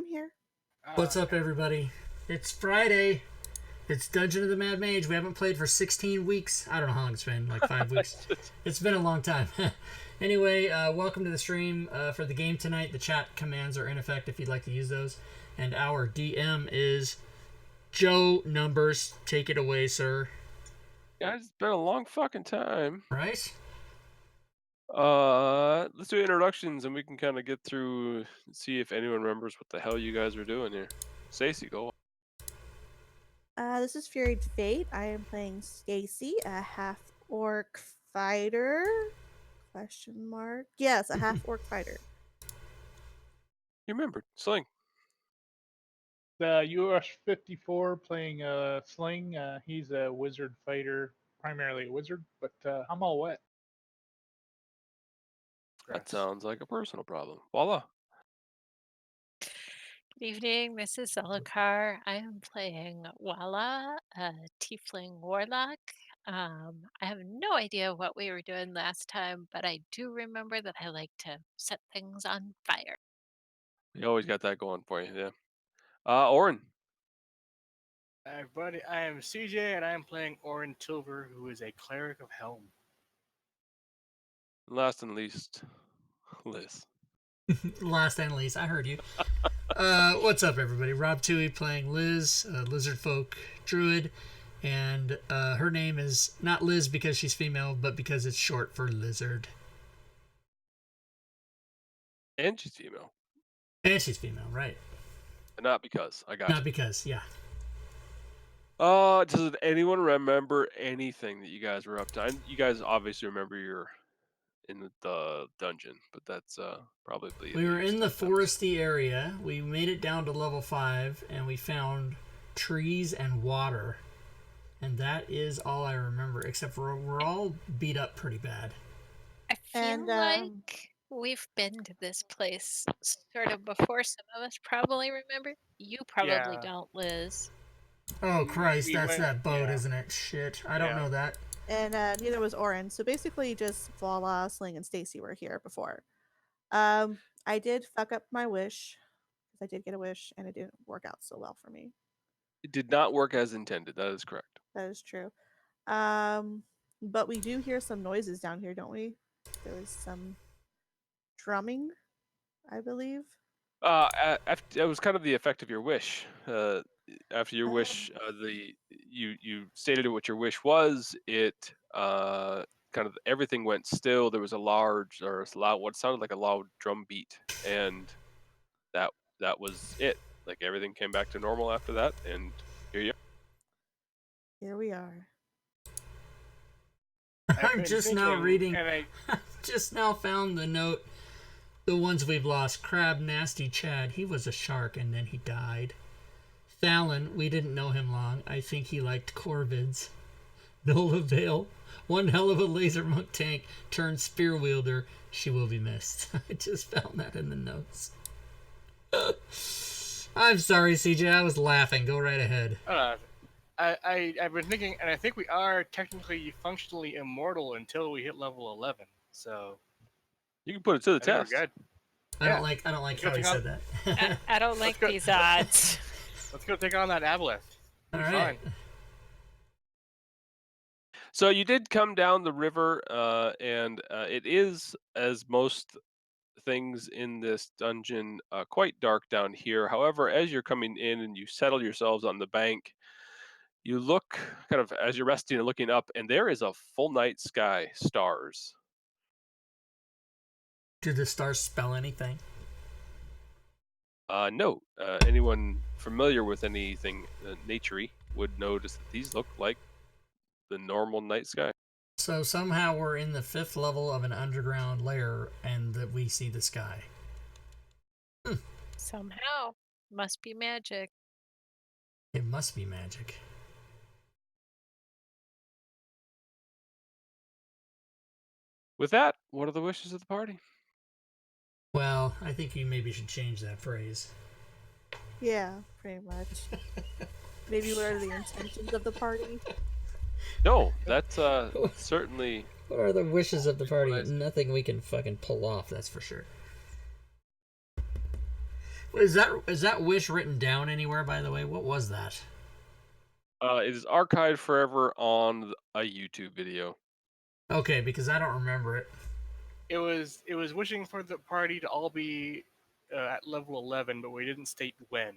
I'm here. What's up, everybody? It's Friday. It's Dungeon of the Mad Mage. We haven't played for 16 weeks. I don't know how long it's been, like 5 weeks. It's been a long time. Anyway, welcome to the stream for the game tonight. The chat commands are in effect if you'd like to use those. And our DM is Joe Numbers. Take it away, sir. Guys, it's been a long fucking time. Right? Let's do introductions and we can kind of get through, see if anyone remembers what the hell you guys are doing here. Stacy, go. This is Fury Fate. I am playing Stacy, a half-orc fighter. Question mark? Yes, a half-orc fighter. You remembered. Sling. The US-54 playing Sling. He's a wizard fighter, primarily a wizard, but I'm all wet. That sounds like a personal problem. Voila. Good evening, this is Zelakar. I am playing Walla, a tiefling warlock. I have no idea what we were doing last time, but I do remember that I like to set things on fire. You always got that going for you, yeah. Orin. Hi everybody, I am CJ and I am playing Orin Tilver, who is a cleric of Helm. Last and least, Liz. Last and least, I heard you. What's up, everybody? Rob Tui playing Liz, a lizard folk druid. And her name is not Liz because she's female, but because it's short for lizard. And she's female. And she's female, right? But not because. I got Not you. because, yeah. Does anyone remember anything that you guys were up to? You guys obviously remember you're in the dungeon, but that's probably... We were in the foresty area. We made it down to level 5, and we found trees and water. And that is all I remember, except for we're all beat up pretty bad. I feel like we've been to this place sort of before. Some of us probably remember. You probably don't, Liz. Oh, Christ, that's that boat, isn't it? Shit, I don't know that. And neither was Orin. So basically just Voila, Sling, and Stacy were here before. I did fuck up my wish, because I did get a wish, and it didn't work out so well for me. It did not work as intended. That is correct. That is true. But we do hear some noises down here, don't we? There was some drumming, I believe. It was kind of the effect of your wish. After your wish, you stated what your wish was. It kind of everything went still. There was a what sounded like a loud drum beat, and that was it. Like everything came back to normal after that, and here you are. Here we are. I'm just now reading. I just now found the note. The ones we've lost. Crab Nasty Chad. He was a shark and then he died. Fallon. We didn't know him long. I think he liked corvids. Nola Vale. One hell of a laser monk tank turned spear wielder. She will be missed. I just found that in the notes. I'm sorry, CJ. I was laughing. Go right ahead. I've been thinking, and I think we are technically functionally immortal until we hit level 11. So you can put it to the test. I don't like how he said that. I don't like these odds. Let's go take on that aboleth. All right. So you did come down the river, and it is, as most things in this dungeon, quite dark down here. However, as you're coming in and you settle yourselves on the bank, you look kind of as you're resting and looking up, and there is a full night sky, stars. Do the stars spell anything? No. Anyone familiar with anything nature-y would notice that these look like the normal night sky. So somehow we're in the 5th level of an underground layer and that we see the sky. Somehow. Must be magic. It must be magic. With that, what are the wishes of the party? Well, I think you maybe should change that phrase. Yeah, pretty much. Maybe what are the intentions of the party? No, that's certainly... What are the wishes of the party? Nothing we can fucking pull off, that's for sure. Is that wish written down anywhere? By the way, what was that? It is archived forever on a YouTube video. Okay, because I don't remember it. It was wishing for the party to all be at level 11, but we didn't state when.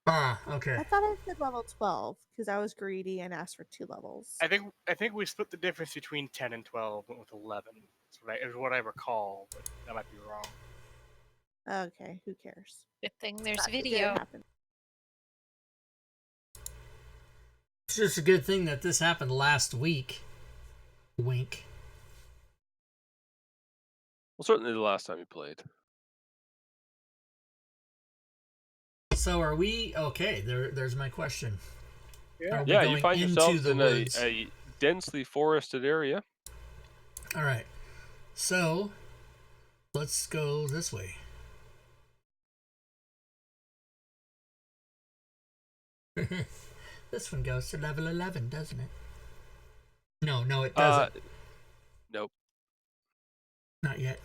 Ah, okay. I thought I said level 12 because I was greedy and asked for 2 levels. I think we split the difference between 10 and 12, went with 11. Is what I recall, but that might be wrong. Okay, who cares? Good thing there's That did video. happen. It's just a good thing that this happened last week. Wink. Well, certainly the last time you played. So are we okay? There's my question. Yeah. Are we Yeah, going you find into yourselves the in woods? a densely forested area. All right. So let's go this way. This one goes to level 11, doesn't it? No, it doesn't. Nope. Not yet.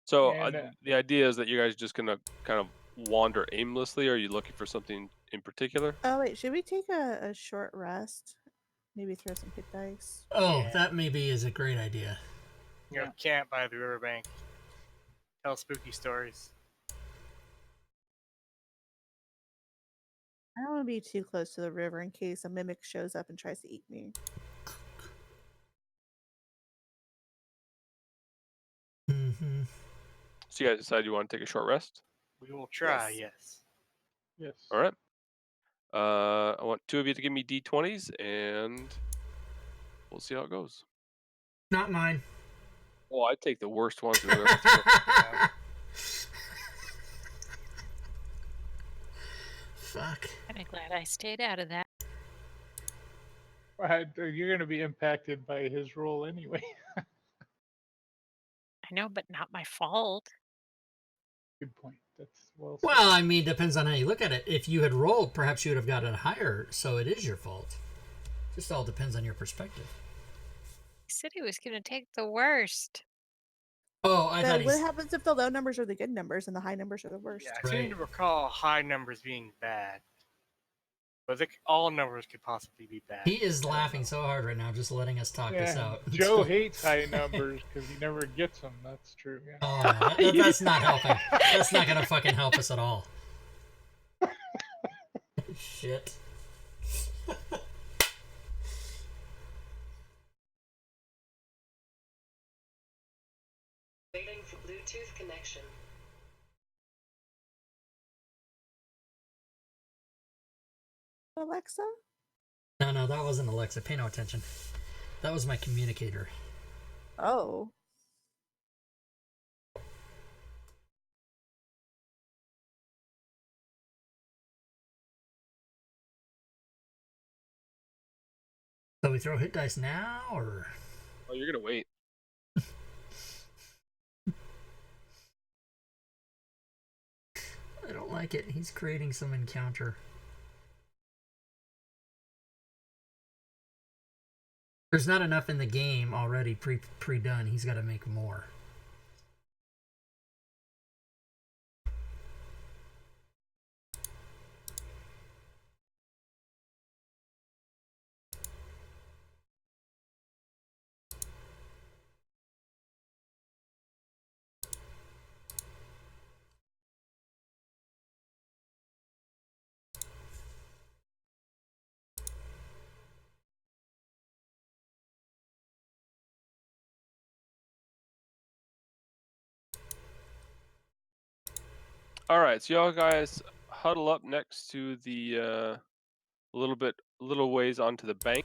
So And, the idea is that you guys are just gonna kind of wander aimlessly. Or are you looking for something in particular? Oh wait, should we take a short rest? Maybe throw some hit dice. Oh, Yeah. that maybe is a great idea. You know, camp by the riverbank, tell spooky stories. I don't want to be too close to the river in case a mimic shows up and tries to eat me. Mm-hmm. So you guys decide you want to take a short rest. We will try, Yes. yes. yes. All right. I want 2 of you to give me d20s, and we'll see how it goes. Not mine. Oh, I'd take the worst ones in the ever thrown. Fuck. I'm glad I stayed out of that. You're going to be impacted by his role anyway. I know, but not my fault. Good point. That's well said. Well, I mean, depends on how you look at it. If you had rolled, perhaps you would have gotten higher, so it is your fault. Just all depends on your perspective. He said he was going to take the worst. Oh, I thought But what he's... happens if the low numbers are the good numbers and the high numbers are the worst? Yeah, I seem Right. to recall high numbers being bad. But all numbers could possibly be bad. He is I don't laughing know. so hard right now, just letting us talk this Yeah, out. Joe hates high numbers because he never gets them. That's true. Yeah. Oh, that's not helping. That's not gonna fucking help us at all. Shit. Waiting for Bluetooth connection. Alexa? No, that wasn't Alexa. Pay no attention. That was my communicator. Oh. So we throw hit dice now, or... Oh, you're gonna wait. I don't like it. He's creating some encounter. There's not enough in the game already pre-done. He's got to make more. All right, so y'all guys huddle up next to the little ways onto the bank,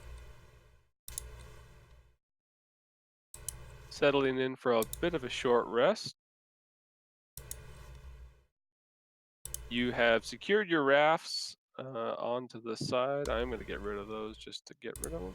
settling in for a bit of a short rest. You have secured your rafts onto the side. I'm going to get rid of those just to get rid of them.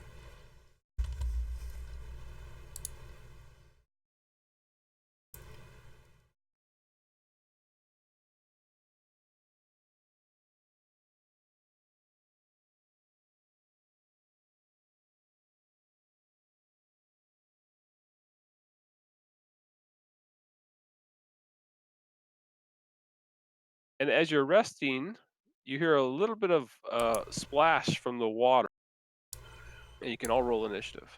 And as you're resting, you hear a little bit of splash from the water, and you can all roll initiative.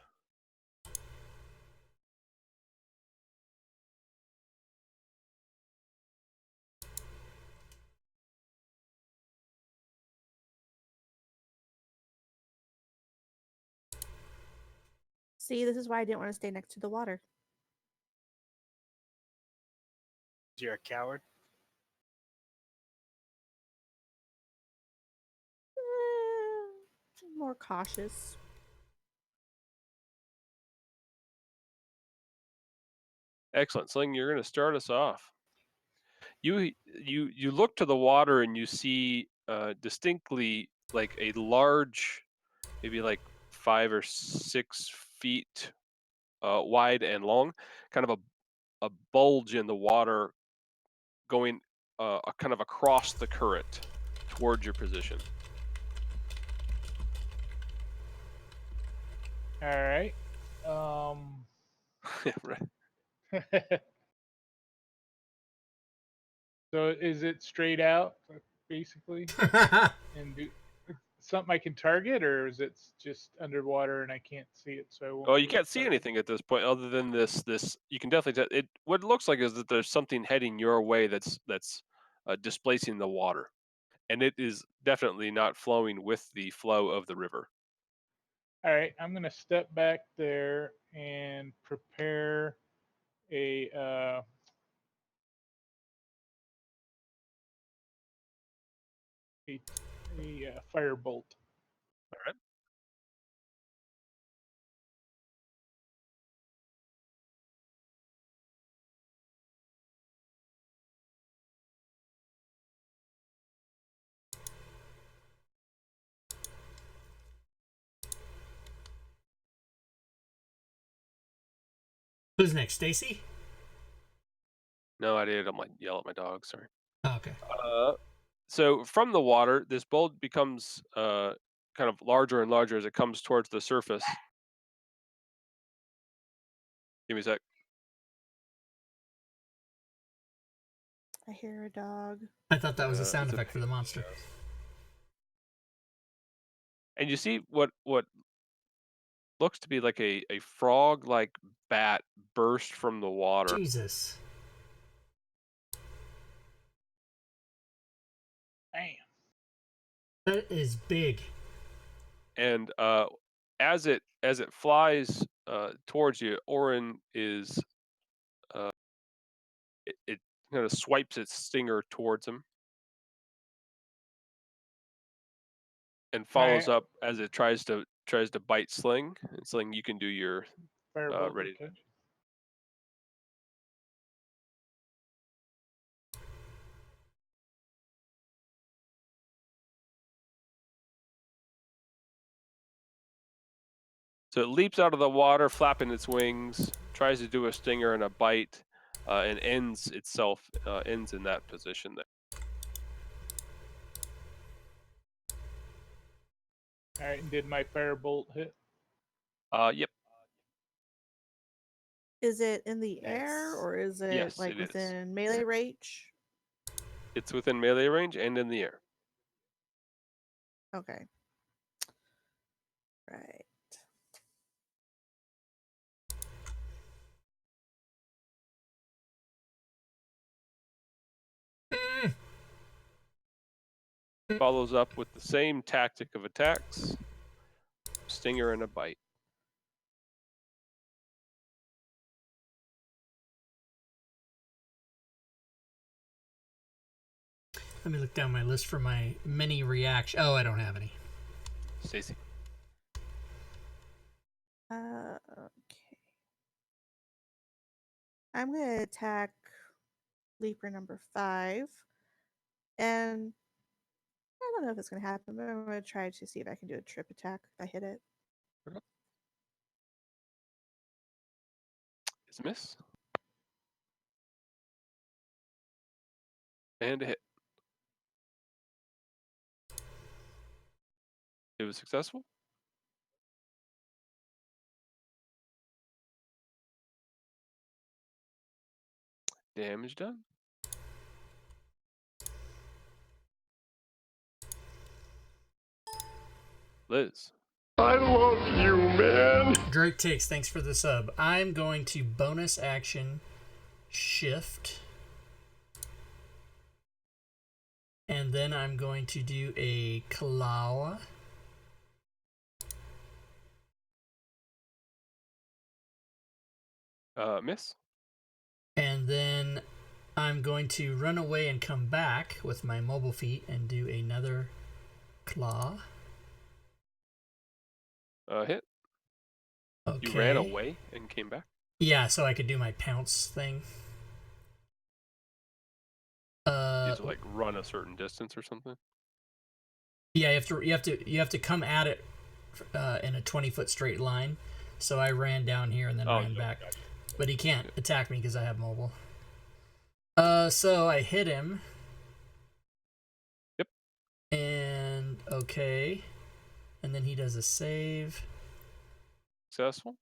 See, this is why I didn't want to stay next to the water. You're a coward. More cautious. Excellent. Sling, you're going to start us off. You look to the water and you see distinctly like a large, maybe like 5 or 6 feet wide and long, kind of a bulge in the water going kind of across the current towards your position. All right. Right. So is it straight out, basically? And something I can target, or is it just underwater and I can't see it? So I won't. Oh, be you able to can't see target anything at this point other than this. You can definitely tell it. What it looks like is that there's something heading your way that's displacing the water, and it is definitely not flowing with the flow of the river. All right, I'm gonna step back there and prepare a firebolt. All right. Who's next, Stacy? No, I did. I'm like yell at my dog. Sorry. Oh, okay. So from the water, this bolt becomes kind of larger and larger as it comes towards the surface. Give me a sec. I hear a dog. I thought that was a sound It's a effect for the monster. And you see what looks to be like a frog like bat burst from the water. Jesus. Damn. That is big. And as it flies towards you, Orin is it kind of swipes its stinger towards him and All follows right, up as it tries to bite Sling. And Sling, you can do your firebolt. ready. Okay. So it leaps out of the water, flapping its wings, tries to do a stinger and a bite, and ends in that position there. All right, and did my firebolt hit? Yep. Is it in the air Nice. or is it Yes, like it is. within melee range? It's within melee range and in the air. Okay. Right. Follows up with the same tactic of attacks, stinger and a bite. Let me look down my list for my mini reaction. Oh, I don't have any. Stacy. Okay. I'm gonna attack Leaper number 5. And I don't know if it's gonna happen, but I'm gonna try to see if I can do a trip attack if I hit it. It's a miss. And a hit. It was successful. Damage done. Liz. I love you, man. Drake Takes, thanks for the sub. I'm going to bonus action shift. And then I'm going to do a claw. Miss. And then I'm going to run away and come back with my mobile feet and do another claw. Hit. Okay. You ran away and came back? Yeah, so I could do my pounce thing. You have to like run a certain distance or something? Yeah, you have to come at it in a 20-foot straight line. So I ran down here and then ran back. Gotcha. But he can't attack me because I have mobile. So I hit him. Yep. And okay. And then he does a save. Successful.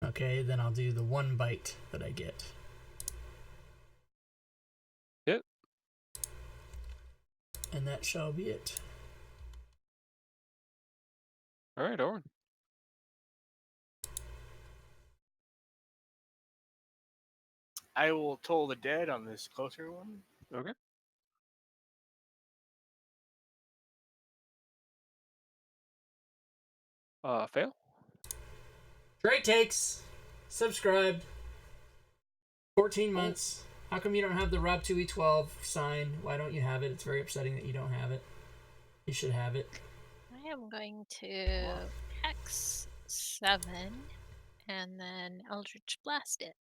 Okay, then I'll do the one bite that I get. Hit. And that shall be it. All right, Owen. I will toll the dead on this closer one. Okay. Fail. Drake Takes. Subscribe. 14 months. How come you don't have the Rob 2E12 sign? Why don't you have it? It's very upsetting that you don't have it. You should have it. I am going to Hex 7 and then Eldritch Blast it.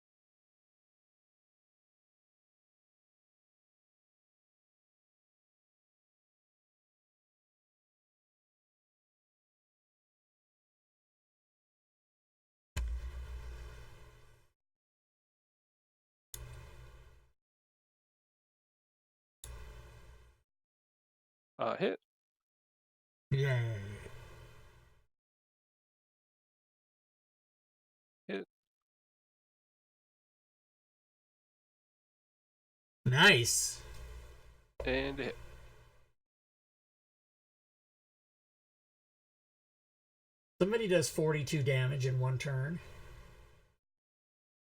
Hit. Yay. Hit. Nice. And a hit. Somebody does 42 damage in one turn.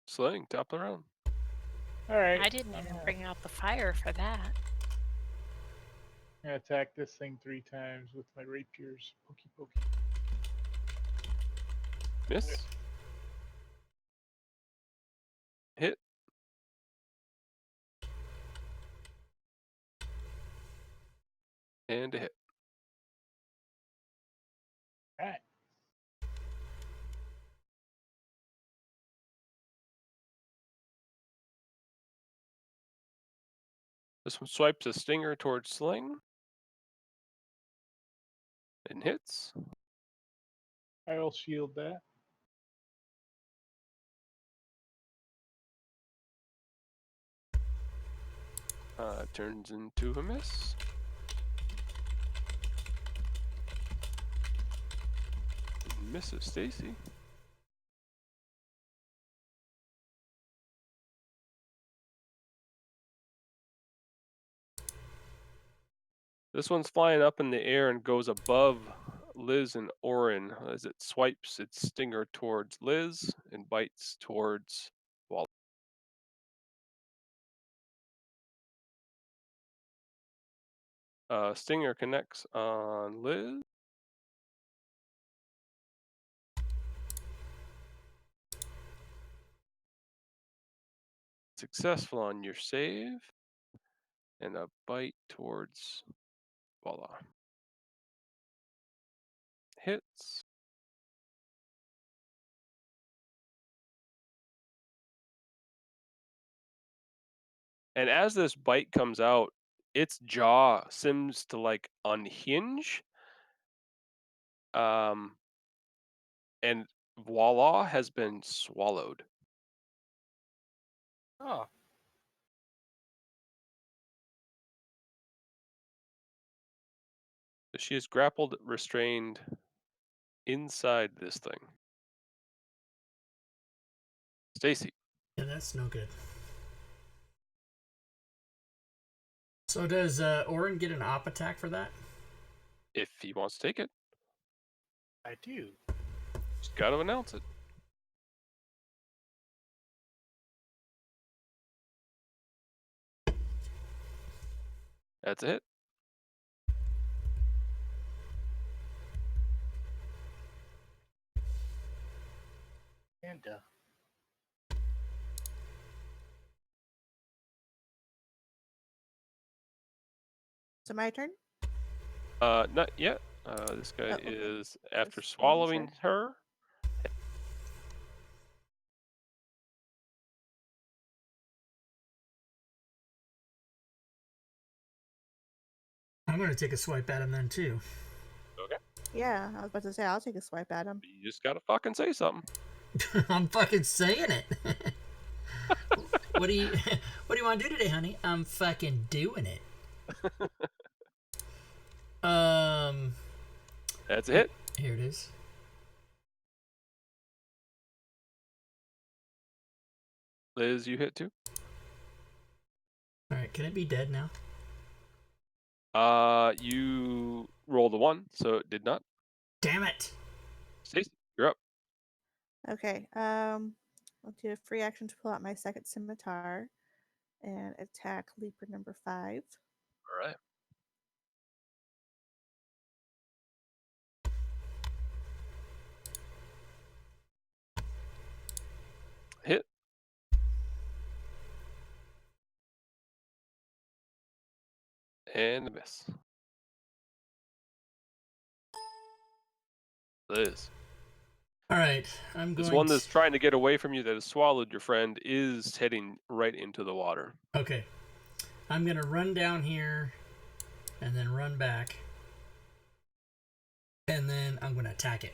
Slaying. Top of the round. All right. I didn't even bring out the fire for that. I'm gonna attack this thing 3 times with my rapiers. Pokey pokey. Miss. Hit. And a hit. All right. This one swipes a stinger towards Sling. And hits. I'll shield that. Turns into a miss. Misses Stacy. This one's flying up in the air and goes above Liz and Orin as it swipes its stinger towards Liz and bites towards Wall. Stinger connects on Liz. Successful on your save. And a bite towards Voila. Hits. And as this bite comes out, its jaw seems to like unhinge. And Voila has been swallowed. Oh, She is grappled, restrained inside this thing. Stacy. Yeah, that's no good. So does Orin get an op attack for that? If he wants to take it. I do. Just got to announce it. That's a hit. And So my turn? Not yet. This guy Oh, okay. is after Just making swallowing her. I'm going to take a swipe at him then, too. Okay. Yeah, I was about to say I'll take a swipe at him. You just gotta fucking say something. I'm fucking saying it. What do you want to do today, honey? I'm fucking doing it. That's a hit. Here it is. Liz, you hit too. All right, can it be dead now? You rolled a 1, so it did not. Damn it! Stacey, you're up. Okay. I'll do a free action to pull out my second scimitar and attack Leaper number 5. All right. Hit. And a miss. Liz. All right, I'm going. This one that's trying to get away from you that has swallowed your friend is heading right into the water. Okay, I'm gonna run down here, and then run back, and then I'm gonna attack it.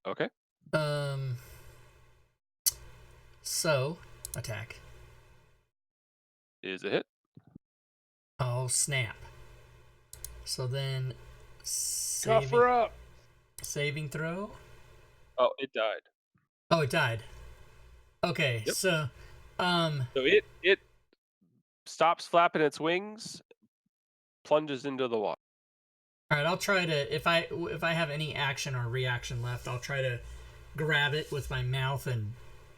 Okay. So attack. Is a hit. Oh snap! So then, Cuff her up. saving throw. Oh, it died. Oh, it died. Okay, Yep. so So it stops flapping its wings, plunges into the water. all right, I'll try to if I have any action or reaction left, I'll try to grab it with my mouth and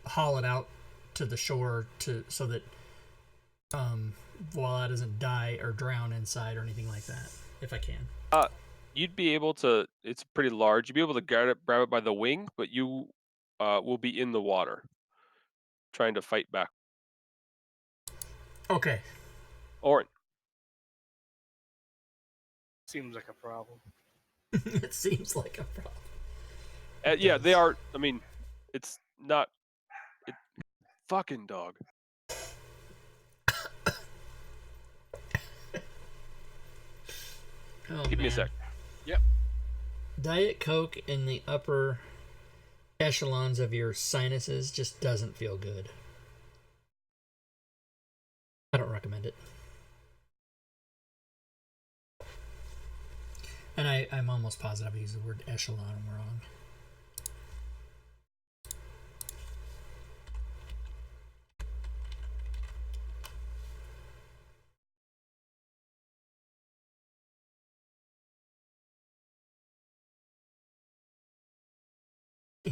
haul it out to the shore so that Voila doesn't die or drown inside or anything like that, if I can. You'd be able to. It's pretty large. You'd be able to grab it by the wing, but you will be in the water, trying to fight back. Okay. Orin. seems like a problem. It seems like a problem. Yeah, they are. I mean, it's not. Fucking dog. Oh, Give me a sec. Yep. Diet Coke in the upper echelons of your sinuses just doesn't feel good. I don't recommend it. And I'm almost positive I used the word echelon wrong.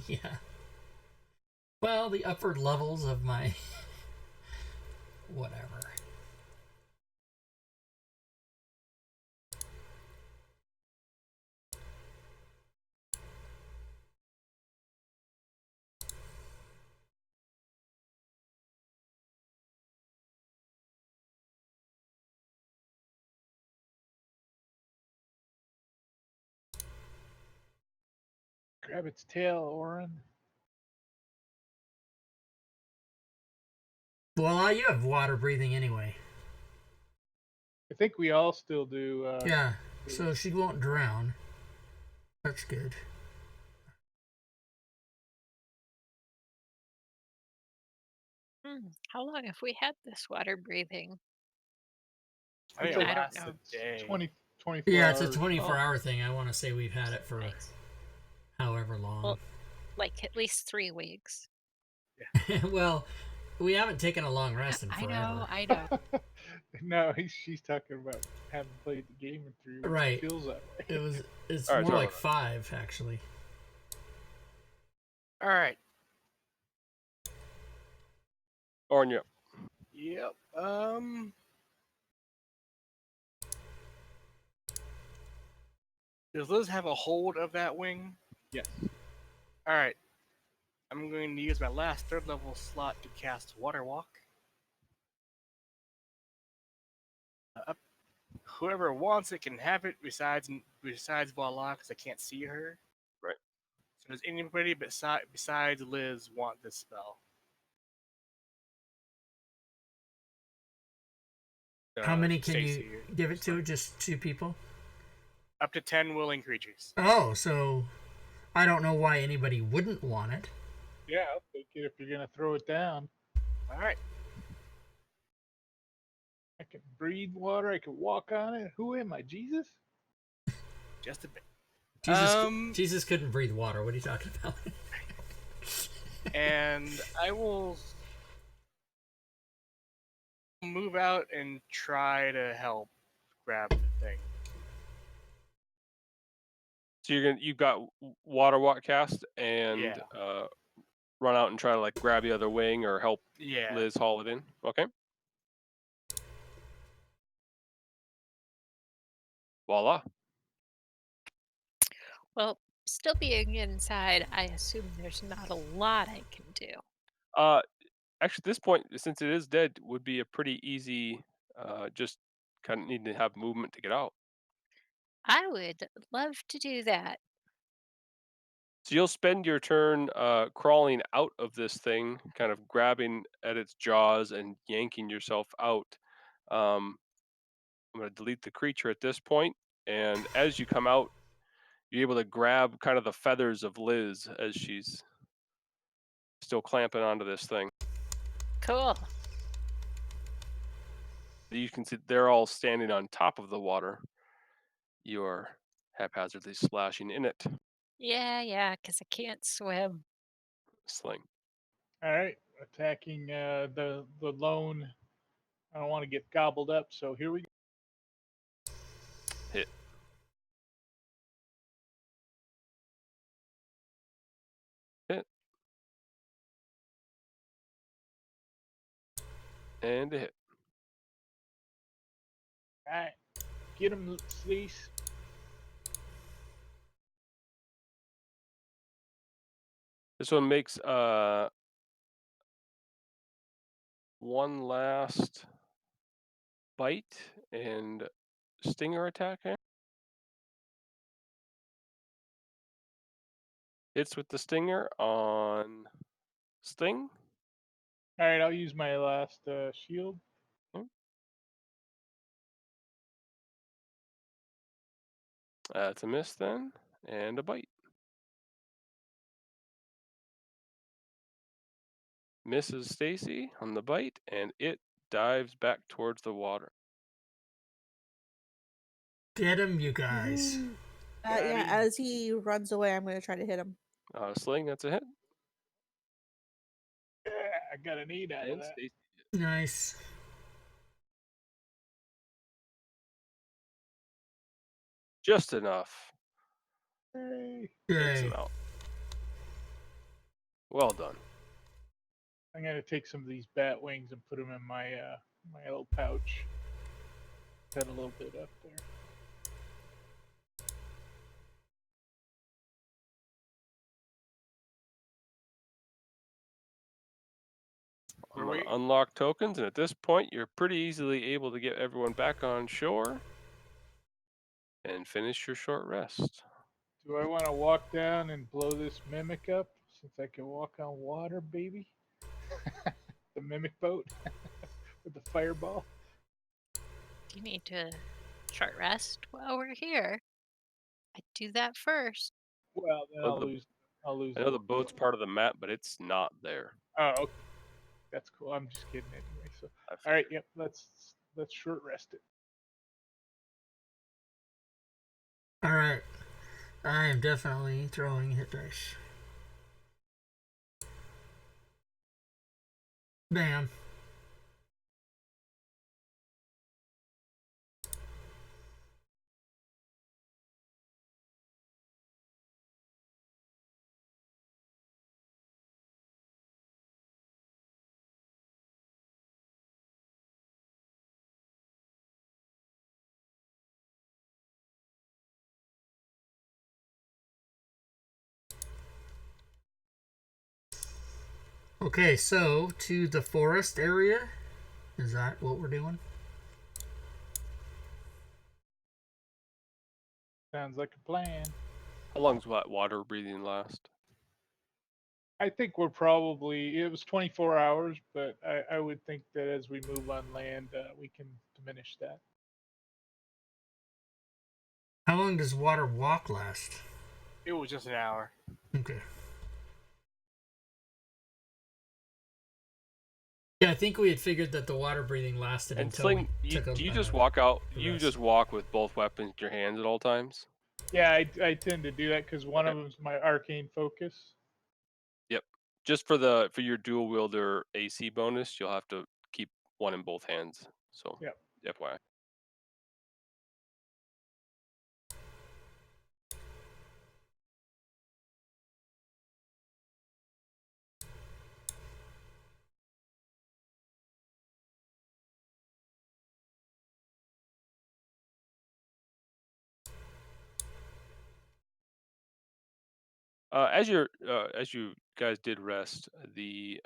Yeah. Well, the upper levels of my whatever. Grab its tail, Orin. Well, you have water breathing anyway. I think we all still do. Yeah, so she won't drown. That's good. How long have we had this water breathing? I think It's it I don't lasts know. a day. 24 Yeah, hours. it's a 24-hour thing. I want to say we've had it for Nice. however long. Well, like at least 3 weeks. Well, we haven't taken a long rest in I forever. know, I know. No, she's talking about having played the game in 3 weeks. Right. It feels that way. It's All right, more sorry like about 5 actually. All right. Orin, you. Yep. Does Liz have a hold of that wing? Yes. All right. I'm going to use my last 3rd level slot to cast Water Walk. Whoever wants it can have it. Besides Voila, because I can't see her. Right. So does anybody besides Liz want this spell? How many can Stacy you or give it to? Slim. Just 2 people? Up to 10 willing creatures. Oh, so I don't know why anybody wouldn't want it. Yeah, I'll take it if you're gonna throw it down. All right. I can breathe water. I can walk on it. Who am I, Jesus? Just a bit. Jesus couldn't breathe water. What are you talking about? And I will move out and try to help grab the thing. So you've got water walk cast and Yeah. run out and try to like grab the other wing or help Yeah. Liz haul it in. Okay. Voila. Well, still being inside, I assume there's not a lot I can do. Actually, at this point, since it is dead, would be a pretty easy. Just kind of need to have movement to get out. I would love to do that. So you'll spend your turn crawling out of this thing, kind of grabbing at its jaws and yanking yourself out. I'm going to delete the creature at this point, and as you come out, you're able to grab kind of the feathers of Liz as she's still clamping onto this thing. Cool. You can see they're all standing on top of the water. You're haphazardly splashing in it. Yeah, because I can't swim. Sling. All right, attacking the lone. I don't want to get gobbled up, so here we go. Hit. Hit. And a hit. All right, get him, Cease. This one makes one last bite and stinger attack. Hits with the stinger on Sting. All right, I'll use my last shield. That's a miss then, and a bite. Misses Stacy on the bite, and it dives back towards the water. Get him, you guys. Yeah, as he runs away, I'm going to try to hit him. Sling, that's a hit. Yeah, I got an 8 out of And that. Stacy. Nice. Just enough. Hey. Takes Yay. him out. Well done. I'm gonna take some of these bat wings and put them in my my little pouch. Got a little bit up there. I'm going to unlock tokens, and at this point, you're pretty easily able to get everyone back on shore and finish your short rest. Do I want to walk down and blow this mimic up since I can walk on water, baby? The mimic boat with the fireball. You need to short rest while we're here. I'd do that first. Well, then I'll lose. I know the boat's part of the map, but it's not there. Oh, okay. That's cool. I'm just kidding anyway. So, all right, yep. Let's short rest it. All right. I am definitely throwing hit dice. Bam. Okay, so to the forest area. Is that what we're doing? Sounds like a plan. How long's water breathing last? I think we're probably, it was 24 hours, but I would think that as we move on land, we can diminish that. How long does water walk last? It was just an hour. Okay. Yeah, I think we had figured that the water breathing lasted And until sling, we took a. do you just walk out? You rest. just walk with both weapons in your hands at all times? Yeah, I tend to do that because one Okay. of them's my arcane focus. Yep. Just for your dual wielder AC bonus, you'll have to keep one in both hands. So, Yep. FYI. As you guys did rest, the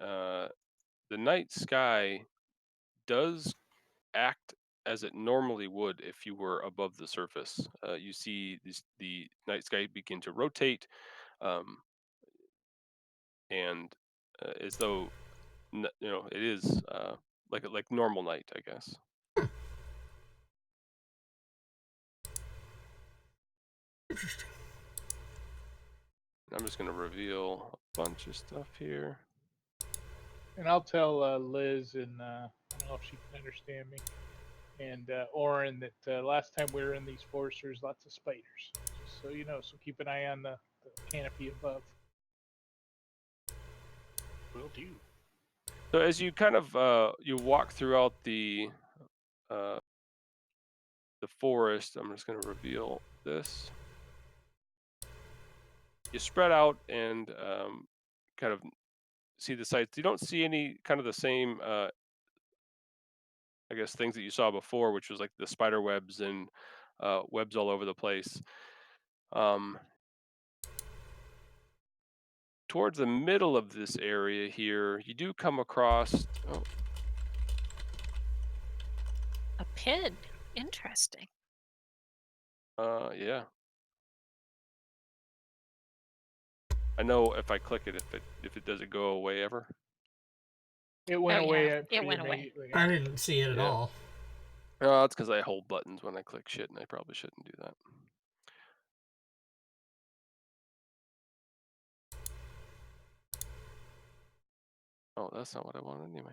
night sky does act as it normally would if you were above the surface. You see the night sky begin to rotate, um, and as though it is like normal night, I guess. Interesting. I'm just gonna reveal a bunch of stuff here. And I'll tell Liz, and I don't know if she can understand me, and Oren that last time we were in these forests, there's lots of spiders. Just so you know, so keep an eye on the canopy above. Will do. So as you kind of you walk throughout uh, the forest, I'm just going to reveal this. You spread out and kind of see the sights. You don't see any kind of the same, I guess, things that you saw before, which was like the spider webs and webs all over the place. Um, Towards the middle of this area here, you do come across. Oh, A pin. Interesting. yeah. I know if I click it, if it doesn't go away ever. It went Oh, away yeah, it pretty went away. immediately. I didn't see it at Yeah. all. That's because I hold buttons when I click shit, and I probably shouldn't do that. Oh, that's not what I wanted anyway.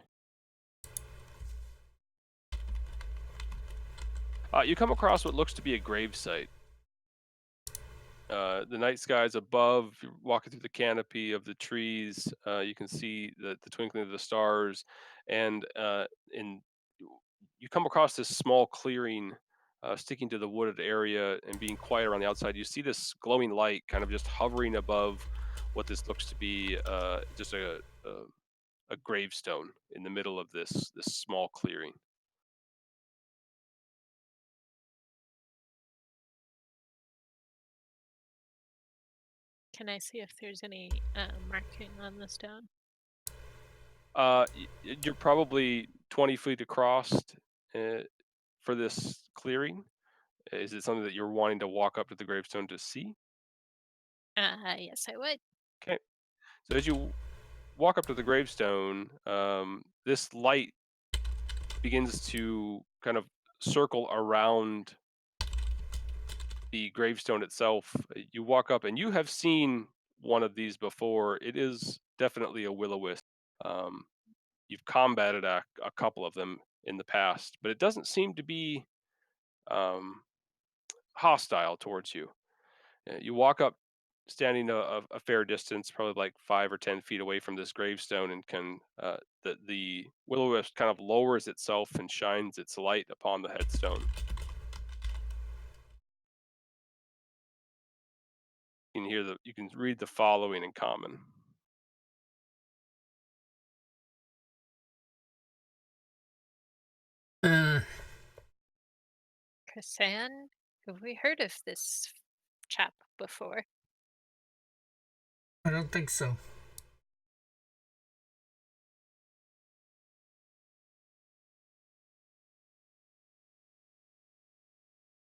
You come across what looks to be a grave site. The night sky's above. You're walking through the canopy of the trees. You can see the twinkling of the stars, and you come across this small clearing sticking to the wooded area and being quiet around the outside. You see this glowing light kind of just hovering above what this looks to be just a gravestone in the middle of this small clearing. Can I see if there's any marking on the stone? You're probably 20 feet across uh, for this clearing. Is it something that you're wanting to walk up to the gravestone to see? Yes, I would. Okay. So as you walk up to the gravestone, this light begins to kind of circle around the gravestone itself. You walk up and you have seen one of these before. It is definitely a will-o-wisp. Um, you've combated a couple of them in the past, but it doesn't seem to be um, hostile towards you. You walk up, standing a fair distance, probably like 5 or 10 feet away from this gravestone, and can the will-o-wisp kind of lowers itself and shines its light upon the headstone. You can read the following in common. Uh, Kasan, have we heard of this chap before? I don't think so.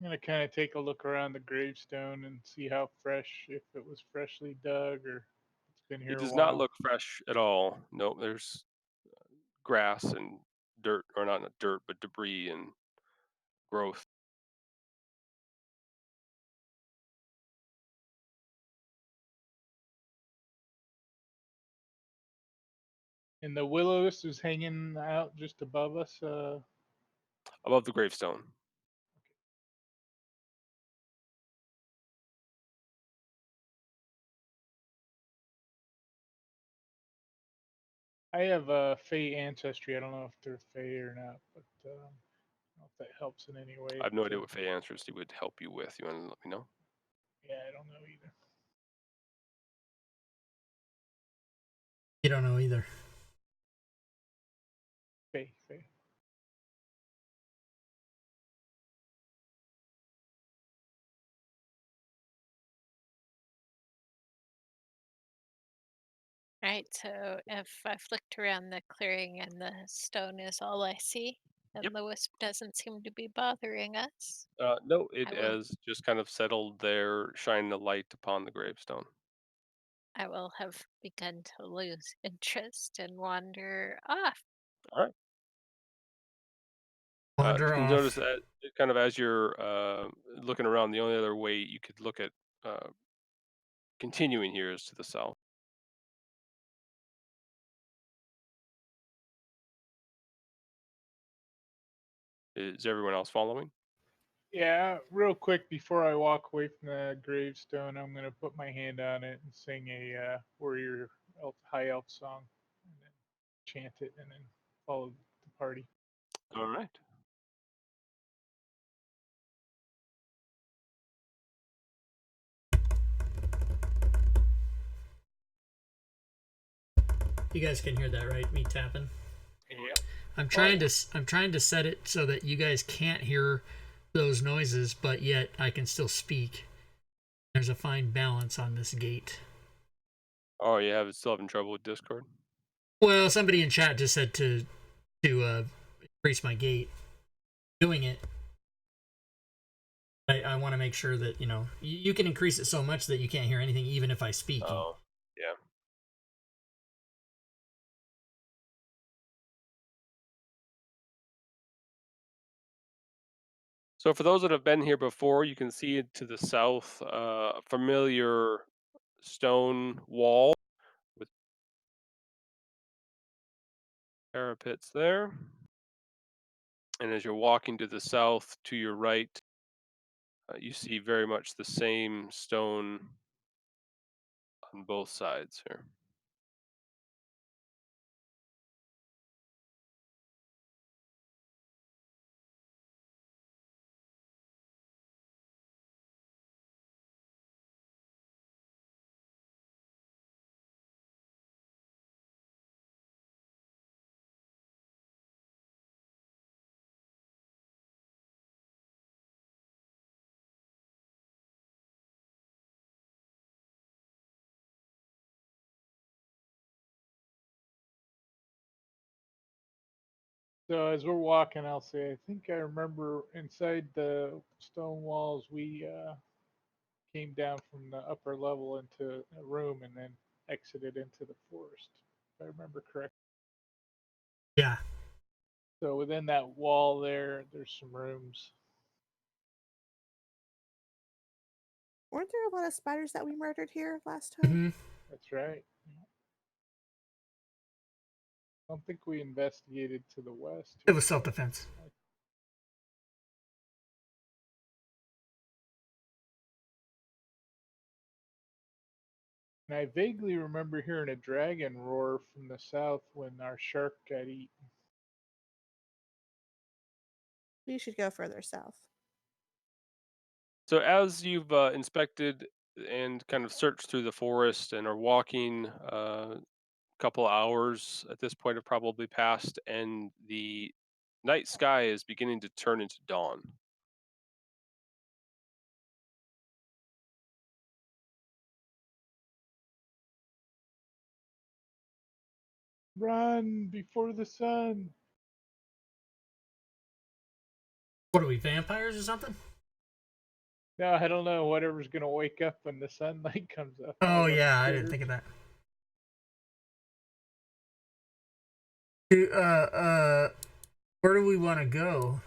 gonna kind of take a look around the gravestone and see how fresh, if it was freshly dug or it's been It here a does not while. look fresh at all. No, there's grass and dirt, or not dirt, but debris and growth. And the willows is hanging out just above us. Above the gravestone. I have Fey ancestry. I don't know if they're Fey or not, but I don't know if that helps in any way. I have no idea what Fey answers he would help you with. You want to let me know? Yeah, I don't know either. You don't know either. Fey, Fey. Right, so if I flicked around the clearing and the stone is all I see, and Yep. the wisp doesn't seem to be bothering us, No, it I will has just kind of settled there, shining a light upon the gravestone. I will have begun to lose interest and wander off. All right. Wander You notice off. that kind of as you're looking around, the only other way you could look at continuing here is to the south. Is everyone else following? Yeah, real quick before I walk away from the gravestone, I'm gonna put my hand on it and sing a warrior elf, high elf song, and then chant it, and then follow the party. All right. You guys can hear that, right? Me tapping. Yep. I'm trying to set it so that you guys can't hear those noises, but yet I can still speak. There's a fine balance on this gate. Oh, you have still having trouble with Discord? Well, somebody in chat just said to increase my gate. Doing it. I want to make sure that you can increase it so much that you can't hear anything, even if I speak. Oh, yeah. So for those that have been here before, you can see to the south a familiar stone wall with parapets there. And as you're walking to the south, to your right, you see very much the same stone on both sides here. So as we're walking, I'll say, I think I remember inside the stone walls, we came down from the upper level into a room and then exited into the forest, if I remember correctly. Yeah. So within that wall there's some rooms. Weren't there a lot of spiders that we murdered here last time? Mm-hmm. That's right. I don't think we investigated to the west. It was self-defense. And I vaguely remember hearing a dragon roar from the south when our shark got eaten. We should go further south. So as you've inspected and kind of searched through the forest and are walking, a couple hours at this point have probably passed, and the night sky is beginning to turn into dawn. Run before the sun. What are we, vampires or something? No, I don't know. Whatever's gonna wake up when the sunlight comes up. Oh I'm yeah, I didn't scared. think of that. Where do we want to go?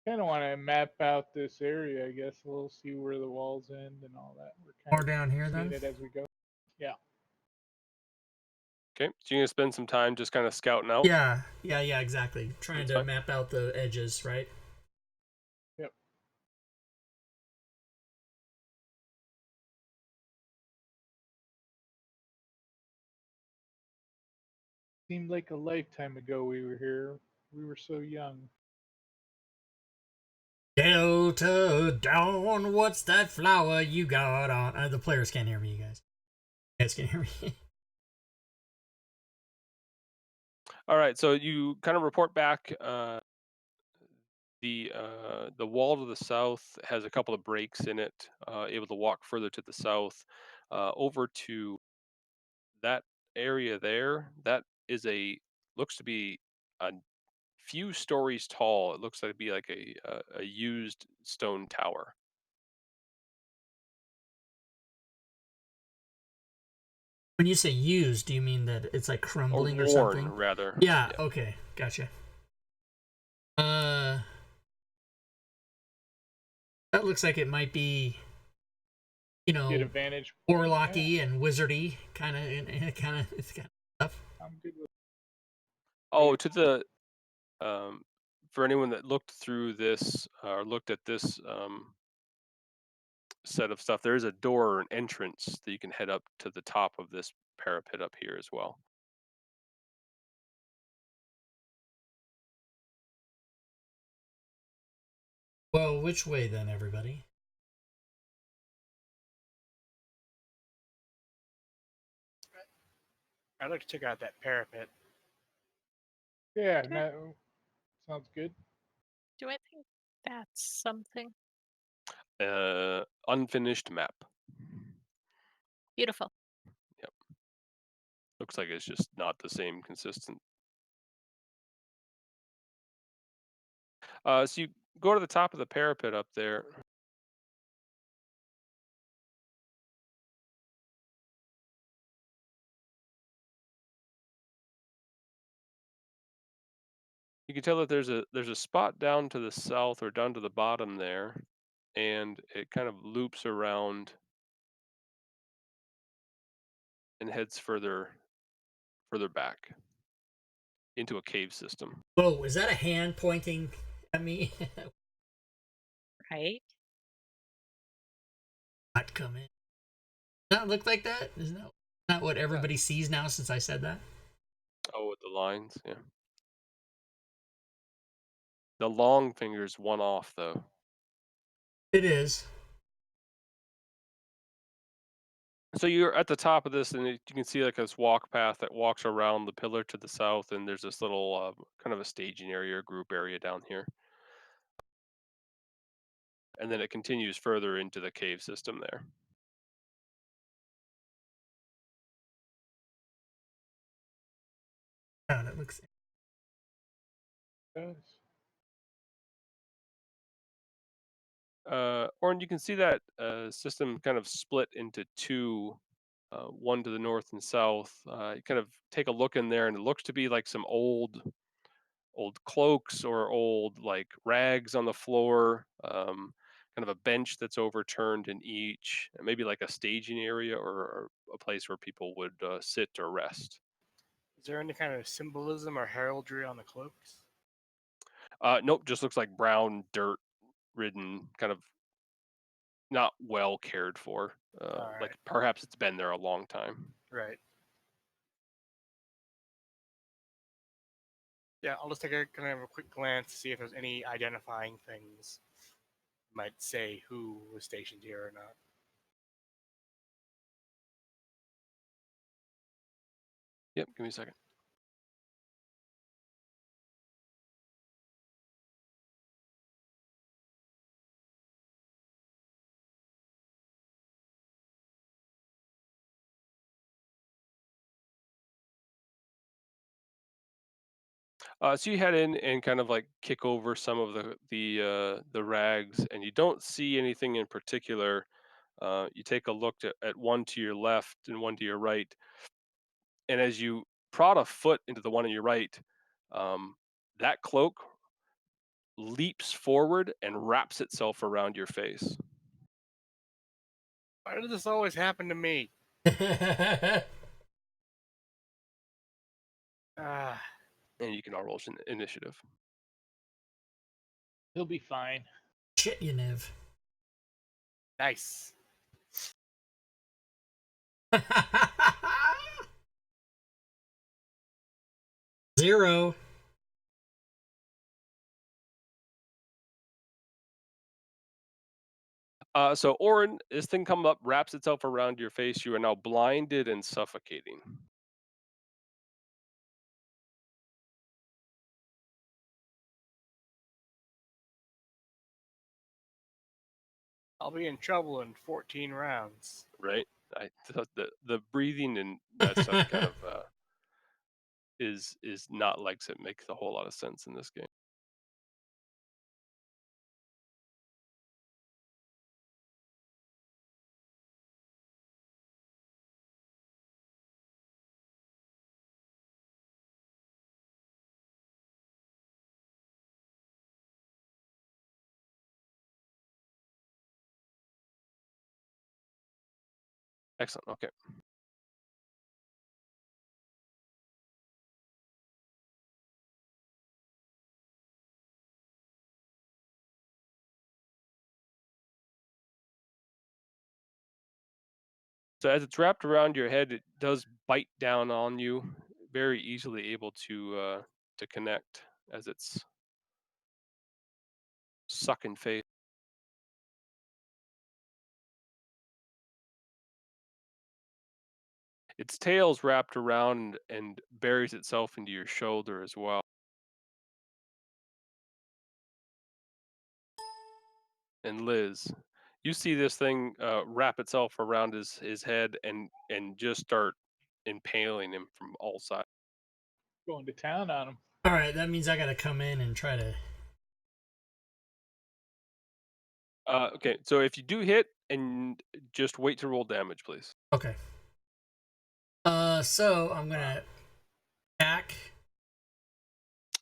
Kind of want to map out this area. I guess we'll see where the walls end and all that. We're More kind down here of seeing then? it as we go. Yeah. Okay, so you're gonna spend some time just kind of scouting out. Yeah, exactly. Trying That's to fine. map out the edges, right? Yep. Seemed like a lifetime ago we were here. We were so young. Delta Dawn, what's that flower you got on? The players can't hear me, you guys. You guys can hear me. All right, so you kind of report back. The wall to the south has a couple of breaks in it. Able to walk further to the south, over to that area there. That is looks to be a few stories tall. It looks like it'd be like a used stone tower. When you say used, do you mean that it's like Or crumbling or worn, something? rather. Yeah, okay, gotcha. That looks like it might be, you Get know, advantage. warlocky Yeah, and wizardy kind of, it's kind of stuff. I'm good with. Oh, to the for anyone that looked through this or looked at this set of stuff, there is a door or an entrance that you can head up to the top of this parapet up here as well. Well, which way then, everybody? I'd like to check out that parapet. Yeah, Do I, no, sounds good. do I think that's something Unfinished map. beautiful? Yep. Looks like it's just not the same consistent. So you go to the top of the parapet up there. You can tell that there's a spot down to the south or down to the bottom there, and it kind of loops around and heads further back into a cave system. Whoa, is that a hand pointing at me? Right? Not come in. Does that look like that? Isn't that not what everybody sees now since I said that? Oh, with the lines, yeah. The long finger's one off though. It is. So you're at the top of this, and you can see like this walk path that walks around the pillar to the south, and there's this little kind of a staging area or group area down here, and then it continues further into the cave system there. God, it looks. It Orin, you can see that system kind of split into two, one to the north and south. You kind of take a look in there, and it looks to be like some old cloaks or old like rags on the floor. Kind of a bench that's overturned in each, and maybe like a staging area or a place where people would sit or rest. Is there any kind of symbolism or heraldry on the cloaks? Nope, just looks like brown dirt ridden, kind of not well cared for. All Like right. perhaps it's been there a long time. Right. Yeah, I'll just take a kind of a quick glance to see if there's any identifying things might say who was stationed here or not. Yep, give me a second. So you head in and kind of like kick over some of the rags, and you don't see anything in particular. You take a look at one to your left and one to your right, and as you prod a foot into the one on your right, um, that cloak leaps forward and wraps itself around your face, Why does this always happen to me? Ah, and you can all roll initiative. He'll be fine. Shit, you Niv. nice. 0. So Orin, this thing comes up, wraps itself around your face. You are now blinded and suffocating. I'll be in trouble in 14 rounds. Right? I thought the breathing and that stuff kind of is not like it makes a whole lot of sense in this game. Excellent. Okay. So as it's wrapped around your head, it does bite down on you, very easily able to connect as it's sucking face. Its tail's wrapped around and buries itself into your shoulder as well. And Liz, you see this thing wrap itself around his head and just start impaling him from all sides. Going to town on him. All right, that means I gotta come in and try to. Okay, so if you do hit, and just wait to roll damage, please. Okay. So I'm gonna attack.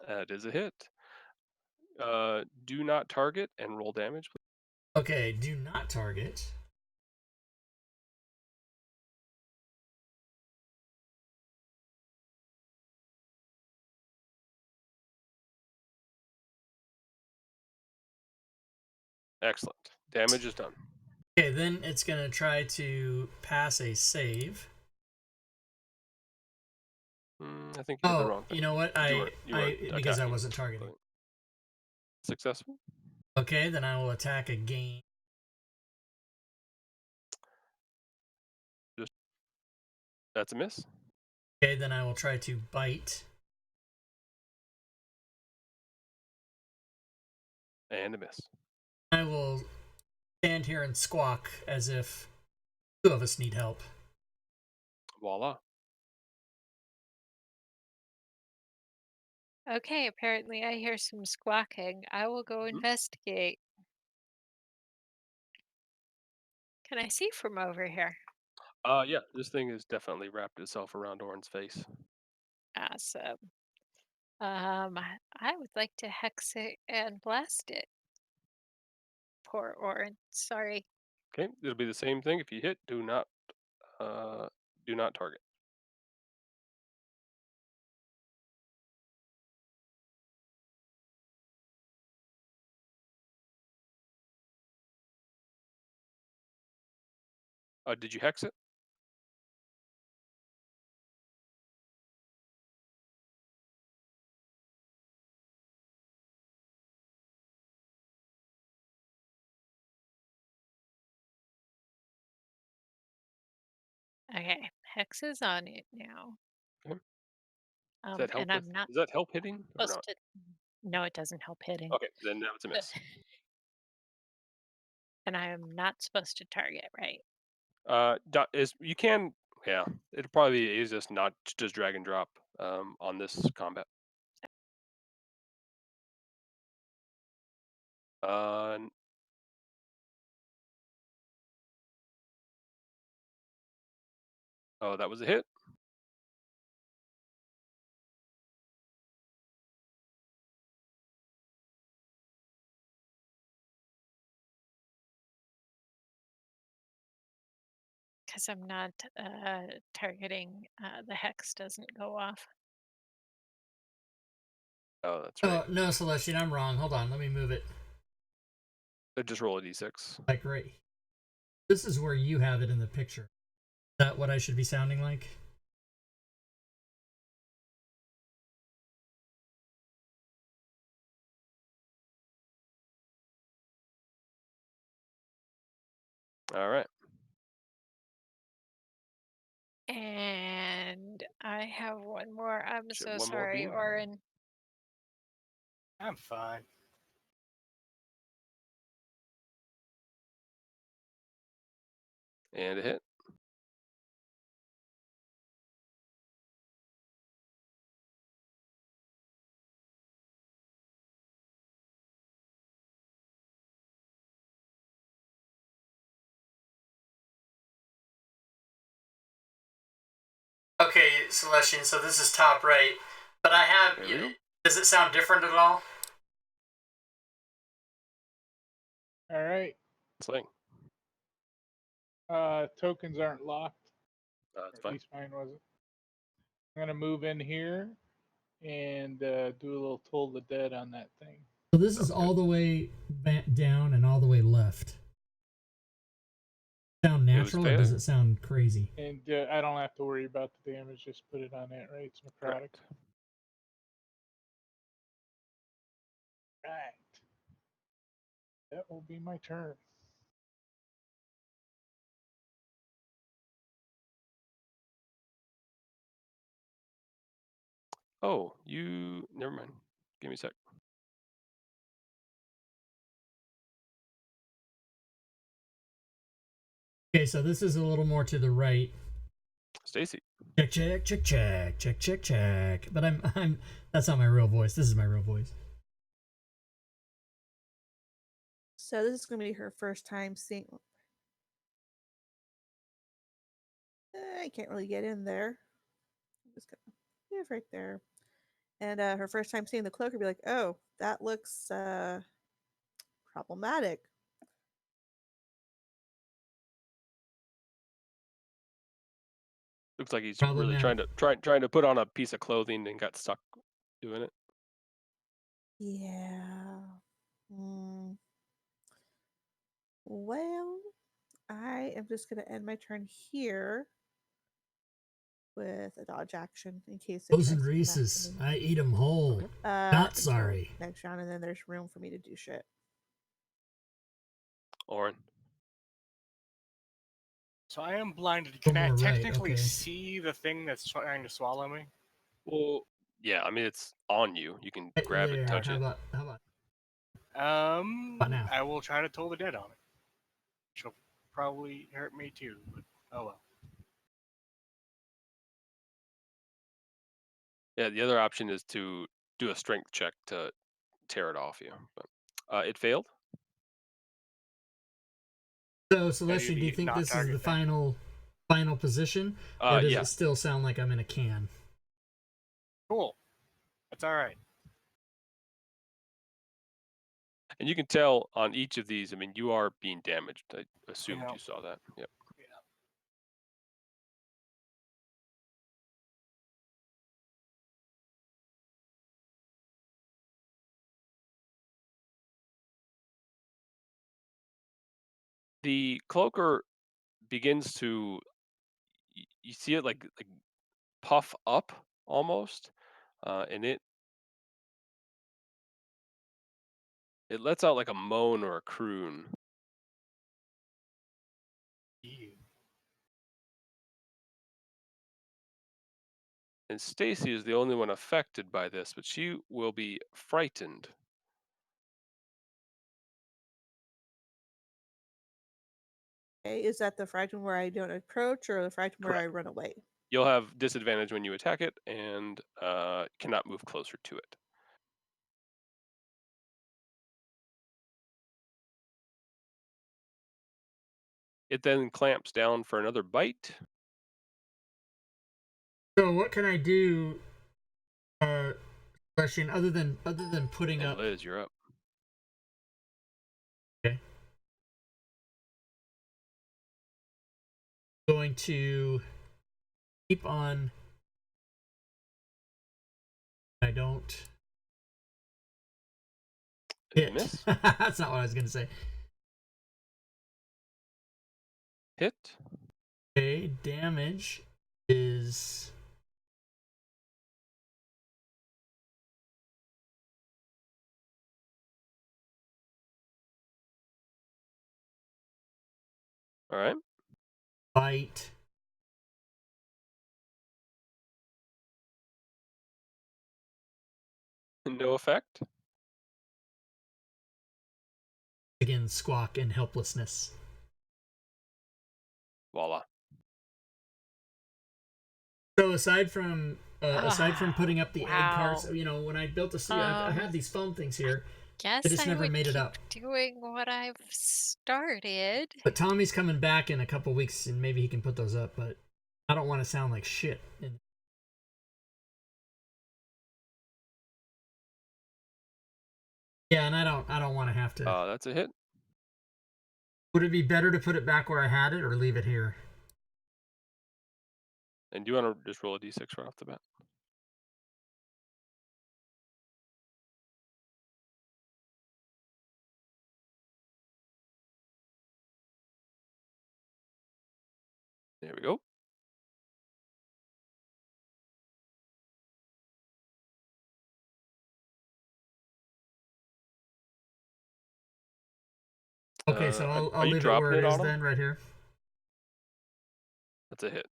That is a hit. Do not target and roll damage, please. Okay, do not target. Excellent. Damage is done. Okay, then it's gonna try to pass a save. I think you did the Oh, wrong thing. you know what? You weren't Because I attacking, wasn't targeting. but successful. Okay, then I will attack again. Just that's a miss Okay, then I will try to bite. and a miss. I will stand here and squawk as if two of us need help. Voila. Okay, apparently I hear some squawking. I will go investigate. Can I see from over here? Yeah, this thing has definitely wrapped itself around Orin's face. Awesome. I would like to hex it and blast it. Poor Orin. Sorry. Okay, it'll be the same thing. If you hit, uh, do not target. Did you hex it? Okay, hex is on it now. Okay. Does that help And with? I'm not Does that help hitting or supposed not? to. No, it doesn't help hitting. Okay, then now it's a miss. And I am not supposed to target, right? Is you can, yeah. It'll probably be easiest not to just drag and drop on this combat. n- oh, that was a hit. Because I'm not targeting, the hex doesn't go off. Oh, that's right. Oh, no, Celestian, I'm wrong. Hold on, let me move it. Just roll a d6. Like right. This is where you have it in the picture. Is that what I should be sounding like? All right. And I have one more. I'm Shit, so one more sorry, beam. Orin. I'm fine. And a hit. Okay, Celestian, so this is top right. But I have. There we go. Does it sound different at all? All right. Sling. Tokens aren't locked. That's At fine. least mine wasn't. I'm gonna move in here and do a little Toll the Dead on that thing. So this is Sounds all good. the way down and all the way left. Sound natural or does it sound crazy? And I don't have to worry about the damage. Just put it on that, right? It's necrotic. Correct. Right. That will be my turn. Oh, you. Never mind. Give me a sec. Okay, so this is a little more to the right. Stacy. Check, check, check, check, check, check, check. But I'm. That's not my real voice. This is my real voice. So this is going to be her first time seeing. I can't really get in there. I'm just gonna move right there. And her first time seeing the cloak would be like, "Oh, that looks problematic." Looks like he's really Problematic. trying to put on a piece of clothing and got stuck doing it. Yeah. Mm. Well, I am just going to end my turn here with a dodge action in case it Frozen tries to come after Reese's. me. I eat them whole. Not Until sorry. next round, and then there's room for me to do shit. Orin. So I am blinded. Go Can I more right, technically okay. see the thing that's trying to swallow me? Well, yeah. I mean, it's on you. You can Right grab it, there. touch it. How about now? I will try to Toll the Dead on it. She'll probably hurt me too, but oh well. Yeah. The other option is to do a strength check to tear it off you, but it failed. So, Can I do Celestia, do you the think not this is target the thing? final position, or does Yeah. it still sound like I'm in a can? Cool. That's all right. And you can tell on each of these. I mean, you are being damaged. I assumed Yeah. you saw that. Yep. Yeah. The cloaker begins to. You see it like puff up almost, and it lets out like a moan or a croon. Ew. And Stacy is the only one affected by this, but she will be frightened. Okay, is that the frightened where I don't approach, or the frightened where I Correct. run away? You'll have disadvantage when you attack it, and cannot move closer to it. It then clamps down for another bite. So what can I do, Sebastian, other than putting And up? Liz, you're up. Okay. Going to keep on. I don't hit. Miss. That's not what I was gonna say. Hit. Okay, damage is All right. bite. No effect. Again, squawk and helplessness. Voila. So aside from putting up the egg carts, wow. you know, when I built the studio, I had these foam things here. I Guess just I never would made it keep up. doing what I've started. But Tommy's coming back in a couple weeks, and maybe he can put those up. But I don't want to sound like shit. Yeah, and I don't want to have to. That's a hit. Would it be better to put it back where I had it, or leave it here? And do you want to just roll a d6 right off the bat? There we go. Okay, so I'll are you leave it where dropping it it is on him? then, right here. That's a hit.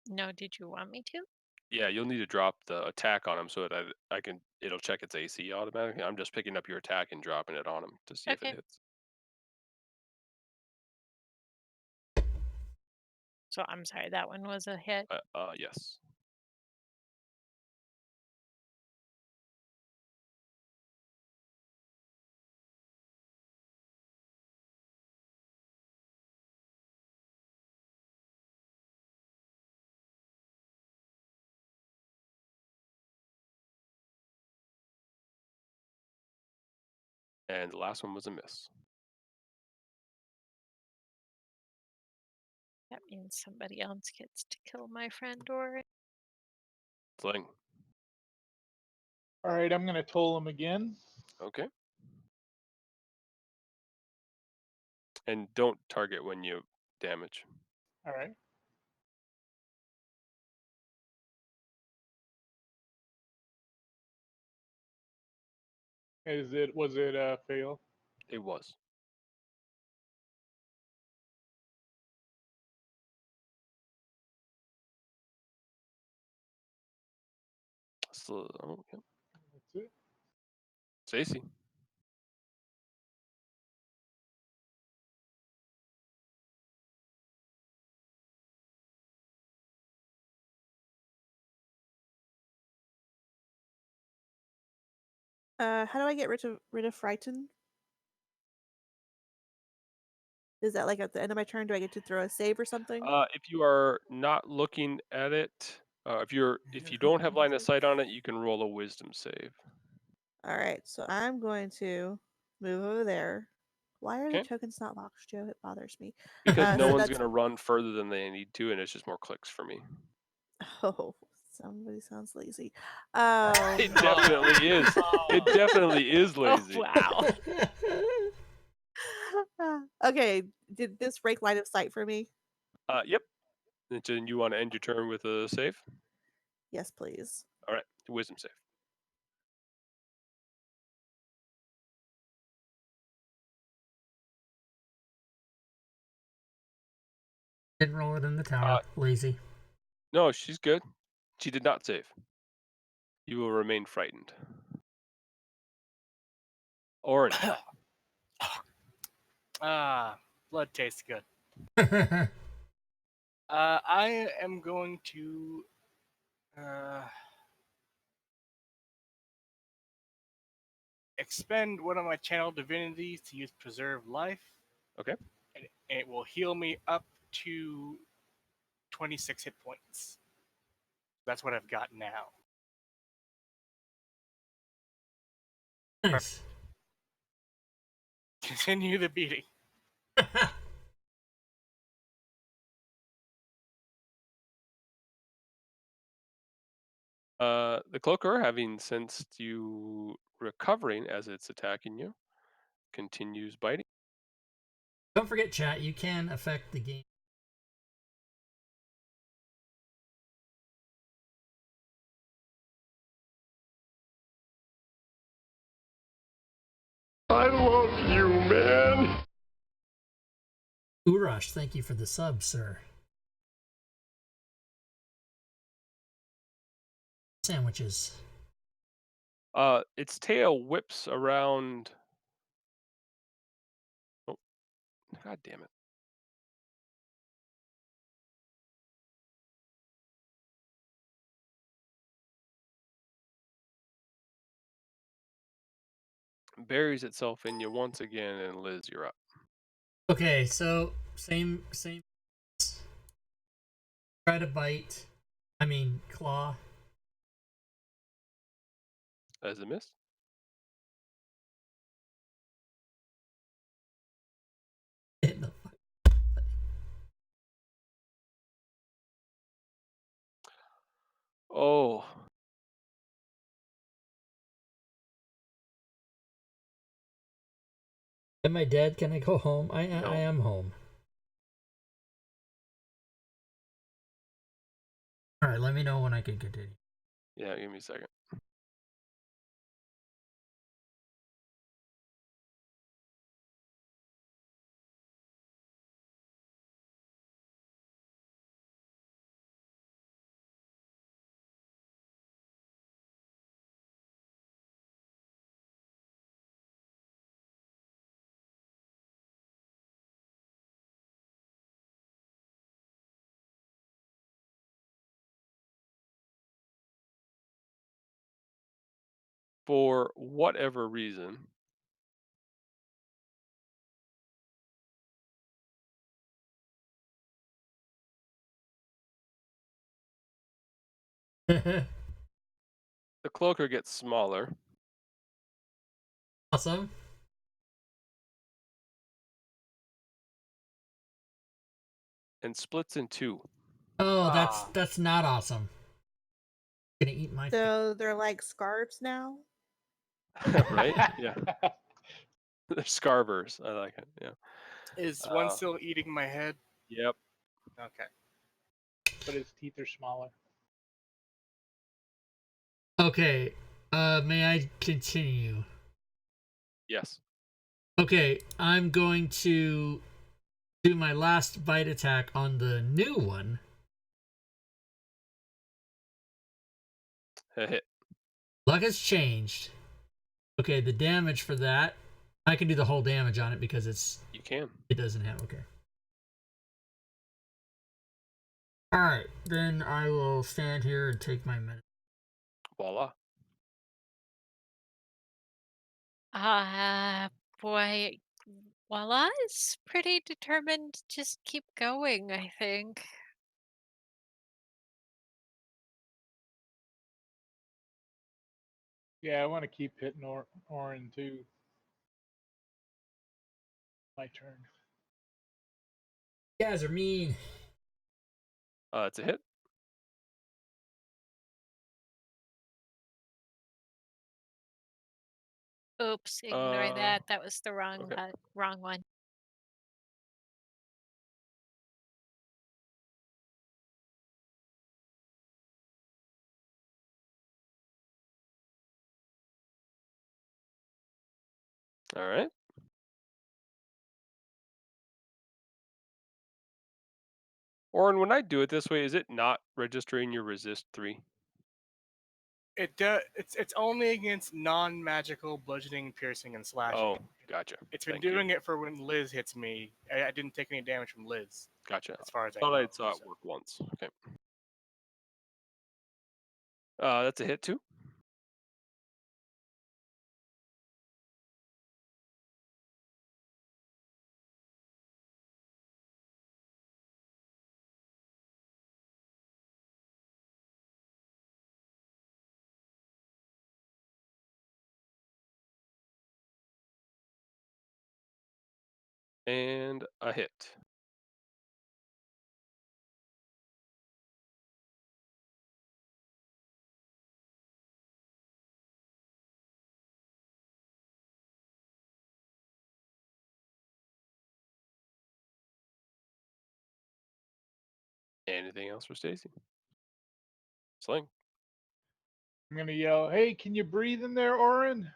No, did you want me to? Yeah, you'll need to drop the attack on him so that it'll check its AC automatically. I'm just picking up your attack and dropping it on him to see if it Okay. hits. So I'm sorry, that one was a hit. Yes. And the last one was a miss. That means somebody else gets to kill my friend or Sling. All right, I'm going to toll him again. Okay. And don't target when you damage. All right. Was it a fail? It was. So, yeah. That's it. Stacy. How do I get rid of frighten? Is that like at the end of my turn? Do I get to throw a save or something? If you are not looking at it, if you don't have line of sight on it, you can roll a wisdom save. All right, so I'm going to move over there. Why are the Okay. tokens not locked, Joe? It bothers me. Because no So one's that's going to run further than they need to, and it's just more clicks for me. oh, somebody sounds lazy. It definitely is. It definitely is lazy. Oh wow. Okay, did this break line of sight for me? Yep. And then you want to end your turn with a save? Yes, please. All right, wisdom save. Didn't roll it in the tower. Lazy. No, she's good. She did not save. You will remain frightened. Orange. Blood tastes good. I am going to expend one of my channel divinities to use preserve life. Okay. And it will heal me up to 26 hit points. That's what I've got now. Nice. Continue the beating. The cloaker, having sensed you recovering as it's attacking you, continues biting. Don't forget, chat, you can affect the game. I love you, man. Urash, thank you for the sub, sir. Sandwiches. Its tail whips around. Oh, God damn it. Buries itself in you once again, and Liz, you're up. Okay, so same. Try to bite. I mean, claw. As a miss. Hit the Oh. Am I dead? Can I go home? I am home. All right, let me know when I can continue. Yeah, give me a second. For whatever reason, the cloaker gets smaller. Awesome. And splits in two. Oh, that's not awesome. Gonna eat my. So they're like scarves now. Right? Yeah. They're scarvers. I like it. Yeah. Is one still eating my head? Yep. Okay. But his teeth are smaller. Okay. May I continue? Yes. Okay, I'm going to do my last bite attack on the new one. A hit. Luck has changed. Okay, the damage for that, I can do the whole damage on it because You can. it doesn't have. Okay. All right, then I will stand here and take my medicine. Voila. Boy, Voila is pretty determined to just keep going, I think. Yeah, I want to keep hitting Orin too. My turn. You guys are mean. It's a hit. Oops, ignore that. That was the Okay. wrong one. All right. Orin, when I do it this way, is it not registering your resist 3? It does. It's only against non-magical bludgeoning, piercing, and slashing. Oh, gotcha. It's been Thank doing you. it for when Liz hits me. I didn't take any damage from Liz. Gotcha. As far as I Thought know. I saw it work once. Okay. That's a hit too. and a hit. Anything else for Stacy? Sling. I'm gonna yell, "Hey, can you breathe in there, Orin?"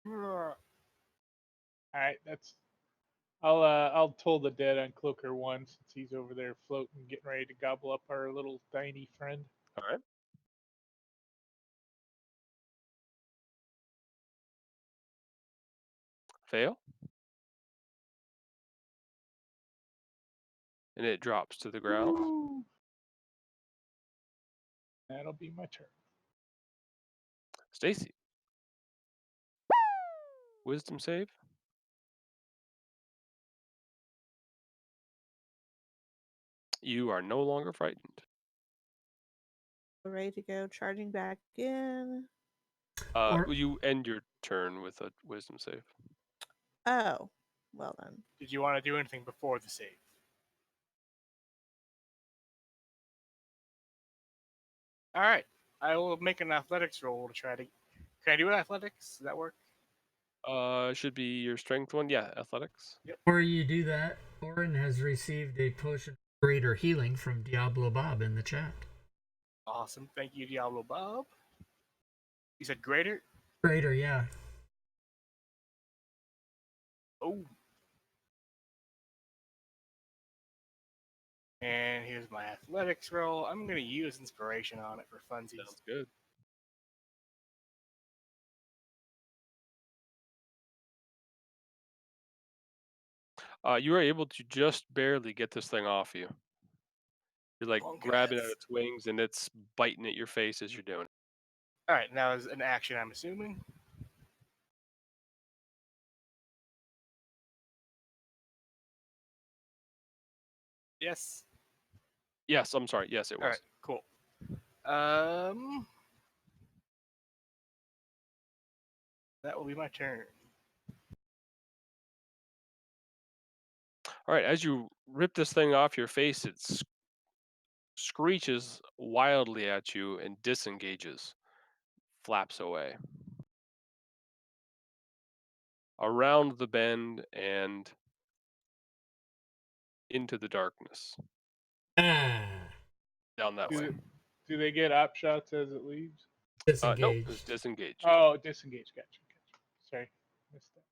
All right, that's. I'll toll the dead on Cloaker 1 since he's over there floating, getting ready to gobble up our little tiny friend. All right. Fail. And it drops to the ground. Woo! That'll be my turn. Stacy. Wisdom save. You are no longer frightened. Ready to go, charging back in. You end your turn with a wisdom save. Oh, well then. Did you want to do anything before the save? All right. I will make an athletics roll to try to. Can I do athletics? Does that work? Should be your strength one. Yeah, athletics. Yep. Before you do that, Orin has received a potion of greater healing from Diablo Bob in the chat. Awesome. Thank you, Diablo Bob. You said greater? Greater, yeah. Oh. And here's my athletics roll. I'm going to use inspiration on it for funsies. Sounds good. You are able to just barely get this thing off you. You're like grabbing at its wings and it's biting at your face as you're doing it. All right, now is an action, I'm assuming. Yes. Yes, I'm sorry. Yes, it was. All right, cool. That will be my turn. All right, as you rip this thing off your face, it screeches wildly at you and disengages, flaps away. Around the bend and into the darkness. Ah. Down that way. Do they get op shots as it leaves? Disengaged. Nope, it's disengaged. Oh, disengaged. Gotcha. Sorry, missed that.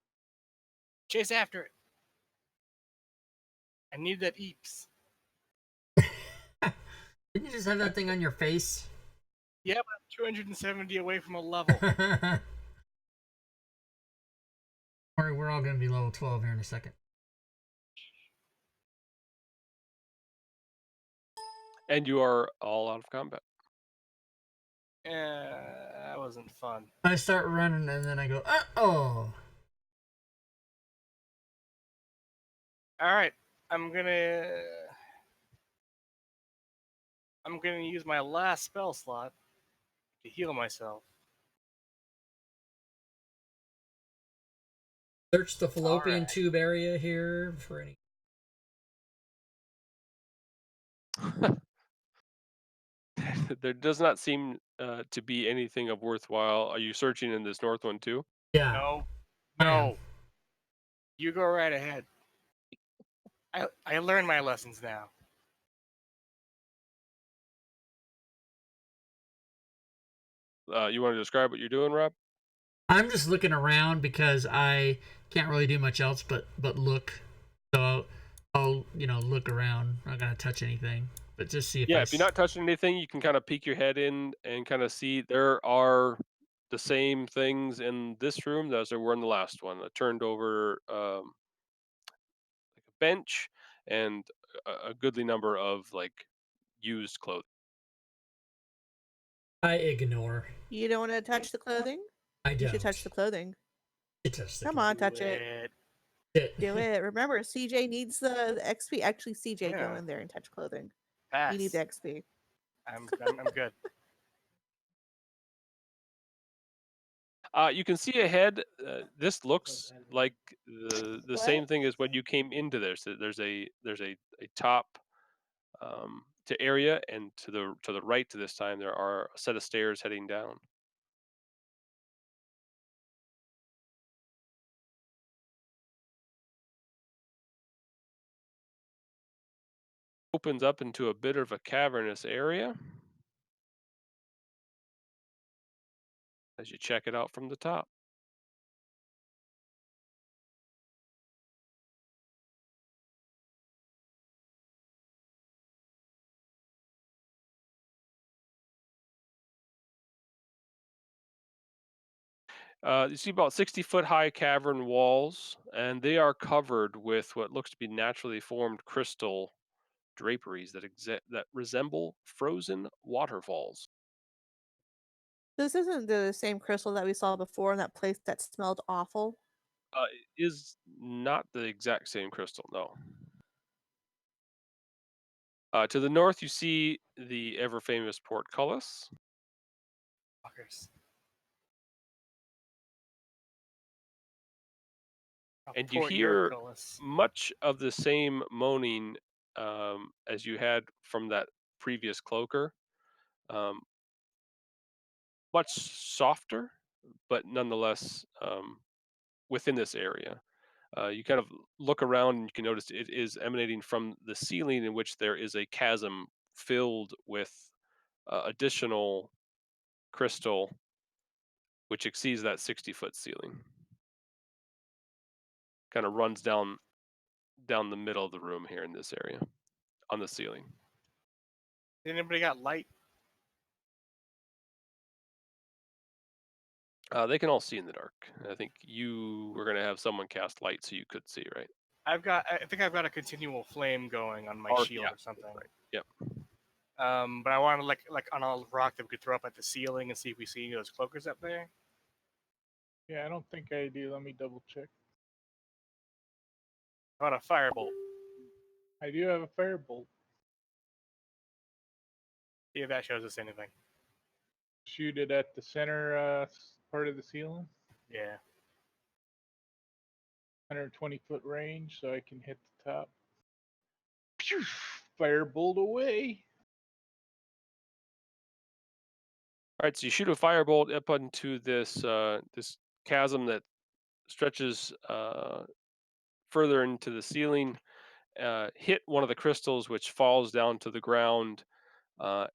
Chase after it. I need that eeps. Didn't you just have that thing on your face? Yeah, but I'm 270 away from a level. Alright, we're all going to be level 12 here in a second. And you are all out of combat. That wasn't fun. I start running and then I go, uh-oh. All right, I'm gonna use my last spell slot to heal myself. Search the fallopian tube area here for any. There does not seem to be anything of worthwhile. Are you searching in this north one too? Yeah. No. You go right ahead. I learned my lessons now. You want to describe what you're doing, Rob? I'm just looking around because I can't really do much else but look. So I'll look around. I'm not gonna touch anything, but just see if if you're not touching anything, you can kind of peek your head in and kind of see there are the same things in this room as there were in the last one. A turned over like a bench and a goodly number of like used clothing. I ignore. You don't want to touch the clothing? I don't. You should touch the clothing. Come on, touch it. Do it. Remember, CJ needs the XP. Actually, CJ, go in there and touch clothing. Pass. You need the XP. I'm good. You can see ahead. This looks like the same What? thing as when you came into there. So there's a top to area, and to the right to this time there are a set of stairs heading down. Opens up into a bit of a cavernous area as you check it out from the top. You see about 60-foot high cavern walls, and they are covered with what looks to be naturally formed crystal draperies that resemble frozen waterfalls. This isn't the same crystal that we saw before in that place that smelled awful. It is not the exact same crystal, no. To the north, you see the ever famous portcullis, Fuckers. A and you port hear Yorkulus. much of the same moaning as you had from that previous cloaker. Um, much softer, but nonetheless within this area. You kind of look around and you can notice it is emanating from the ceiling, in which there is a chasm filled with additional crystal, which exceeds that 60-foot ceiling. Kind of runs down the middle of the room here in this area on the ceiling. Anybody got light? They can all see in the dark. I think you were going to have someone cast light so you could see, right? I think I've got a continual flame going on my Or shield yeah, or something. right. Yep. But I wanted like on a rock that we could throw up at the ceiling and see if we see any of those cloakers up there. Yeah, I don't think I do. Let me double check. How about a firebolt? I do have a firebolt. See if that shows us anything. Shoot it at the center part of the ceiling. Yeah. 120-foot range, so I can hit the top. Phew, firebolt away. All right, so you shoot a firebolt up onto this chasm that stretches further into the ceiling. Hit one of the crystals, which falls down to the ground,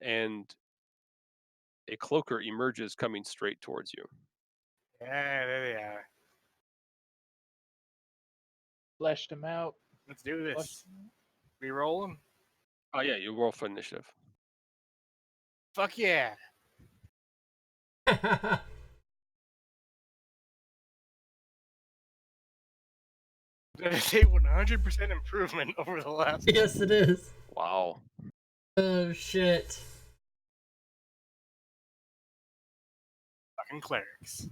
and a cloaker emerges, coming straight towards you. Yeah, there they are. Fleshed him out. Let's do Flushed this. him out. Reroll them. Oh yeah, you roll for initiative. Fuck yeah. That is a 100% improvement over the last. Yes, it is. Wow. Oh shit. Fucking clerics.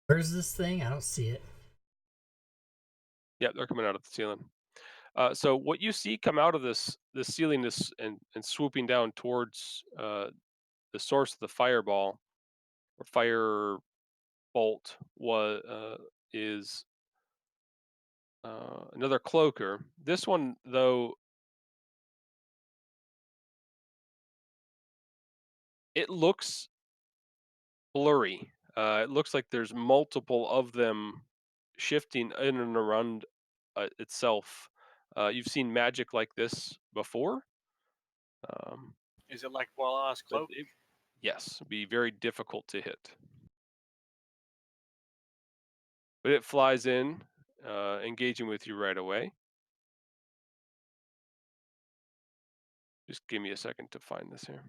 Where's this thing? I don't see it. Yeah, they're coming out of the ceiling. So what you see come out of this ceiling and swooping down towards the source of the fireball or fire bolt is another cloaker. This one, though, it looks blurry. It looks like there's multiple of them shifting in and around itself. You've seen magic like this before, um, Is it like Wallah's but cloak? yes, be very difficult to hit. But it flies in, engaging with you right away. Just give me a second to find this here.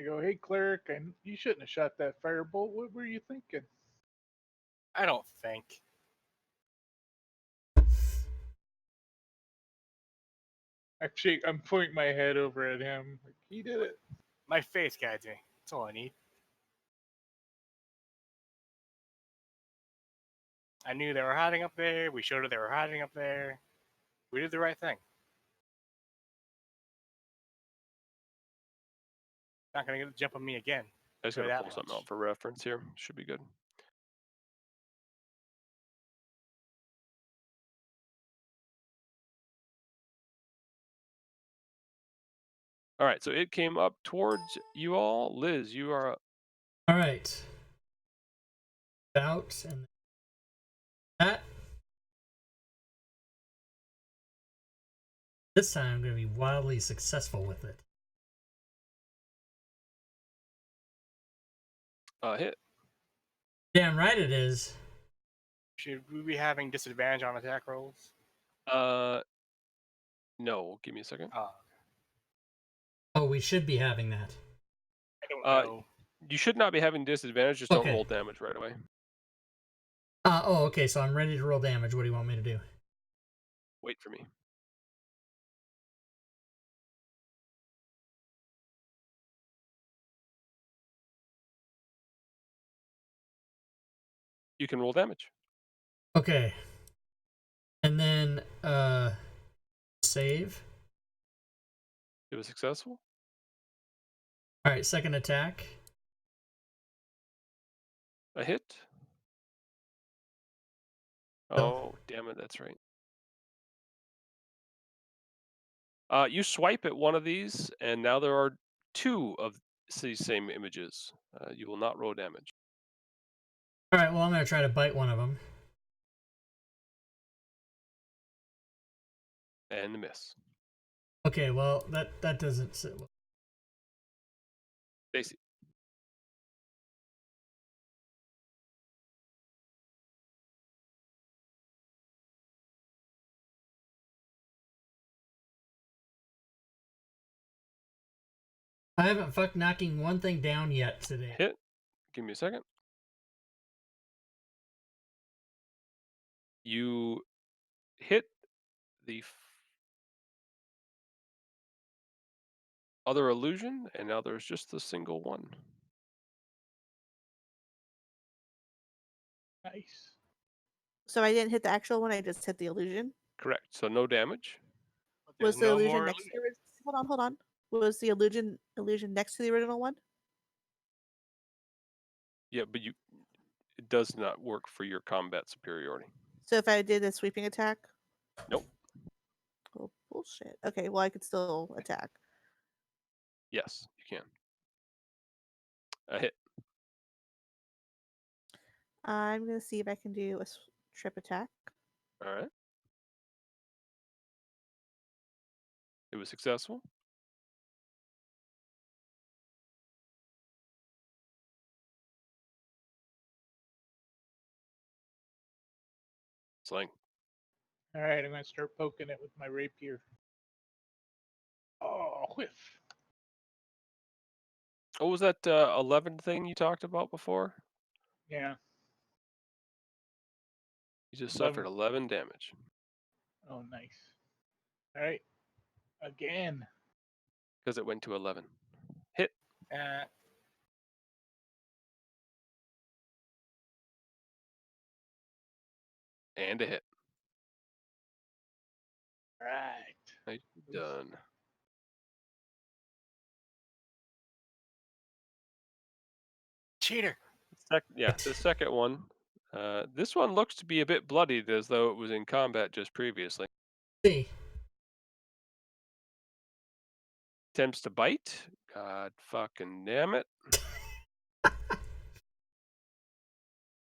I go, hey, cleric, you shouldn't have shot that firebolt. What were you thinking? I don't think. Actually, I'm pointing my head over at him. Like, he did it. My faith guides me. That's all I need. I knew they were hiding up there. We showed her they were hiding up there. We did the right thing. Not gonna get the jump on me again. I just Tell you gotta that pull something much. out for reference here. Should be good. All right, so it came up towards you all. Liz, you are up. All right. Out and that. This time I'm going to be wildly successful with it. Hit. Damn right it is. Should we be having disadvantage on attack rolls? No. Give me a second. Oh, we should be having that. I don't know. You should not be having disadvantage. Just don't roll damage right away. Oh, okay. So I'm ready to roll damage. What do you want me to do? Wait for me. You can roll damage. Okay. And then save. It was successful. All right, second attack. A hit. Oh, damn it, that's right. You swipe at one of these, and now there are two of these same images. You will not roll damage. All right, well, I'm going to try to bite one of them. And a miss. Okay, well, that doesn't sit well. Stacy. I haven't fucked knocking one thing down yet today. Hit. Give me a second. You hit the other illusion, and now there's just the single one. Nice. So I didn't hit the actual one, I just hit the illusion. Correct. So no damage. But there's Was the no illusion more next to the original? Hold on. Was the illusion next to the original one? Yeah, but it does not work for your combat superiority. So if I did a sweeping attack? Nope. Oh, bullshit. Okay, well, I could still attack. Yes, you can. A hit. I'm going to see if I can do a trip attack. All right. It was successful. Sling. All right, I'm going to start poking it with my rapier. Oh, whiff. What was that 11 thing you talked about before? Yeah. You just 11. suffered 11 damage. Oh, nice. All right. Again. Because it went to 11. Hit. And a hit. All right. Nicely done. cheater. The second one. This one looks to be a bit bloodied, as though it was in combat just previously. See. Attempts to bite. God fucking damn it. I'm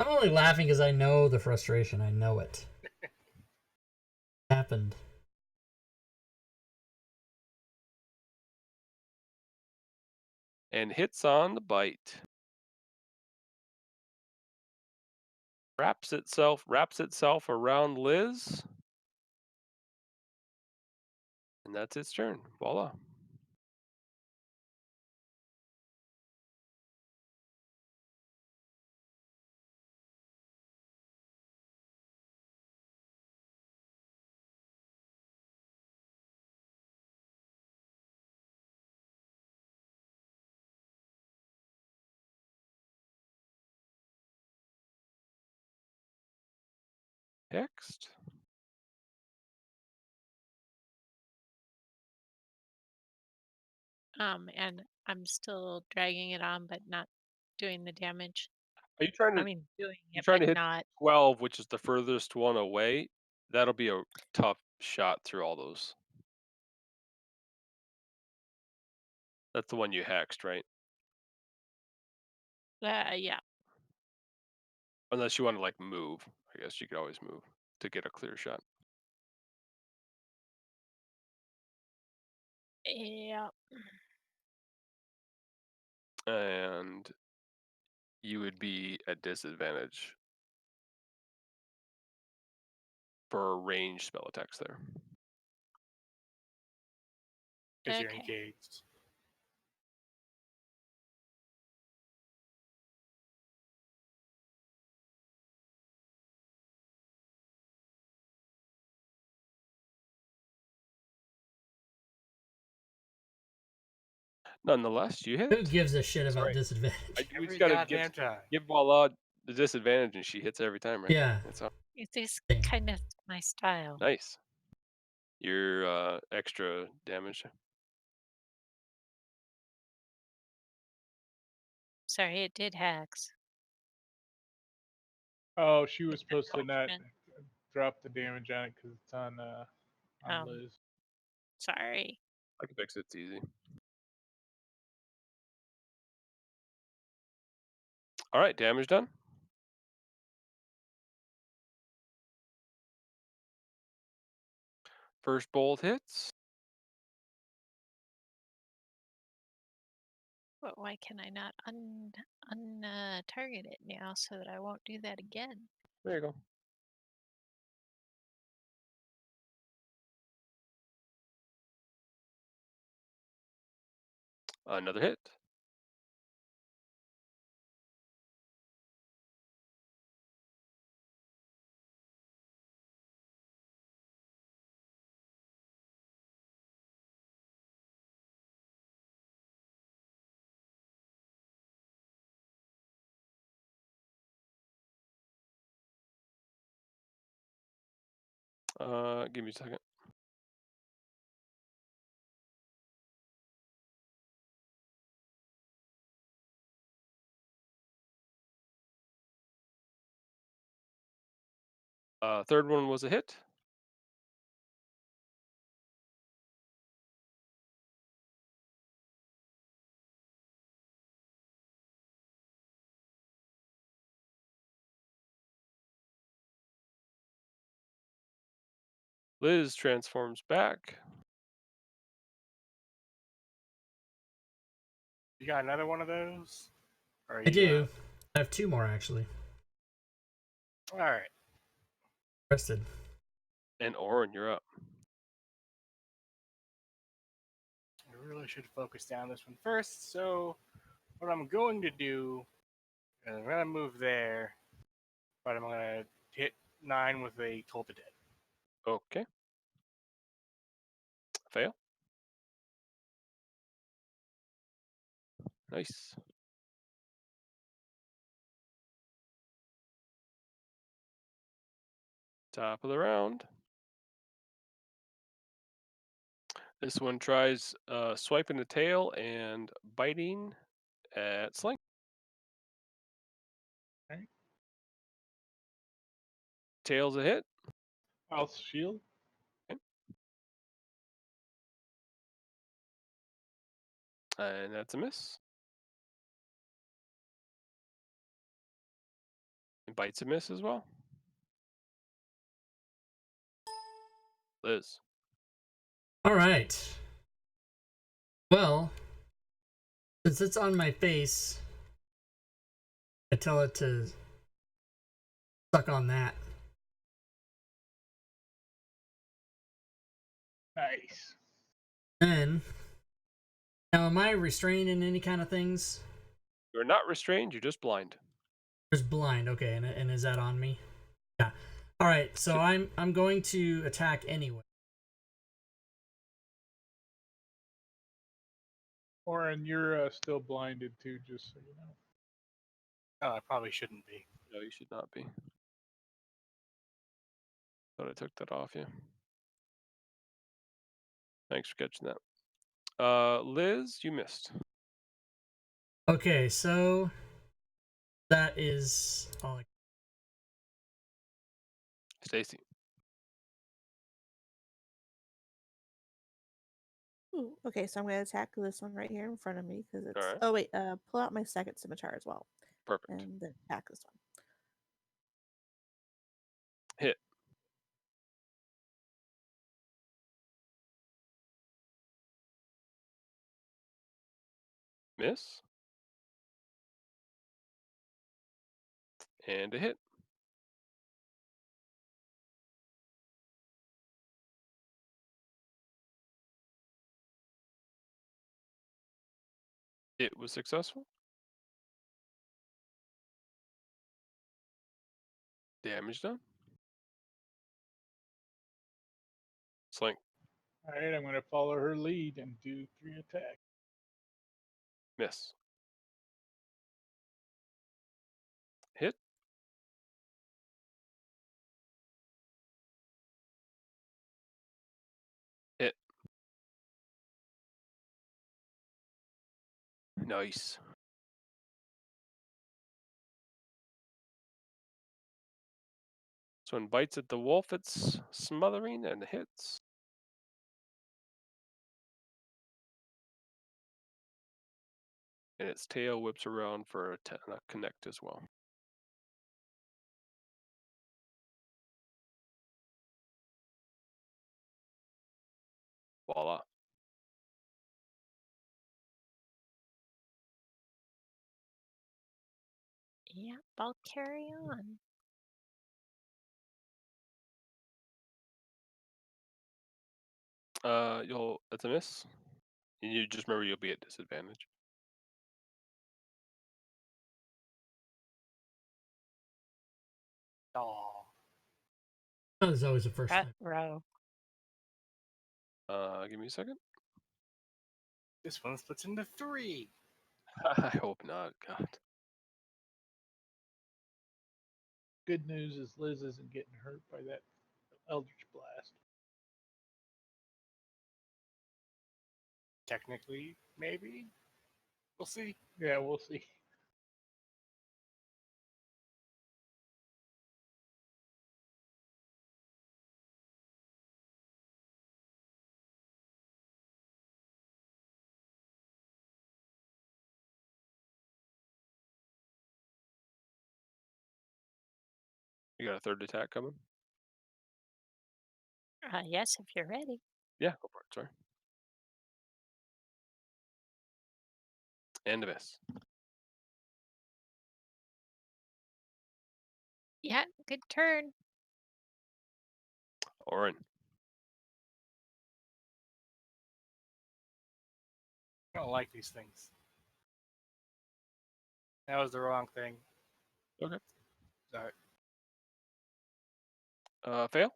only laughing because I know the frustration. I know it. Happened. And hits on the bite. Wraps itself around Liz. And that's its turn. Voila. hexed. And I'm still dragging it on, but not doing the damage. Are you trying I to mean, doing you're it, trying but to hit not. 12, which is the furthest one away? That'll be a tough shot through all those. That's the one you hexed, right? Yeah. Unless you want to like move. I guess you could always move to get a clear shot. Yeah. And you would be at disadvantage for ranged spell attacks there. Because you're Okay. engaged. Nonetheless, you Who hit. gives a shit That's about right. disadvantage? We Every just gotta goddamn time. give Voila the disadvantage, and she hits every time, right? Yeah. That's how It is Thing. kind of my style. nice. Your extra damage. Sorry, it did hacks. Oh, she was It's supposed to not unfortunate. drop the damage on it because it's on Liz. Sorry. I can fix it. It's easy. All right, damage done. First bolt hits. But why can I not target it now so that I won't do that again? There you go. Another hit. Give me a second. Third one was a hit. Liz transforms back. You got another one of those? Or are I you, do. I have 2 more actually. All right. Rested. And Orin, you're up. I really should focus down this one first. So, what I'm going to do is I'm going to move there, but I'm going to hit 9 with a Toll the Dead. Okay. Fail. Nice. Top of the round. This one tries swiping the tail and biting at Sling. Okay. Tail's a hit. I'll shield. And that's a miss. And bites a miss as well. Liz. All right. Well, since it's on my face, I tell it to suck on that. Nice. Then, now am I restrained in any kind of things? You're not restrained, you're just blind. Just blind, okay, and is that on me? Yeah. All right, so I'm going to attack anyway. Oren, you're still blinded too, just so you know. Oh, I probably shouldn't be. No, you should not be. Thought I took that off you. Thanks for catching that. Liz, you missed. Okay, so that is all. Stacy. Ooh, okay, so I'm going to attack this one right here in front of me because it's. All right. Oh wait, pull out my second scimitar as well, Perfect. and then attack this one. Hit. Miss. And a hit. It was successful. Damage done. Sling. All right, I'm going to follow her lead and do 3 attacks. Miss. Hit. Hit. Nice. So when bites at the wolf, it's smothering and hits. And its tail whips around for a connect as well. Voila. Yep, I'll carry on. It's a miss. And you just remember you'll be at disadvantage. Oh, That was always the first time. Row. Give me a second. this one splits into 3. I hope not. God. Good news is Liz isn't getting hurt by that Eldritch Blast. Technically, maybe. We'll see. Yeah, we'll see. You got a third attack coming? Yes, if you're ready. Yeah, go for it. Sorry. And a miss. Yeah, good turn. Orin. I don't like these things. That was the wrong thing. Okay. Sorry. Fail.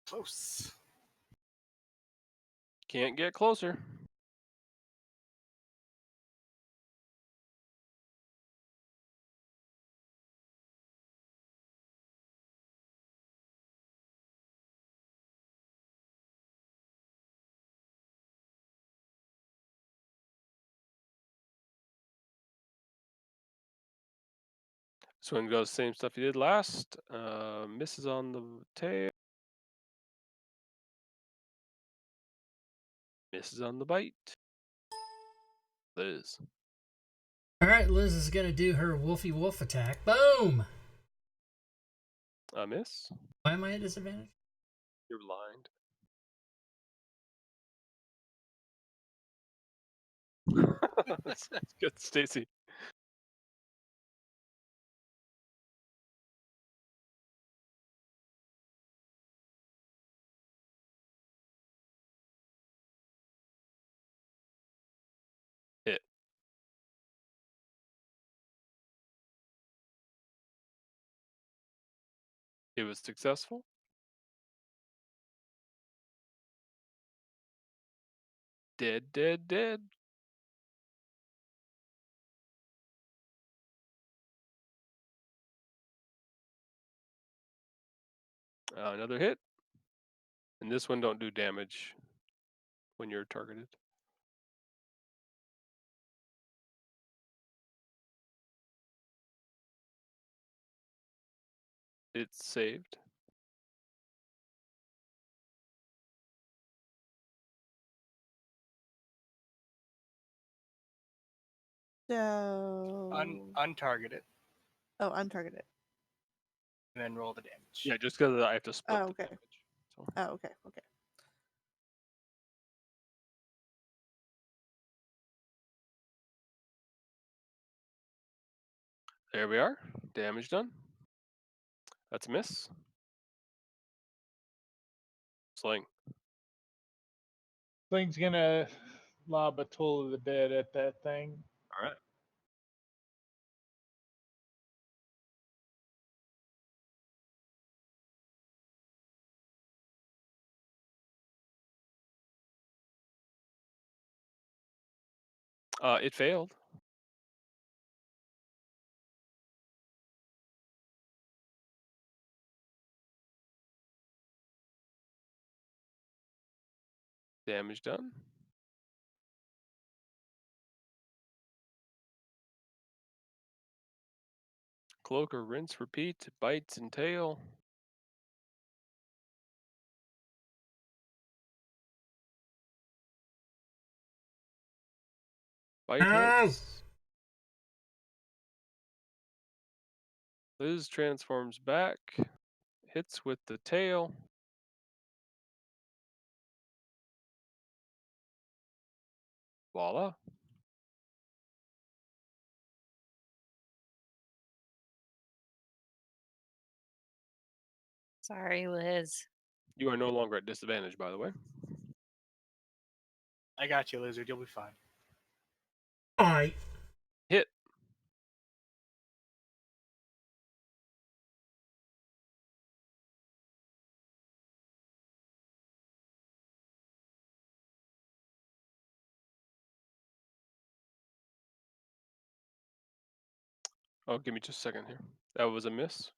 Close. Can't get closer. So when goes same stuff you did last. Misses on the tail. Misses on the bite. Liz. All right, Liz is gonna do her wolfy wolf attack. Boom! A miss. Why am I at disadvantage? You're blind. That's good, Stacy. Hit. It was successful. Dead, dead, dead. Another hit. And this one don't do damage when you're targeted. It's saved. So Untarget it, oh, untargeted. and then roll the damage. Yeah, just because I have to split Oh, the okay. damage. So. Oh, okay, okay. There we are. Damage done. That's a miss. Sling. Thing's gonna lob a Toll of the Dead at that thing. All right. It failed. Damage done. Cloaker, rinse, repeat, bites and tail. Bite Ow! hits. Liz transforms back. Hits with the tail. Voila. Sorry, Liz. You are no longer at disadvantage, by the way. I got you, Lizard. You'll be fine. I Hit. Oh, give me just a second here. That was a miss.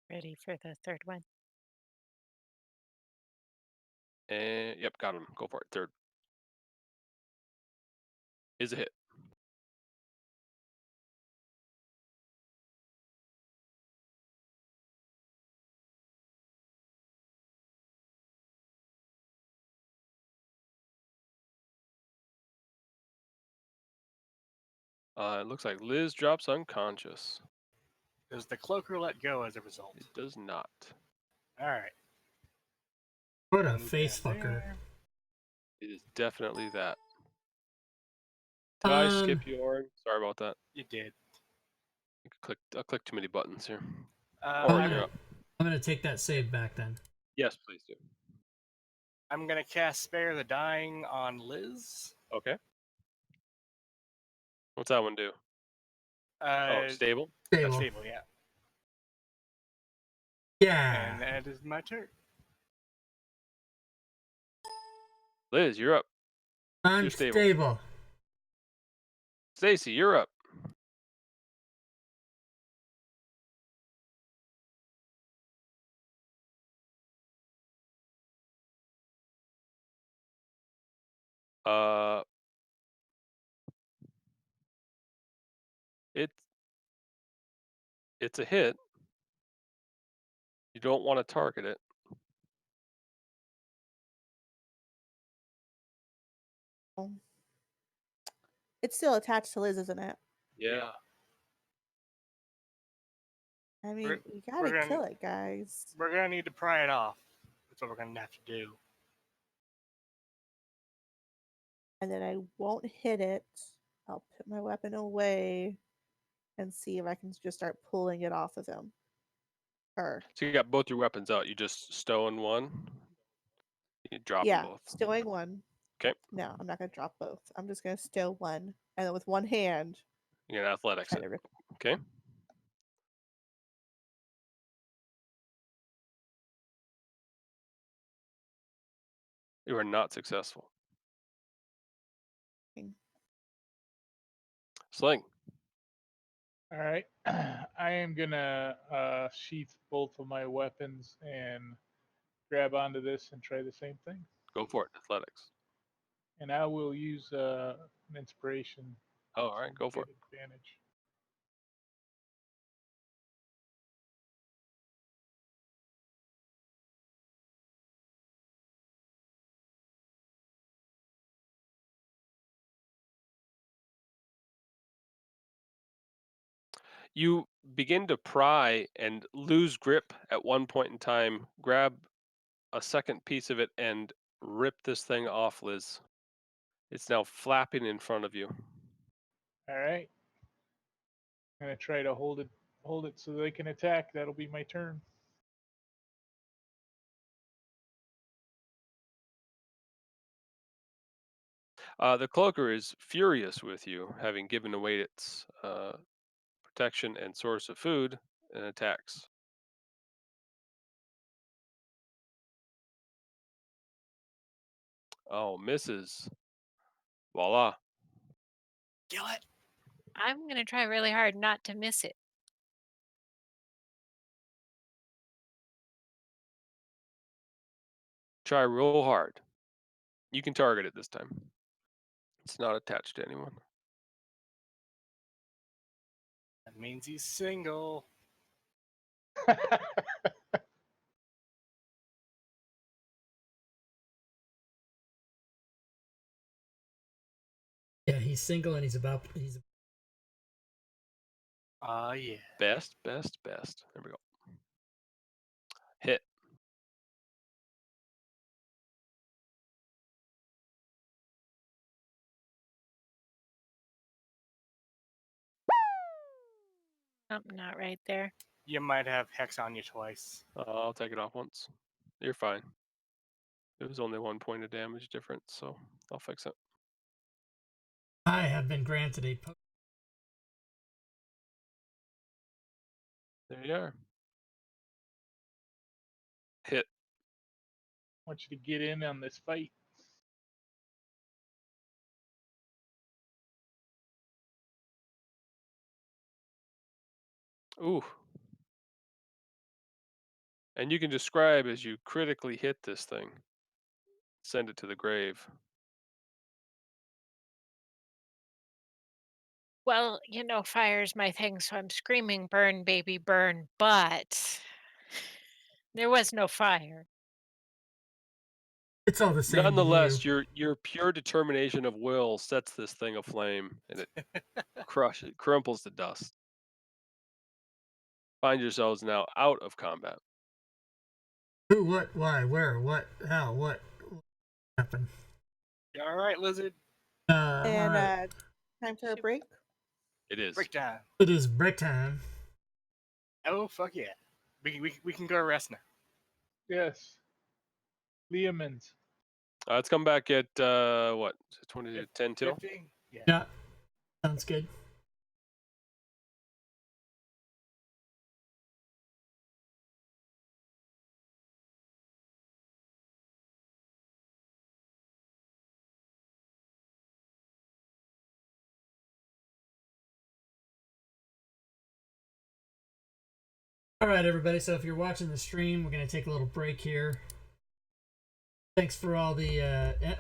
Ready for the third one? And yep, got him. Go for it. Third. Is a hit. It looks like Liz drops unconscious. Does the cloaker let go as a result? It does not. All right. what a Move face down fucker. there. It is definitely that. Did I skip you, Oren? Sorry about that. You did. I clicked too many buttons here. I'm You're gonna, up. I'm gonna take that save back then. Yes, please do. I'm gonna cast Spare the Dying on Liz. Okay. What's that one do? Oh, stable? Stable. Stable, yeah. Yeah. And that is my turn. Liz, you're up. You're Unstable. Stacy, you're up. Uh, it's a hit. You don't want to target it. It's still attached to Liz, isn't it? Yeah. I mean, We're- we we're gotta gonna- kill it, guys. We're gonna need to pry it off. That's what we're gonna have to do. And then I won't hit it. I'll put my weapon away and see if I can just start pulling it off of him. Her. So you got both your weapons out. You just stow in one. You drop them Yeah, both. stowing one. Okay. No, I'm not gonna drop both. I'm just gonna stow one, and then with one hand, You're gonna athletics try it. to rip it. Okay. You are not successful. Sling. All right. I am gonna sheath both of my weapons and grab onto this and try the same thing. Go for it. Athletics. And I will use an inspiration Oh, all right. to Go for get it. advantage. You begin to pry and lose grip at one point in time. Grab a second piece of it and rip this thing off, Liz. It's now flapping in front of you. All right. I'm gonna try to hold it so they can attack. That'll be my turn. The cloaker is furious with you, having given away its protection and source of food, and attacks. Oh, misses. Voila. Kill it. I'm gonna try really hard not to miss it. Try real hard. You can target it this time. It's not attached to anyone. That means he's single. Yeah, he's single and he's Yeah. Best. There we go. Hit. Something not right there. You might have hex on you twice. I'll take it off once. You're fine. It was only 1 point of damage difference, so I'll fix it. I have been granted a There you are. Hit. I want you to get in on this fight. Ooh. And you can describe as you critically hit this thing. Send it to the grave. Well, fire's my thing, so I'm screaming, burn, baby, burn. But there was no fire. It's all the same to Nonetheless, you. your pure determination of will sets this thing aflame, and it crumples to dust. Find yourselves now out of combat. Who, what, why, where, what, how, what happened? You all right, lizard? I'm And alright. time for a break. It is. Break time. It is break time. Oh fuck yeah. We can go to rest now. Yes. Leomans. Let's come back at what? 20 to 10 till? 50? Yeah. Yeah, sounds good. Alright, everybody, so if you're watching the stream, we're going to take a little break here. Thanks for all the,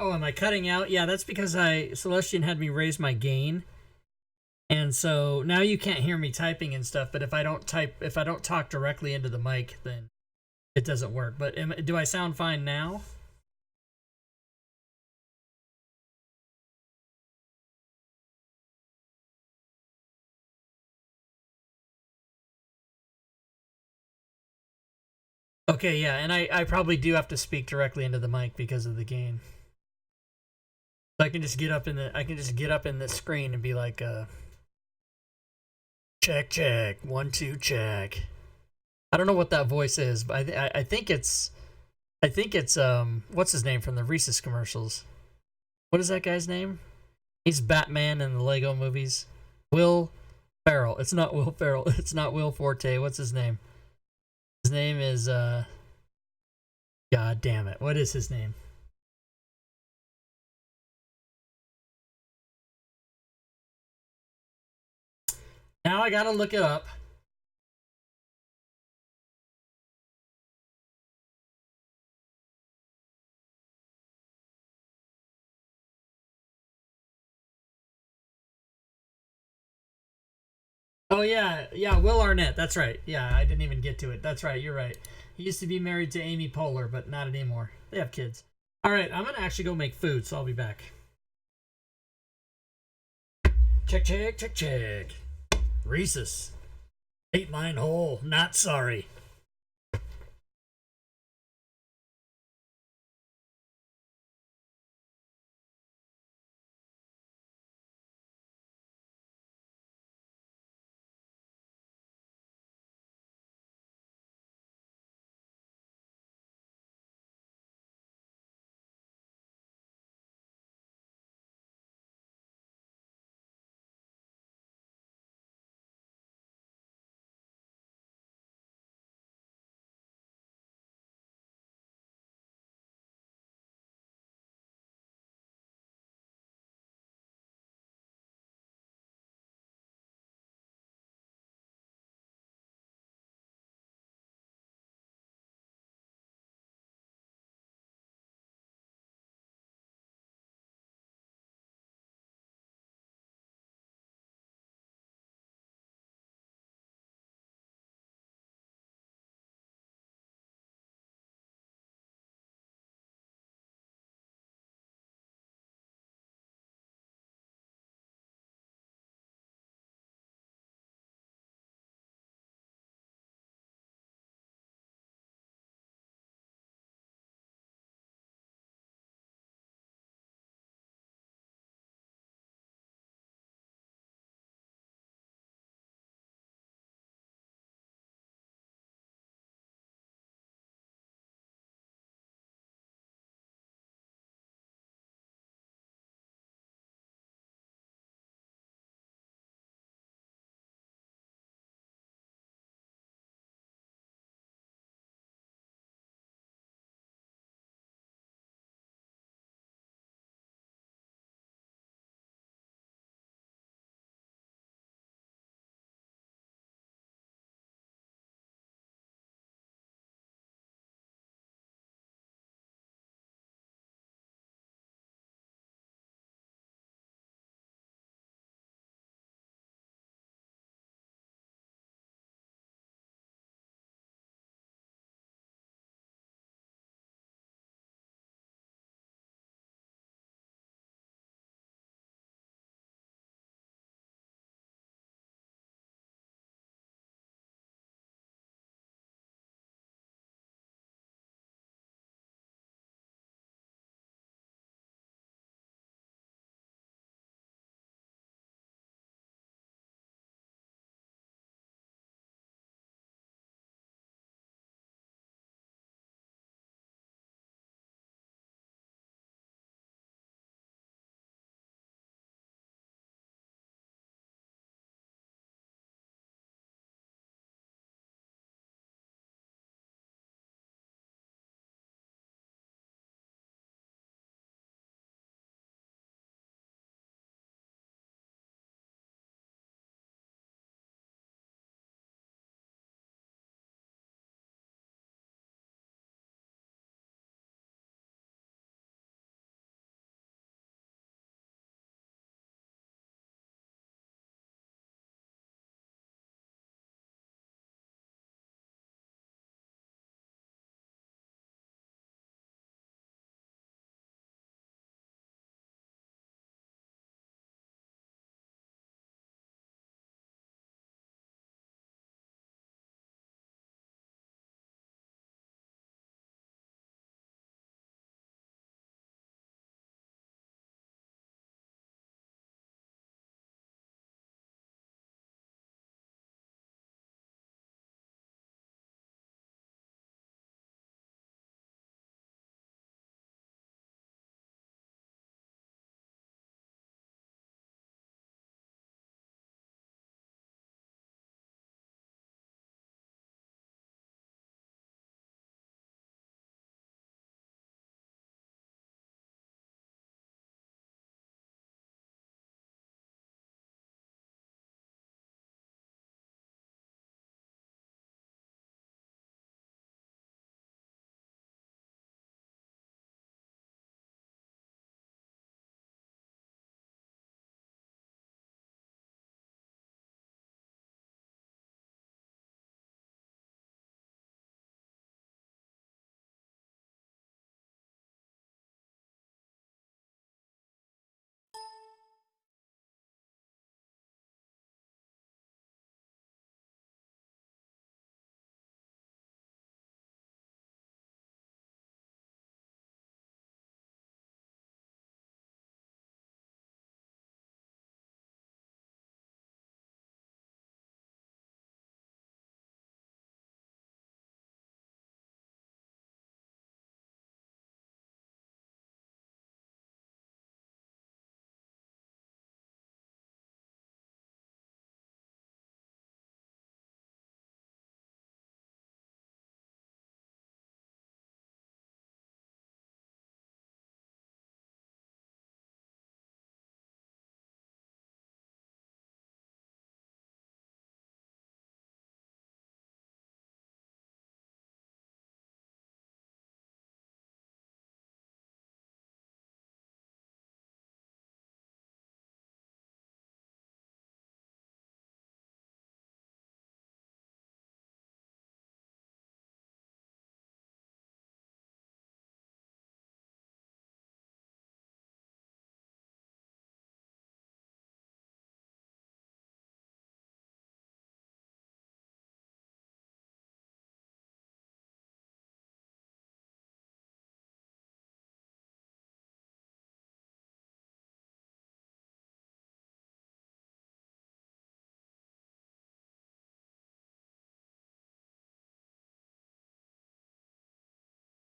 oh, am I cutting out? Yeah, that's because Celestian had me raise my gain. And so now you can't hear me typing and stuff, but if I don't talk directly into the mic, then it doesn't work. But do I sound fine now? Okay, yeah, and I probably do have to speak directly into the mic because of the gain. So I can just get up in the screen and be like, check, 1 2 check. I don't know what that voice is, but I think it's what's his name from the Reese's commercials? What is that guy's name? He's Batman in the Lego movies. Will Ferrell. It's not Will Ferrell. It's not Will Forte. What's his name? His name is God damn it. What is his name? Now I gotta look it up. Oh yeah, Will Arnett. That's right. Yeah, I didn't even get to it. That's right. You're right. He used to be married to Amy Poehler, but not anymore. They have kids. All right, I'm gonna actually go make food, so I'll be back. Check. Rhesus. 8-line hole. Not sorry.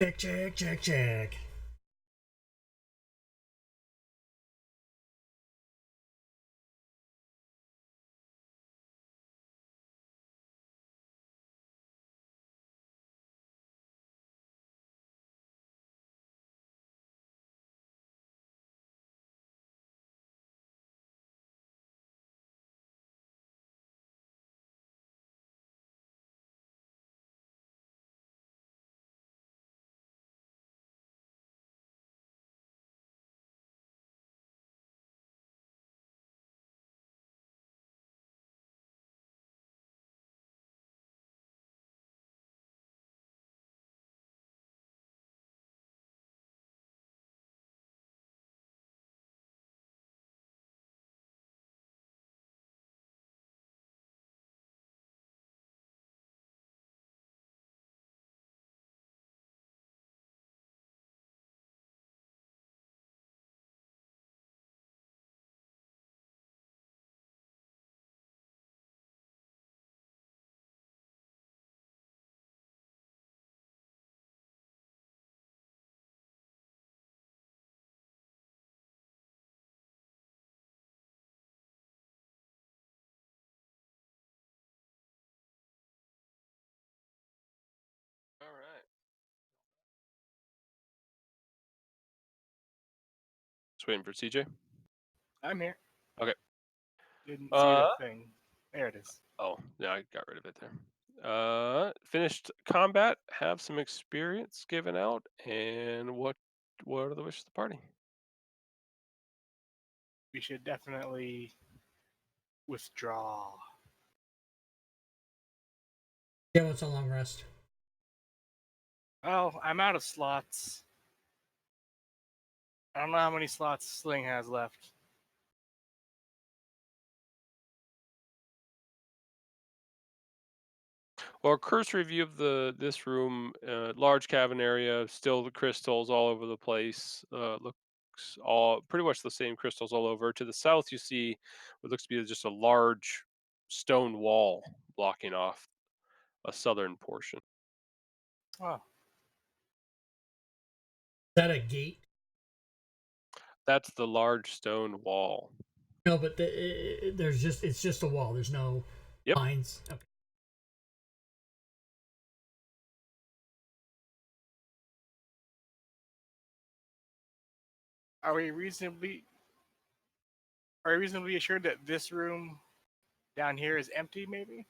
Check, check, check, check. All right. Just waiting for CJ. I'm here. Okay. Didn't see the Uh thing. There it is. oh, yeah, I got rid of it there. Finished combat. Have some experience given out, and what are the wishes of the party? We should definitely withdraw. Yeah, what's a long rest? Oh, I'm out of slots. I don't know how many slots Sling has left. Well, a cursory view of this room, large cavern area, still the crystals all over the place. Looks all pretty much the same crystals all over. To the south, you see what looks to be just a large stone wall blocking off a southern portion. Oh, Is that a gate? That's the large stone wall. No, but it's just a wall. There's no Yep. lines. Okay. are we reasonably assured that this room down here is empty? Maybe.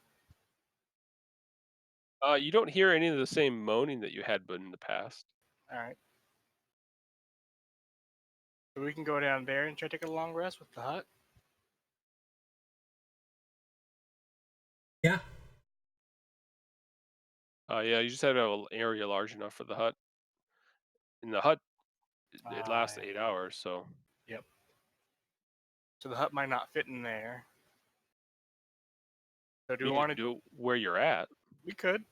You don't hear any of the same moaning that you had in the past. All right. So we can go down there and try to take a long rest with the hut. Yeah. Yeah, you just have an area large enough for the hut. In the hut, it lasts Yeah. 8 hours, so Yep. So the hut might not fit in there. So do we you want can to? do it where you're at. We could. Is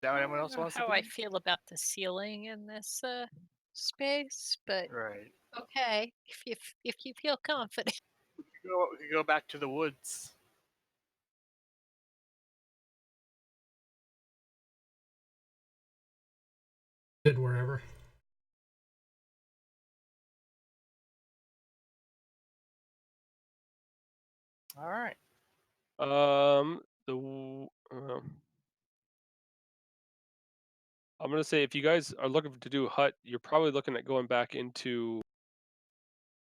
that what I anyone don't else know wants to how do? I feel about the ceiling in this space, but Right. okay, if you feel confident. We could go back to the woods. Good wherever. All right. I'm gonna say if you guys are looking to do a hut, you're probably looking at going back into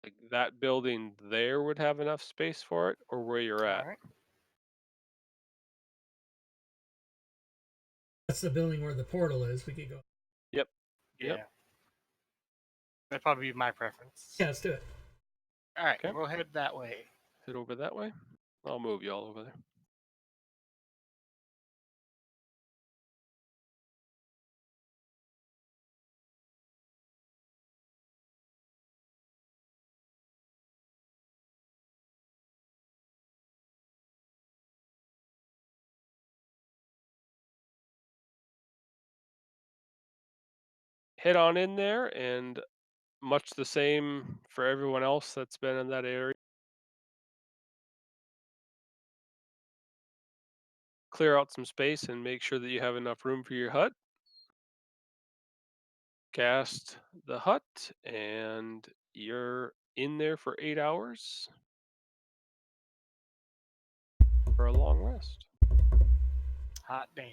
like that building there would have enough space for it, or where you're All at. right. That's the building where the portal is. We could go. Yep. Yeah. Yep. That'd probably be my preference. Yeah, let's do it. All right. Okay. We'll head that way. Head over that way. I'll move you all over there. Head on in there, and much the same for everyone else that's been in that area. clear out some space and make sure that you have enough room for your hut. Cast the hut, and you're in there for 8 hours for a long rest. Hot damn.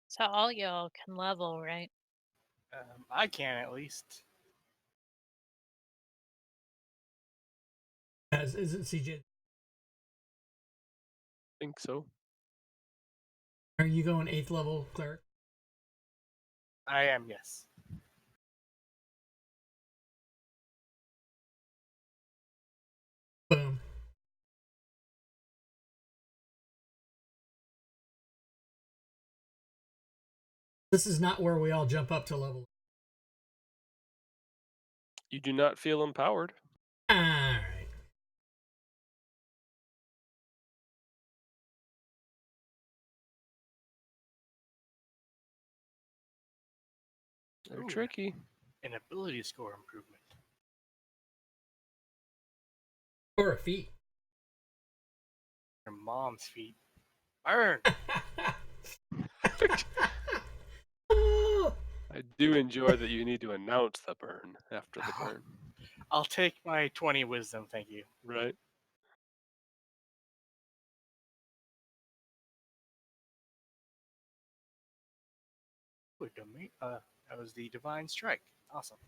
So all y'all can level, right? I can at least. As isn't CJ? Think so. Are you going 8th level cleric? I am, yes. Boom. This is not where we all jump up to level. You do not feel empowered. All right. They're Ooh, tricky. An ability score improvement. Or a feat. Your mom's feet. Burn! I do enjoy that you need to announce the burn after the burn. I'll take my 20 wisdom, thank you. Right? That was the divine strike. Awesome.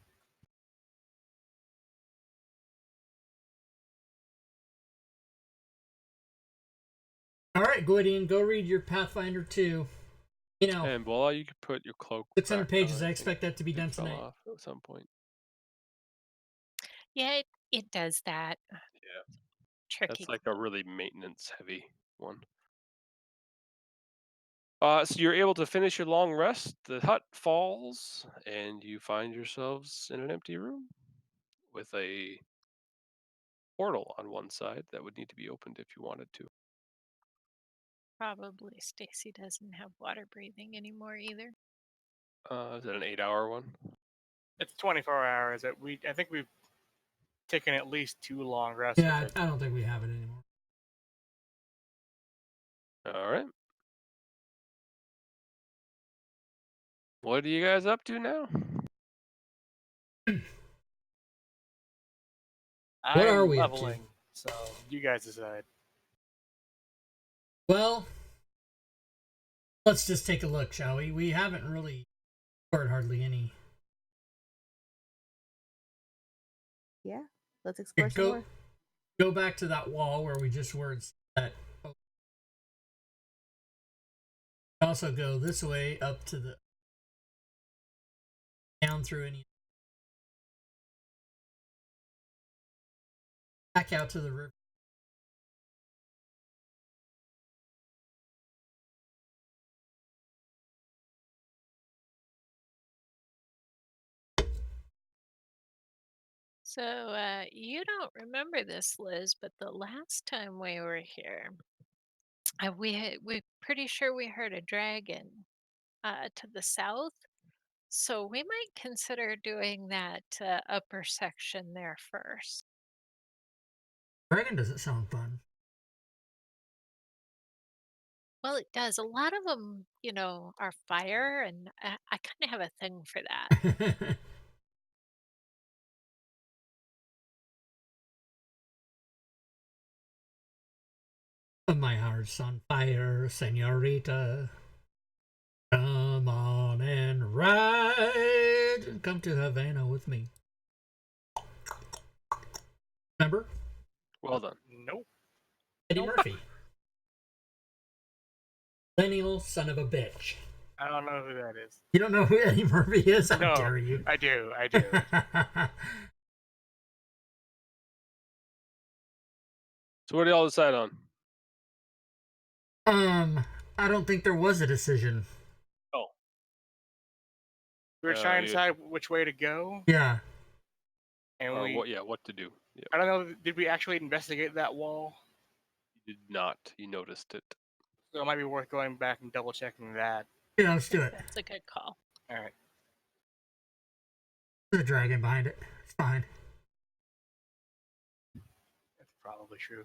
All right, Gwydion, go read your Pathfinder 2. You know, And voila, you could put your cloak 600 back pages. on. I expect that to be It done fell tonight. off at some point. Yeah, it does that. Yeah. Tricky. That's like a really maintenance heavy one. So you're able to finish your long rest. The hut falls, and you find yourselves in an empty room with a portal on one side that would need to be opened if you wanted to. Probably Stacy doesn't have water breathing anymore either. Is it an 8-hour one? It's 24 hours. I think we've taken at least 2 long rests. Yeah, I don't think we have it anymore. All right. What are you guys up to now? What are I'm we up to? leveling, so you guys decide. Well, let's just take a look, shall we? We haven't really scored hardly any. Yeah, let's explore some more. Go back to that wall where we just were at. Also go this way up to the down through any back out to the river. So you don't remember this, Liz, but the last time we were here, we're pretty sure we heard a dragon to the south. So we might consider doing that upper section there first. Dragon doesn't sound fun. Well, it does. A lot of them, are fire, and I kind of have a thing for that. My heart's on fire, senorita. Come on and ride and come to Havana with me. Remember? Well done. Nope. Eddie Murphy. Millennial son of a bitch. I don't know who that is. You don't know who Eddie Murphy is? How No, dare you? I do. So what do y'all decide on? I don't think there was a decision. Oh. We were trying to decide which way to go. Yeah. And what to do. Yep. I don't know, did we actually investigate that wall? You did not. You noticed it. So it might be worth going back and double checking that. Yeah, let's do it. That's a good call. All right. There's a dragon behind it. It's fine. That's probably true.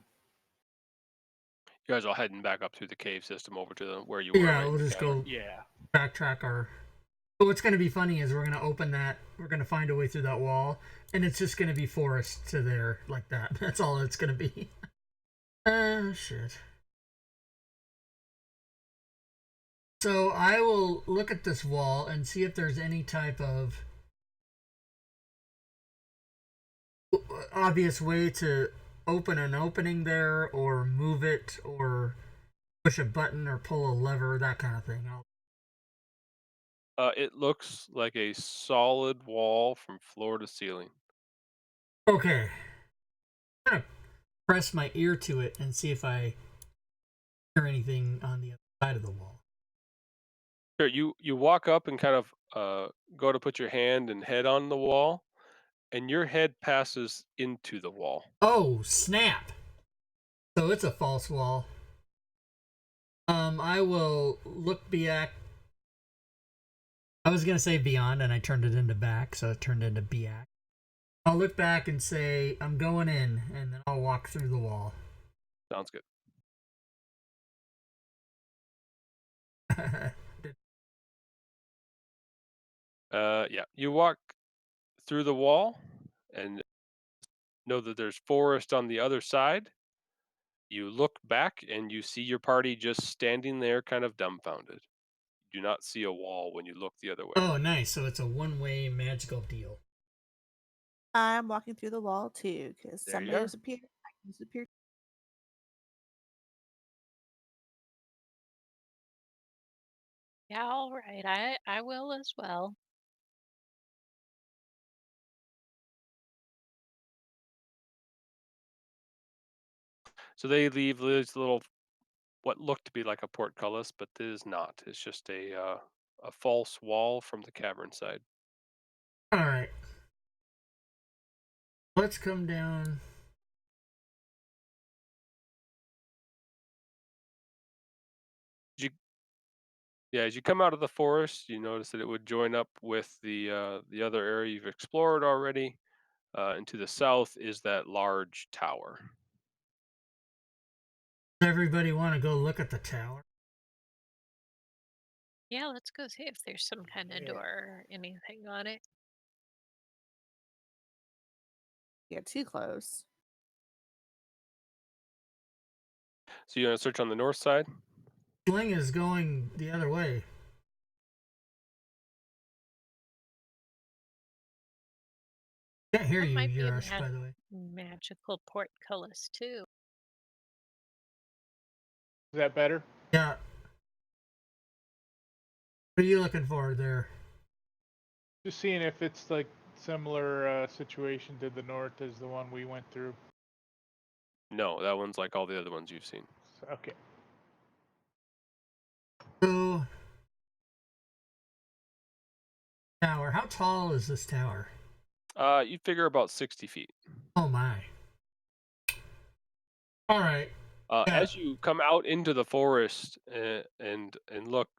You guys all heading back up through the cave system over to where you were, Yeah, right? we'll In the just cavern. go Yeah. backtrack our. But what's going to be funny is we're going to open that. We're going to find a way through that wall, and it's just going to be forest to there like that. That's all it's going to be. Shit. So I will look at this wall and see if there's any type of obvious way to open an opening there, or move it, or push a button, or pull a lever, that kind of thing. It looks like a solid wall from floor to ceiling. Okay. I'm going to press my ear to it and see if I hear anything on the other side of the wall. Sure, you walk up and kind of go to put your hand and head on the wall, and your head passes into the wall. Oh, snap! So it's a false wall. I will look back. I was gonna say beyond, and I turned it into back, so it turned into biac. I'll look back and say I'm going in, and then I'll walk through the wall. Sounds good. Yeah, you walk through the wall and know that there's forest on the other side. You look back and you see your party just standing there, kind of dumbfounded. You do not see a wall when you look the other way. Oh, nice. So it's a one-way magical deal. I'm walking through the wall too, because There you somebody are. disappeared. I can disappear. Yeah, all right. I will as well. So they leave this little, what looked to be like a portcullis, but it is not. It's just a false wall from the cavern side. All right. Let's come down. Yeah, as you come out of the forest, you notice that it would join up with the other area you've explored already. And to the south is that large tower. Does everybody want to go look at the tower? Yeah, let's go see if there's some kind of Yeah. door or anything on it. Get too close. So you want to search on the north side? Sling is going the other way. Can't hear That you, might be a Yurush, by the way. magical portcullis too. Is that better? Yeah. What are you looking for there? Just seeing if it's like similar situation to the north as the one we went through. No, that one's like all the other ones you've seen. So, okay. So, tower. How tall is this tower? You figure about 60 feet. Oh my. All right. Yeah. As you come out into the forest and look,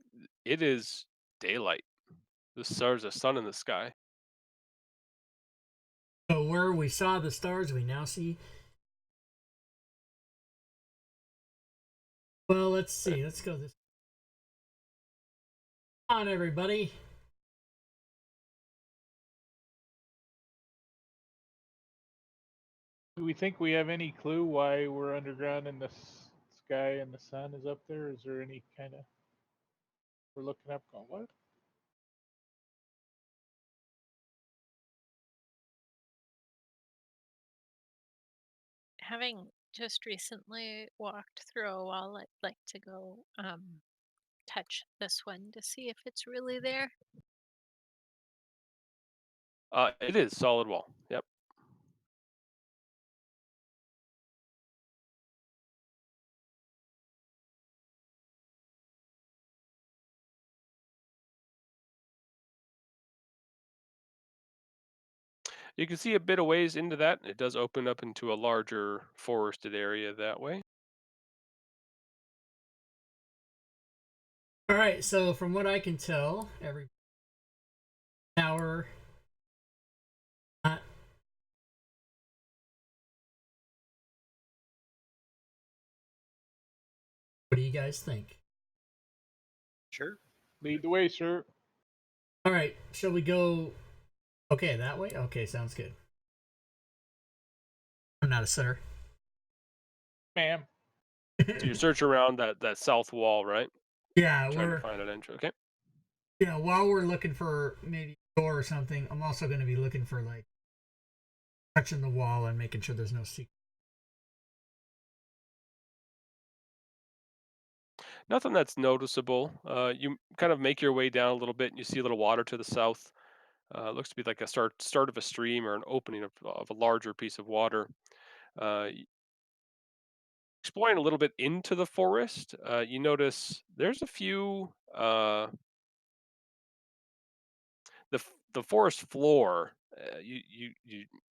it is daylight. There's a sun in the sky. So where we saw the stars, we now see. Well, let's see. Let's go this. Come on, everybody. Do we think we have any clue why we're underground in the sky and the sun is up there? Is there any kind of... We're looking up going, what? Having just recently walked through a wall, I'd like to go touch this one to see if it's really there. It is solid wall. Yep. You can see a bit of ways into that. It does open up into a larger forested area that way. All right. So from what I can tell, every tower do you guys think? Sure. Lead the way, sir. All right, shall we go? Okay, that way. Okay, sounds good. I'm not a sir. Ma'am. So you search around that south wall, right? Yeah, Trying to we're find an entry. Okay. while we're looking for maybe a door or something, I'm also going to be looking for like touching the wall and making sure there's no secret. Nothing that's noticeable. You kind of make your way down a little bit, and you see a little water to the south. Looks to be like a start of a stream or an opening of a larger piece of water. Exploring a little bit into the forest, you notice there's a few the forest floor. You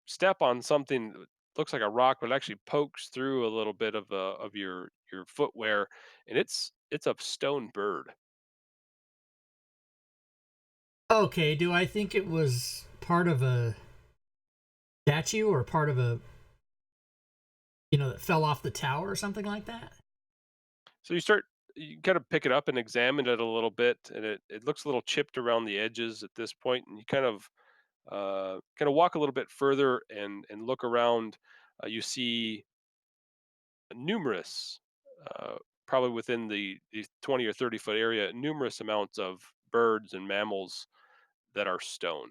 step on something that looks like a rock, but it actually pokes through a little bit of your footwear, and it's a stone bird. Okay, do I think it was part of a statue or part of a that fell off the tower or something like that? So you kind of pick it up and examine it a little bit, and it looks a little chipped around the edges at this point, and you kind of walk a little bit further and look around. You see numerous, uh, probably within the 20 or 30-foot area, numerous amounts of birds and mammals that are stone.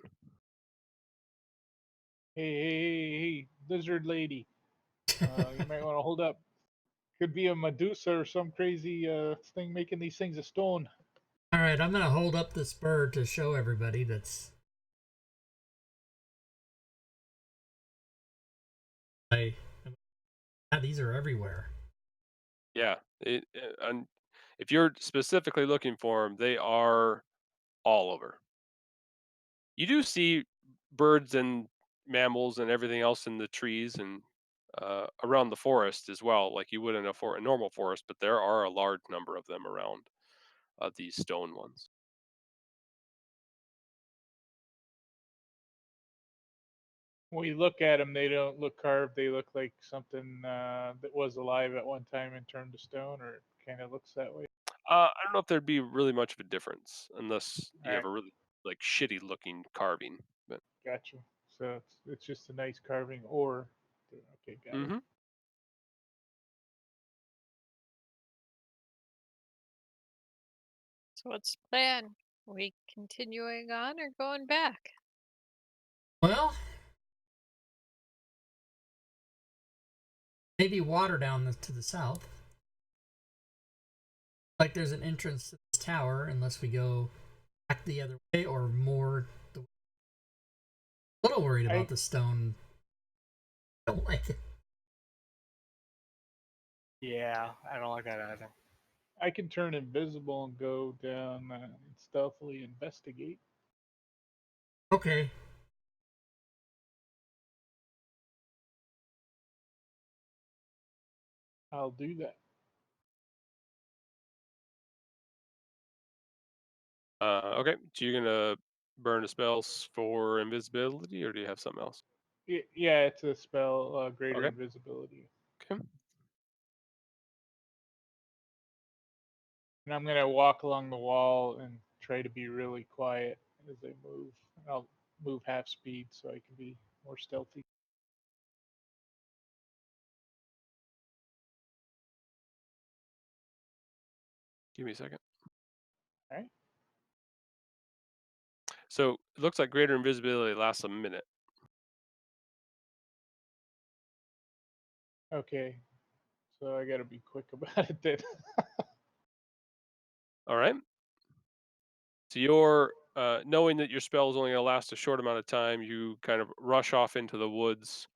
Hey, lizard lady. You might want to hold up. Could be a Medusa or some crazy thing making these things of stone. All right, I'm going to hold up this bird to show everybody that's I yeah, these are everywhere. Yeah, and if you're specifically looking for them, they are all over. You do see birds and mammals and everything else in the trees and around the forest as well, like you would in a normal forest. But there are a large number of them around these stone ones. When you look at them, they don't look carved. They look like something that was alive at one time and turned to stone, or it kind of looks that way. I don't know if there'd be really much of a difference unless All you have right, a really like shitty looking carving. But gotcha. So it's just a nice carving, or okay, got it. hmm So what's the plan? We continuing on or going back? Well, maybe water down to the south. Like there's an entrance to this tower, unless we go back the other way or more. A little worried about I the stone. Don't like it. Yeah, I don't like that either. I can turn invisible and go down and stealthily investigate. Okay. I'll do that. Okay, so you're gonna burn the spells for invisibility, or do you have something else? Yeah, it's a spell, greater Okay. invisibility. Okay. And I'm gonna walk along the wall and try to be really quiet as I move. I'll move half speed so I can be more stealthy. Give me a second. All right. So it looks like greater invisibility lasts a minute. Okay. So I gotta be quick about it then. All right. So you're knowing that your spell is only going to last a short amount of time. You kind of rush off into the woods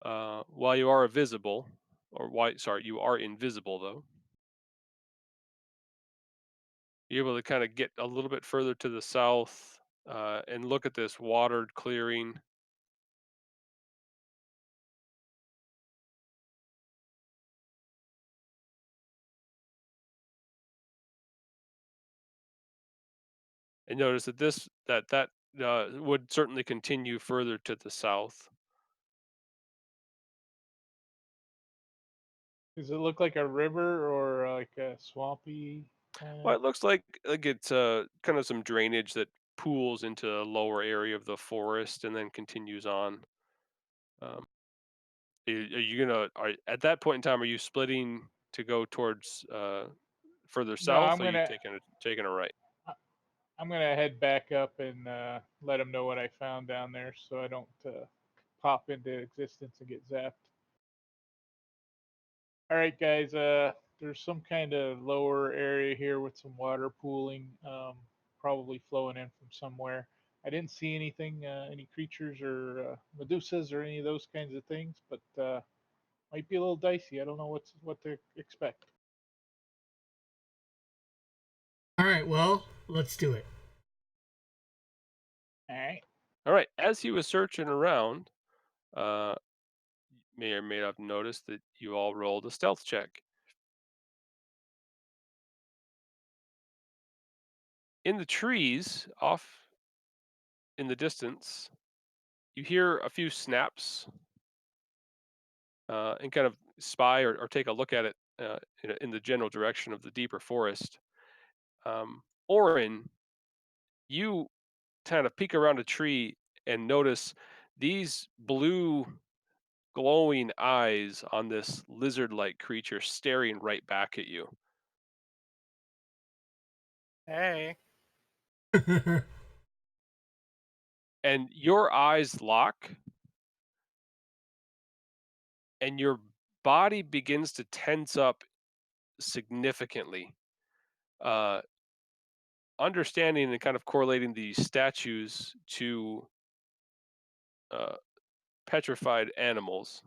while you are invisible, or why? Sorry, you are invisible though. You're able to kind of get a little bit further to the south and look at this watered clearing. And notice that that would certainly continue further to the south. Is, Does it look like a river or like a swampy kind Well, of? it looks like it's kind of some drainage that pools into the lower area of the forest and then continues on. Um, are you gonna are at that point in time? Are you splitting to go towards further No, south? Or are you taking a right? I- I'm gonna head back up and let them know what I found down there, so I don't pop into existence and get zapped. All right, guys. There's some kind of lower area here with some water pooling, probably flowing in from somewhere. I didn't see anything, any creatures or medusas or any of those kinds of things, but might be a little dicey. I don't know what to expect. All right, well, let's do it. All right. All right. As he was searching around, uh, may or may not have noticed that you all rolled a stealth check. In the trees, off in the distance, you hear a few snaps and kind of spy or take a look at it in the general direction of the deeper forest. Orin, you kind of peek around a tree and notice these blue glowing eyes on this lizard-like creature staring right back at you. Hey. And your eyes lock and your body begins to tense up significantly. Uh, Understanding and kind of correlating these statues to uh, petrified animals,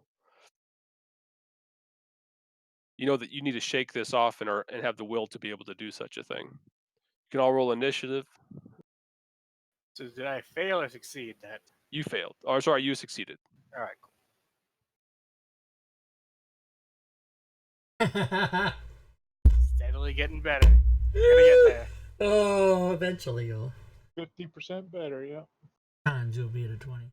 you know that you need to shake this off and have the will to be able to do such a thing. You can all roll initiative. So did I fail or succeed that? You failed. Or sorry, you succeeded. All right, cool. Steadily getting better. Gonna get there. Oh, eventually you'll 50% better. Yeah. times you'll be at a 20.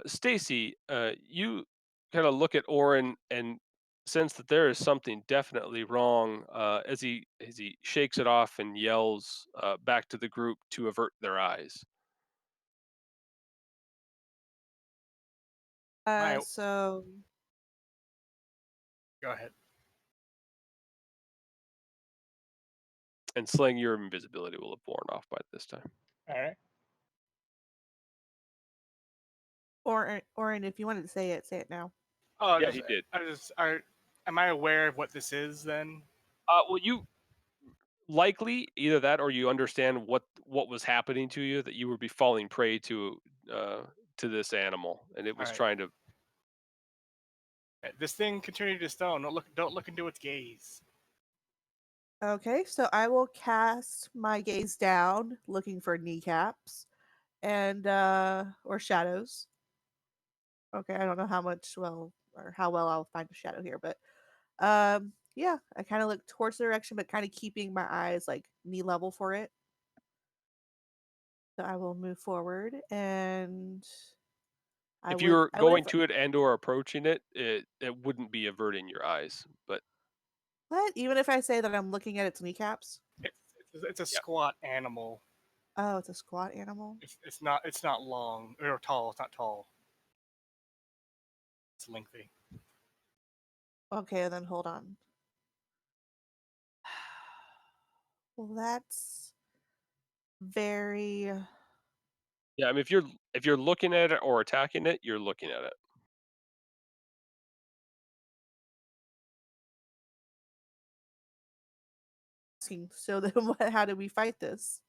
Stacy, you kind of look at Orin and sense that there is something definitely wrong as he shakes it off and yells back to the group to avert their eyes. My So Go ahead. And Sling, your invisibility will have worn off by this time. All right. Orin, if you wanted to say it now. Oh, Yeah, he did. Am I aware of what this is then? Well, you likely either that or you understand what was happening to you, that you would be falling prey uh, to this animal, and it All was right. trying to. This thing continued to stone. Don't look into its gaze. Okay, so I will cast my gaze down, looking for kneecaps and or shadows. Okay, I don't know how much well or how well I'll find a shadow here, but yeah, I kind of look towards the direction, but kind of keeping my eyes like knee level for it. So I will move forward, and If you're I would going to it and or approaching it, it wouldn't be averting your eyes, but what even if I say that I'm looking at its kneecaps. It's a yeah. squat animal. Oh, it's a squat animal. It's not long or tall. It's not tall. It's lengthy. Okay, then hold on. Well, that's very Yeah, I mean, if you're looking at it or attacking it, you're looking at it. asking. So then, how do we fight this?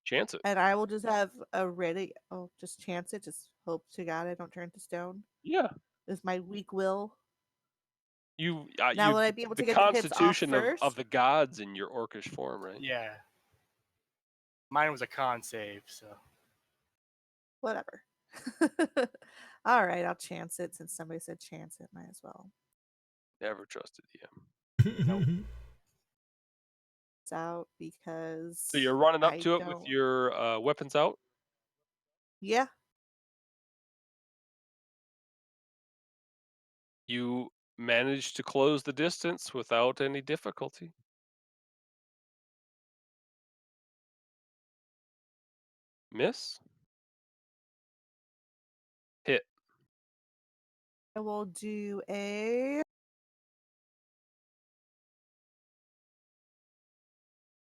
Chance it. And I will just have a ready. Oh, just chance it. Just hope to God I don't turn to stone. Yeah, With my weak will. you Now, would I be able the to get the hits off constitution of first? the gods in your orcish form, right? Yeah. Mine was a con save, so Whatever. All right, I'll chance it since somebody said chance it. Might as well. Never trusted you. nope. It's out because So you're running up I to it with don't. your weapons out. Yeah. You managed to close the distance without any difficulty. Miss? Hit. I will do a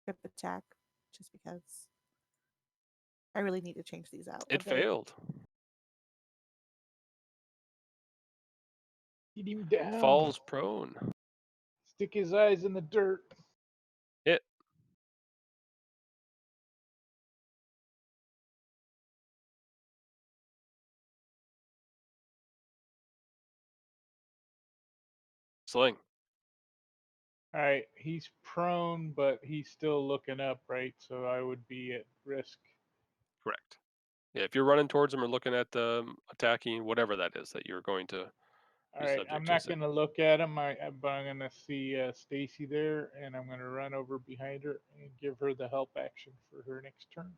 grip attack just because I really need to change these out a It bit. failed. Get him down. Falls prone. Stick his eyes in the dirt. Hit. Sling. All right, he's prone, but he's still looking up, right? So I would be at risk. Correct. Yeah, if you're running towards him or looking at attacking, whatever that is that you're going to All be right, subject I'm to. not going to look at him, but I'm going to see Stacy there, and I'm going to run over behind her and give her the help action for her next turn.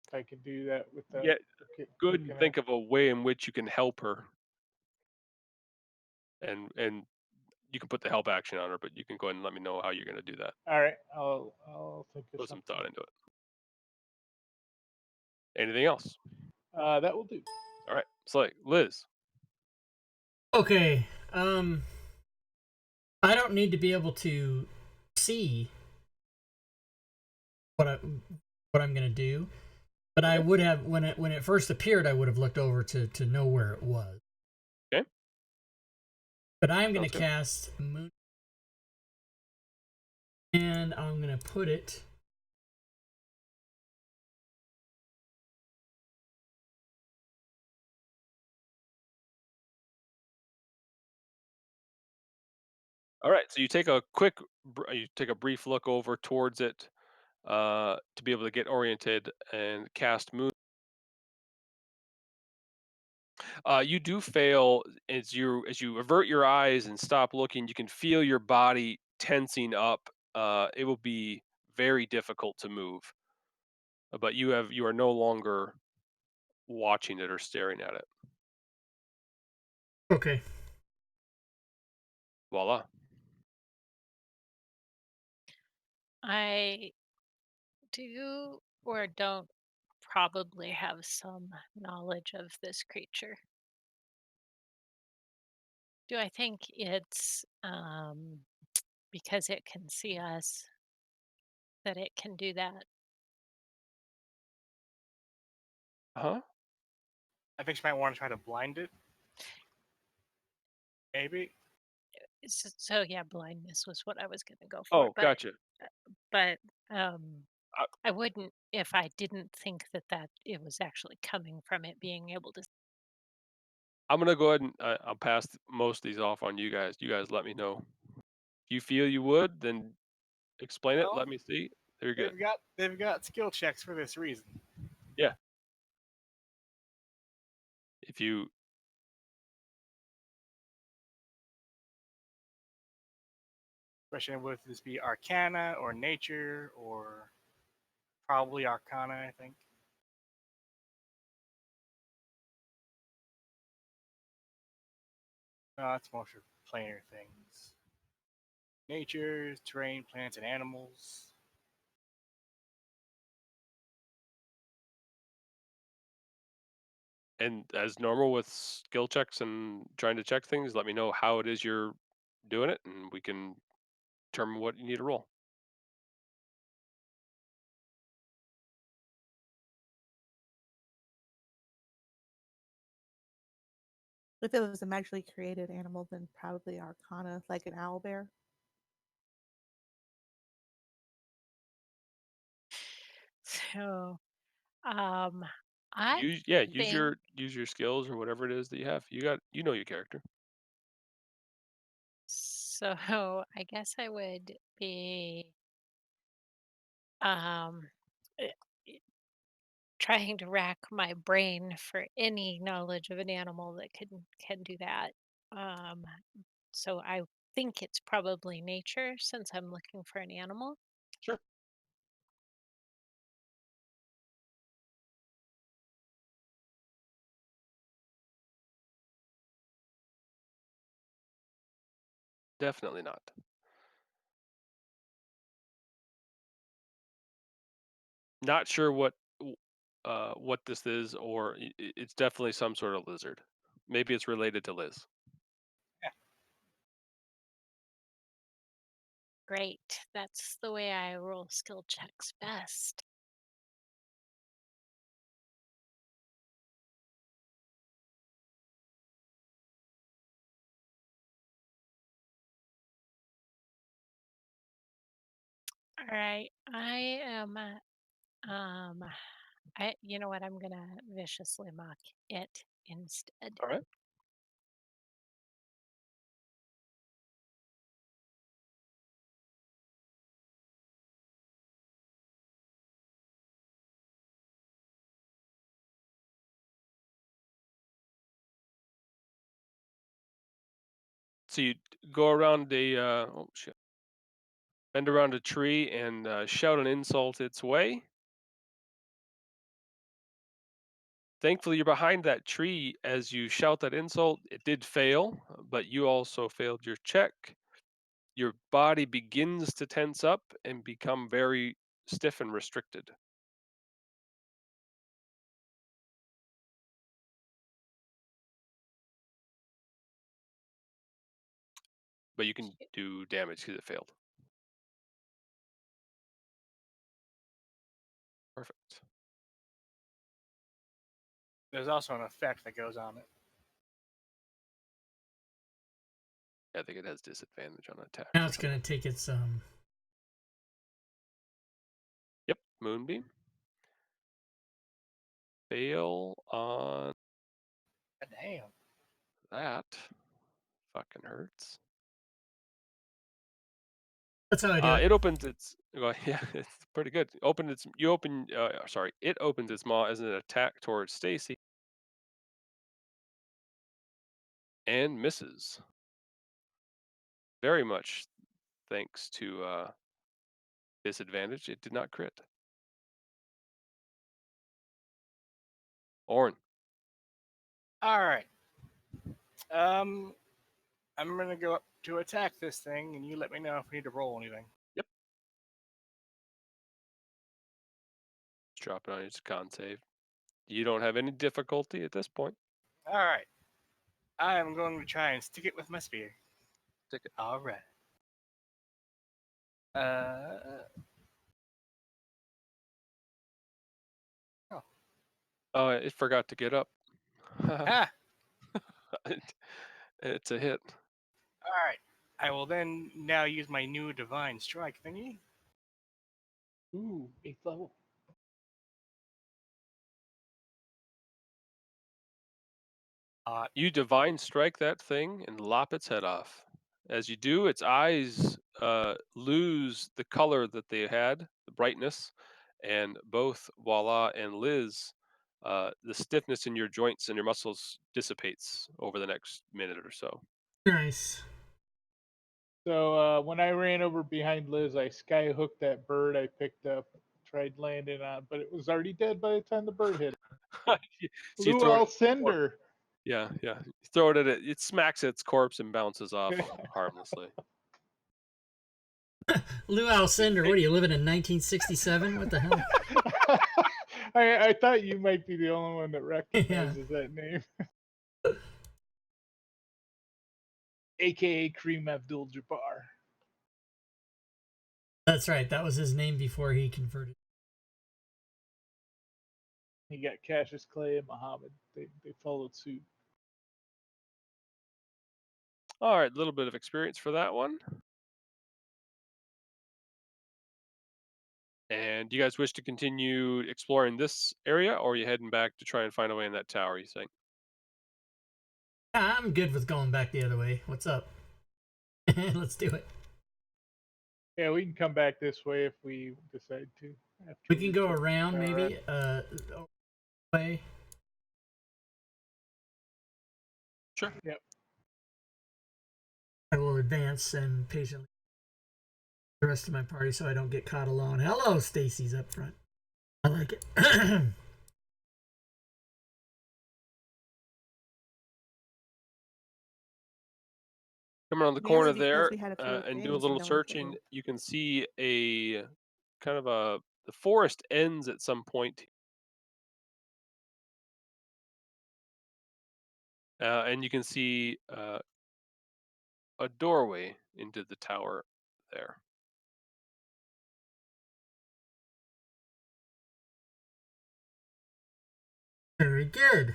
If I can do that without Yeah, good and looking think at. of a way in which you can help her. And you can put the help action on her, but you can go ahead and let me know how you're going to do that. All right, I'll think of Put some something. thought into it. Anything else? That will do. All right. It's like Liz. Okay. I don't need to be able to see what I'm gonna do, but I would have when it first appeared. I would have looked over to know where it was. Okay. But I'm gonna Sounds good. cast Moon, and I'm gonna put it. All right. So you take a you take a brief look over towards it to be able to get oriented and cast moon. You do fail as you avert your eyes and stop looking. You can feel your body tensing up. It will be very difficult to move, but you are no longer watching it or staring at it. Okay. Voila. I do or don't probably have some knowledge of this creature. Do I think it's because it can see us that it can do that? Huh? I think she might want to try to blind it. Maybe. So yeah, blindness was what I was going to go for, Oh, gotcha. but um, I, I wouldn't if I didn't think that it was actually coming from it being able to. I'm gonna go ahead and I'll pass most of these off on you guys. You guys let me know. If you feel you would, then explain it. Well, Let me see. Very good. they've got skill checks for this reason. Yeah. If you Question would this be Arcana or Nature or probably Arcana? I think. No, that's more for planar things. Nature, terrain, plants, and animals. and as normal with skill checks and trying to check things, let me know how it is you're doing it, and we can determine what you need to roll. If it was a magically created animal, then probably Arcana, like an owl bear. So, um, I Use think your skills or whatever it is that you have. You know your character. so. I guess I would be um eh, eh, trying to rack my brain for any knowledge of an animal that can do that. Um, so I think it's probably nature since I'm looking for an animal. Sure. Definitely not. Not sure what this is, or it's definitely some sort of lizard. Maybe it's related to Liz. Great. That's the way I roll skill checks best. All right. You know what? I'm gonna viciously mock it instead. All right. So you go around bend around a tree and shout an insult its way. Thankfully, you're behind that tree as you shout that insult. It did fail, but you also failed your check. Your body begins to tense up and become very stiff and restricted. But you can do damage because it failed. Perfect. There's also an effect that goes on it. I think it has disadvantage on attack. Now it's gonna take its Yep, Moonbeam. Fail on Damn. that. Fucking hurts. That's how I do it. It opens its. Well, yeah, it's pretty good. It opens its maw as an attack towards Stacy, and misses. Very much thanks to disadvantage, it did not crit. Orin. All right. I'm gonna go up to attack this thing, and you let me know if we need to roll anything. Yep. Drop it on your con save. You don't have any difficulty at this point. All right. I am going to try and stick it with my spear. Stick it. All right. Oh, it forgot to get up. Ah. It's a hit. All right. I will then now use my new divine strike thingy. Ooh, 8th level. You divine strike that thing and lop its head off. As you do, its eyes lose the color that they had, the brightness, and both Voila and Liz, the stiffness in your joints and your muscles dissipates over the next minute or so. Nice. So when I ran over behind Liz, I sky hooked that bird I picked up, tried landing on, but it was already dead by the time the bird hit it. So you Lou throw it, Alcindor. yeah. You throw it at it. It smacks its corpse and bounces off harmlessly. Lou Alcindor, what are you living in 1967? What the hell? I thought you might be the only one that recognizes that name. AKA Kareem Abdul-Jabbar. That's right. That was his name before he converted. He got Cassius Clay and Muhammad. They followed suit. All right, a little bit of experience for that one. And do you guys wish to continue exploring this area, or are you heading back to try and find a way in that tower, you think? I'm good with going back the other way. What's up? Let's do it. Yeah, we can come back this way if we decide to. We can go around maybe way. Sure. Yep. I will advance and patiently the rest of my party so I don't get caught alone. Hello, Stacy's up front. I like it. Come around the Mainly corner because there we had a few and do a things little no one could searching. move. You can see a kind of the forest ends at some point, and you can see a doorway into the tower there. Very good.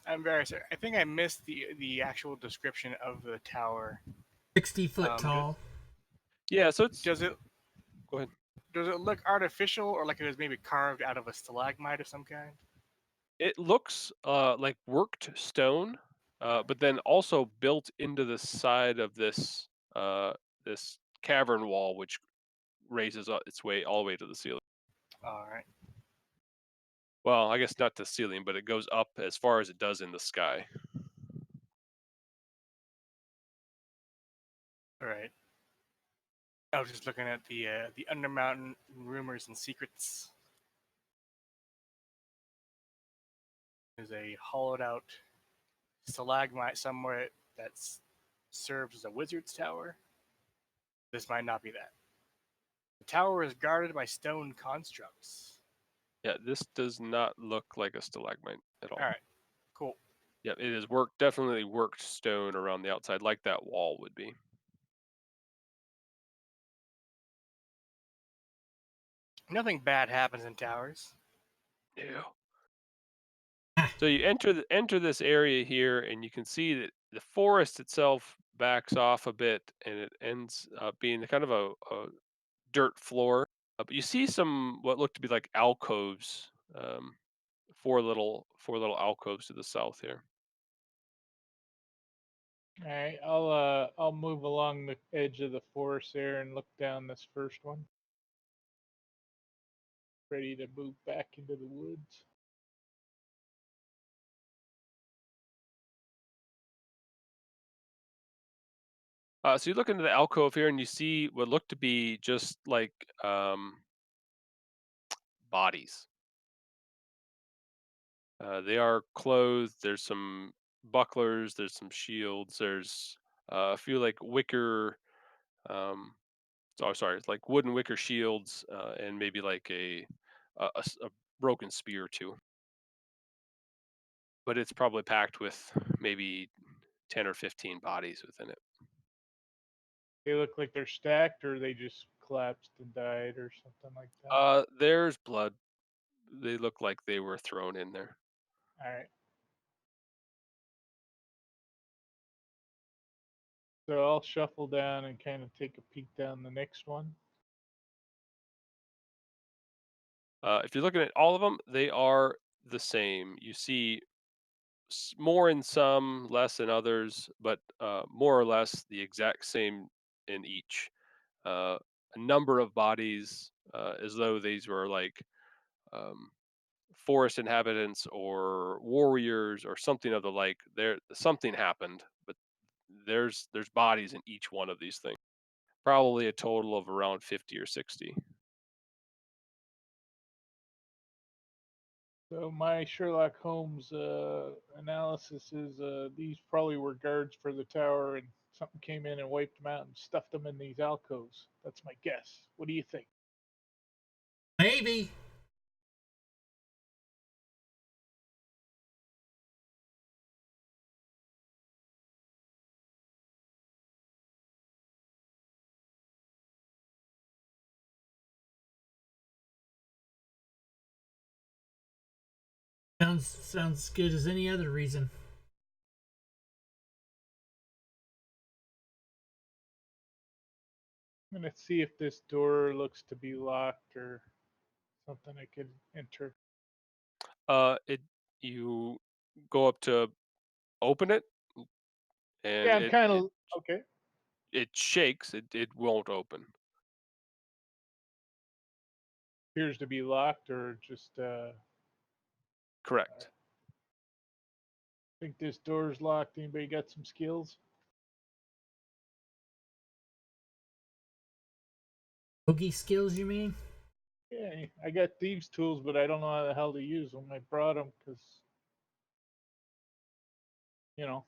I'm very sorry. I think I missed the actual description of the tower. 60-foot tall. Yeah, so it's. Does it Go ahead. does it look artificial or like it was maybe carved out of a stalagmite of some kind? It looks like worked stone, but then also built into the side of this cavern wall, which raises its way all the way to the ceiling. All right. Well, I guess not to the ceiling, but it goes up as far as it does in the sky. All right. I was just looking at the Undermountain rumors and secrets. There's a hollowed out stalagmite somewhere that serves as a wizard's tower. This might not be that. The tower is guarded by stone constructs. Yeah, this does not look like a stalagmite at all. All right. Cool. Yeah, it is definitely worked stone around the outside, like that wall would be. Nothing bad happens in towers. Yeah. So you enter this area here, and you can see that the forest itself backs off a bit, and it ends up being kind of a dirt floor. But you see some what look to be like alcoves, four little alcoves to the south here. All right, I'll move along the edge of the forest there and look down this first one. Ready to move back into the woods. So you look into the alcove here, and you see what look to be just like bodies. They are clothed. There's some bucklers. There's some shields. There's a few like wicker. Sorry, it's like wooden wicker shields, and maybe like a broken spear too. But it's probably packed with maybe 10 or 15 bodies within it. They look like they're stacked, or they just collapsed and died, or something like that. There's blood. They look like they were thrown in there. All right. So I'll shuffle down and kind of take a peek down the next one. If you're looking at all of them, they are the same. You see more in some, less in others, but more or less the exact same in each. A number of bodies, as though these were like um, forest inhabitants or warriors or something of the like. There, something happened, but there's bodies in each one of these things. Probably a total of around 50 or 60. So my Sherlock Holmes analysis is these probably were guards for the tower, and something came in and wiped them out and stuffed them in these alcoves. That's my guess. What do you think? Maybe. Sounds good as any other reason. I'm gonna see if this door looks to be locked or something I could enter. It you go up to open it, and Yeah, I'm kind of okay. it shakes. It won't open. Appears to be locked or just. Correct. Think this door's locked. Anybody got some skills? Boogie skills, you mean? Yeah, I got thieves' tools, but I don't know how the hell to use them. I brought them because, you know.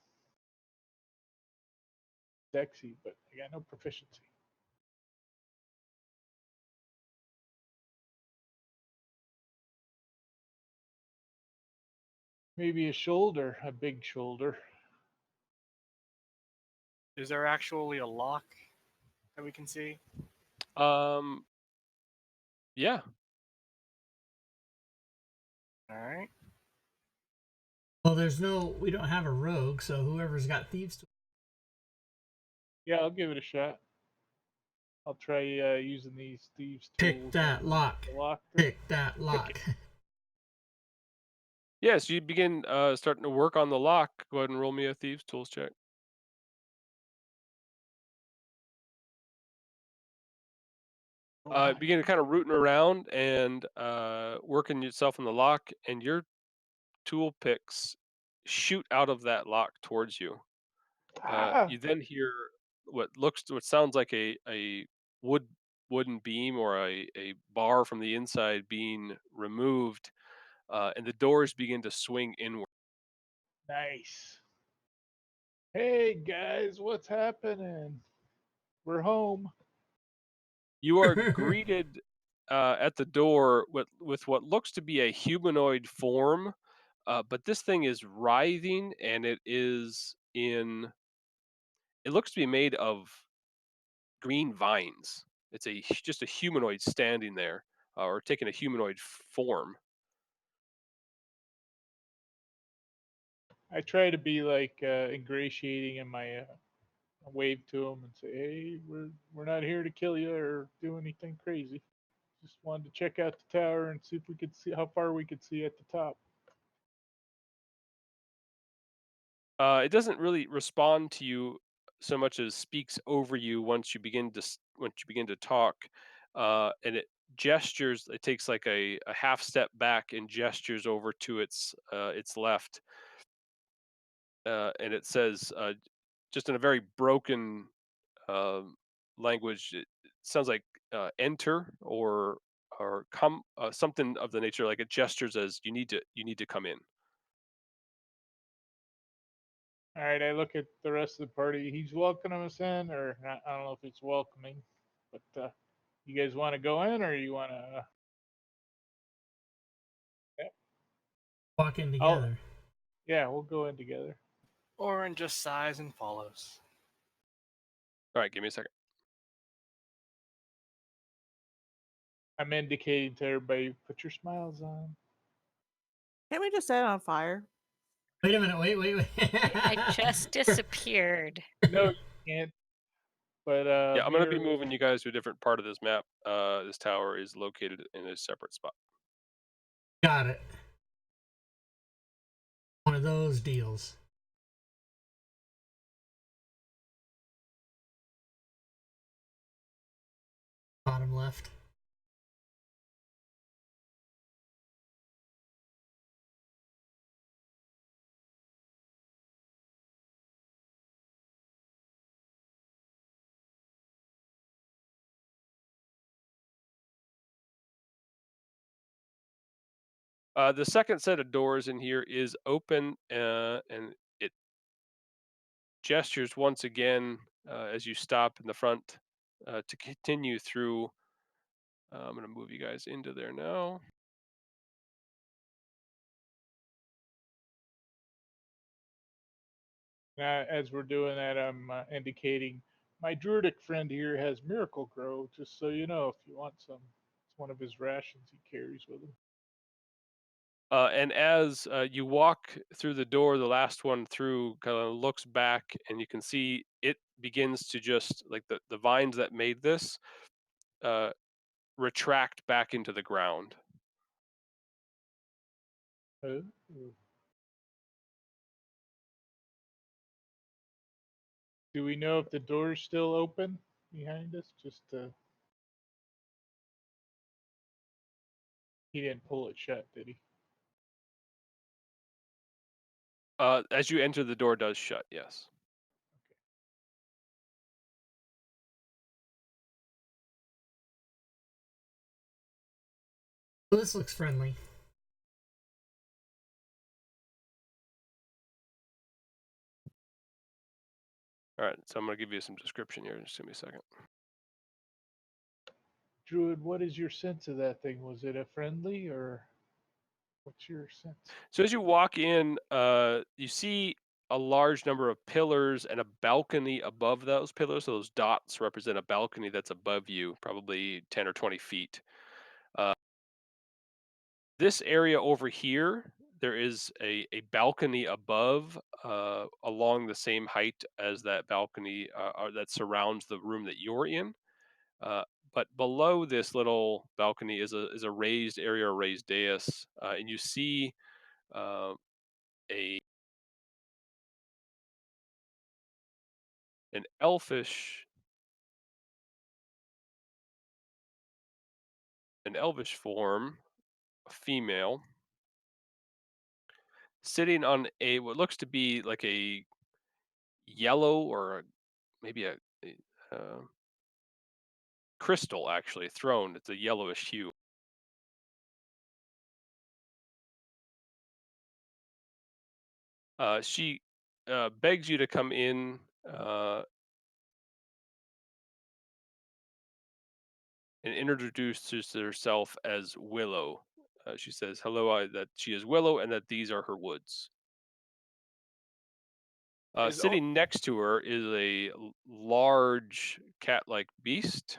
sexy, but I got no proficiency. Maybe a shoulder, a big shoulder. Is there actually a lock that we can see? Yeah. All right. Well, we don't have a rogue, so whoever's got thieves. Yeah, I'll give it a shot. I'll try using these thieves' Pick tools. that lock. Pick that lock. Yes, you begin starting to work on the lock. Go ahead and roll me a thieves' tools check. Begin kind of rooting around and working yourself on the lock, and your tool picks shoot out of that lock towards you. You then hear what sounds like a wooden beam or a bar from the inside being removed, and the doors begin to swing inward. Nice. Hey guys, what's happening? We're home. You are greeted at the door with what looks to be a humanoid form, but this thing is writhing, and it looks to be made of green vines. It's just a humanoid standing there, or taking a humanoid form. I try to be like ingratiating in my wave to them and say, "Hey, we're not here to kill you or do anything crazy. Just wanted to check out the tower and see if we could see how far we could see at the top." It doesn't really respond to you so much as speaks over you once you begin to talk, and it gestures. It takes like a half step back and gestures over to its left, and it says, just in a very broken language, it sounds like enter or come, something of the nature, like it gestures as you need to come in. All right, I look at the rest of the party. He's welcoming us in, or not, I don't know if it's welcoming, but you guys want to go in, or you want to? Yeah. Walk in together. Yeah, we'll go in together. Orin just sighs and follows. All right, give me a second. I'm indicating to everybody, put your smiles on. Can't we just set it on fire? Wait a minute. Wait. I just disappeared. No, you can't. But Yeah, I'm going to be moving you guys to a different part of this map. This tower is located in a separate spot. Got it. One of those deals. Bottom left. The second set of doors in here is open, and it gestures once again as you stop in the front to continue through. I'm going to move you guys into there now. as we're doing that, I'm indicating my druidic friend here has Miracle Grow, just so you know, if you want some. It's one of his rations he carries with him. And as you walk through the door, the last one through kind of looks back, and you can see it begins to just like the vines that made this retract back into the ground. Oh. Do we know if the door's still open behind us? He didn't pull it shut, did he? As you enter, the door does shut. Yes. Well, this looks friendly. All right, so I'm going to give you some description here. Just give me a second. Druid, what is your sense of that thing? Was it a friendly, or what's your sense? So as you walk in, you see a large number of pillars and a balcony above those pillars. So those dots represent a balcony that's above you, probably 10 or 20 feet. This area over here, there is a balcony above, along the same height as that balcony that surrounds the room that you're in. Uh, but below this little balcony is a raised area, a raised dais, and you see uh, a an elvish form, a female, sitting on a what looks to be like a yellow or maybe a crystal, actually, throne. It's a yellowish hue. She begs you to come in and introduces herself as Willow. She says, "Hello, that she is Willow, and that these are her woods." Is or- Sitting next to her is a large cat-like beast.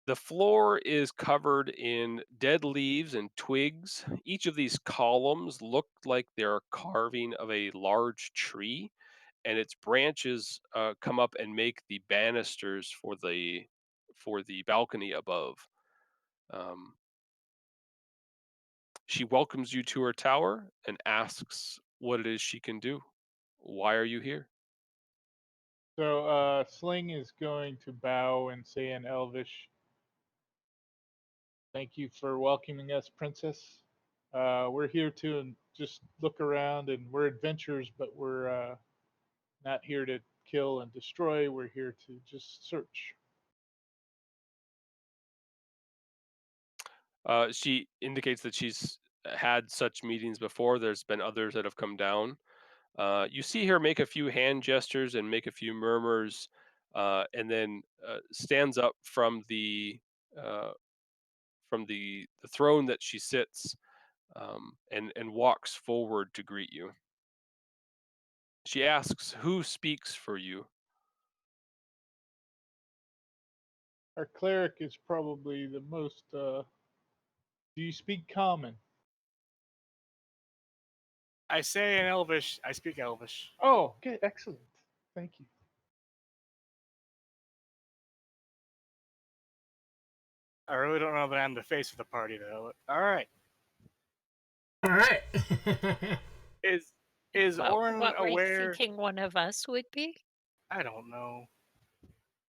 The floor is covered in dead leaves and twigs. Each of these columns look like they're a carving of a large tree, and its branches come up and make the banisters for the balcony above. Um, she welcomes you to her tower and asks what it is she can do. Why are you here? So, Sling is going to bow and say in Elvish, "Thank you for welcoming us, Princess. We're here to just look around, and we're adventurers, but we're not here to kill and destroy. We're here to just search." She indicates that she's had such meetings before. There's been others that have come down. You see her make a few hand gestures and make a few murmurs, and then stands up uh, from the throne that she sits, and walks forward to greet you. She asks, "Who speaks for you?" Our cleric is probably the most. Do you speak common? I say in Elvish. I speak Elvish. Oh, okay, excellent. Thank you. I really don't know that I'm the face of the party, though. All right. All right. Is is Orin What were you aware? thinking one of us would be? I don't know.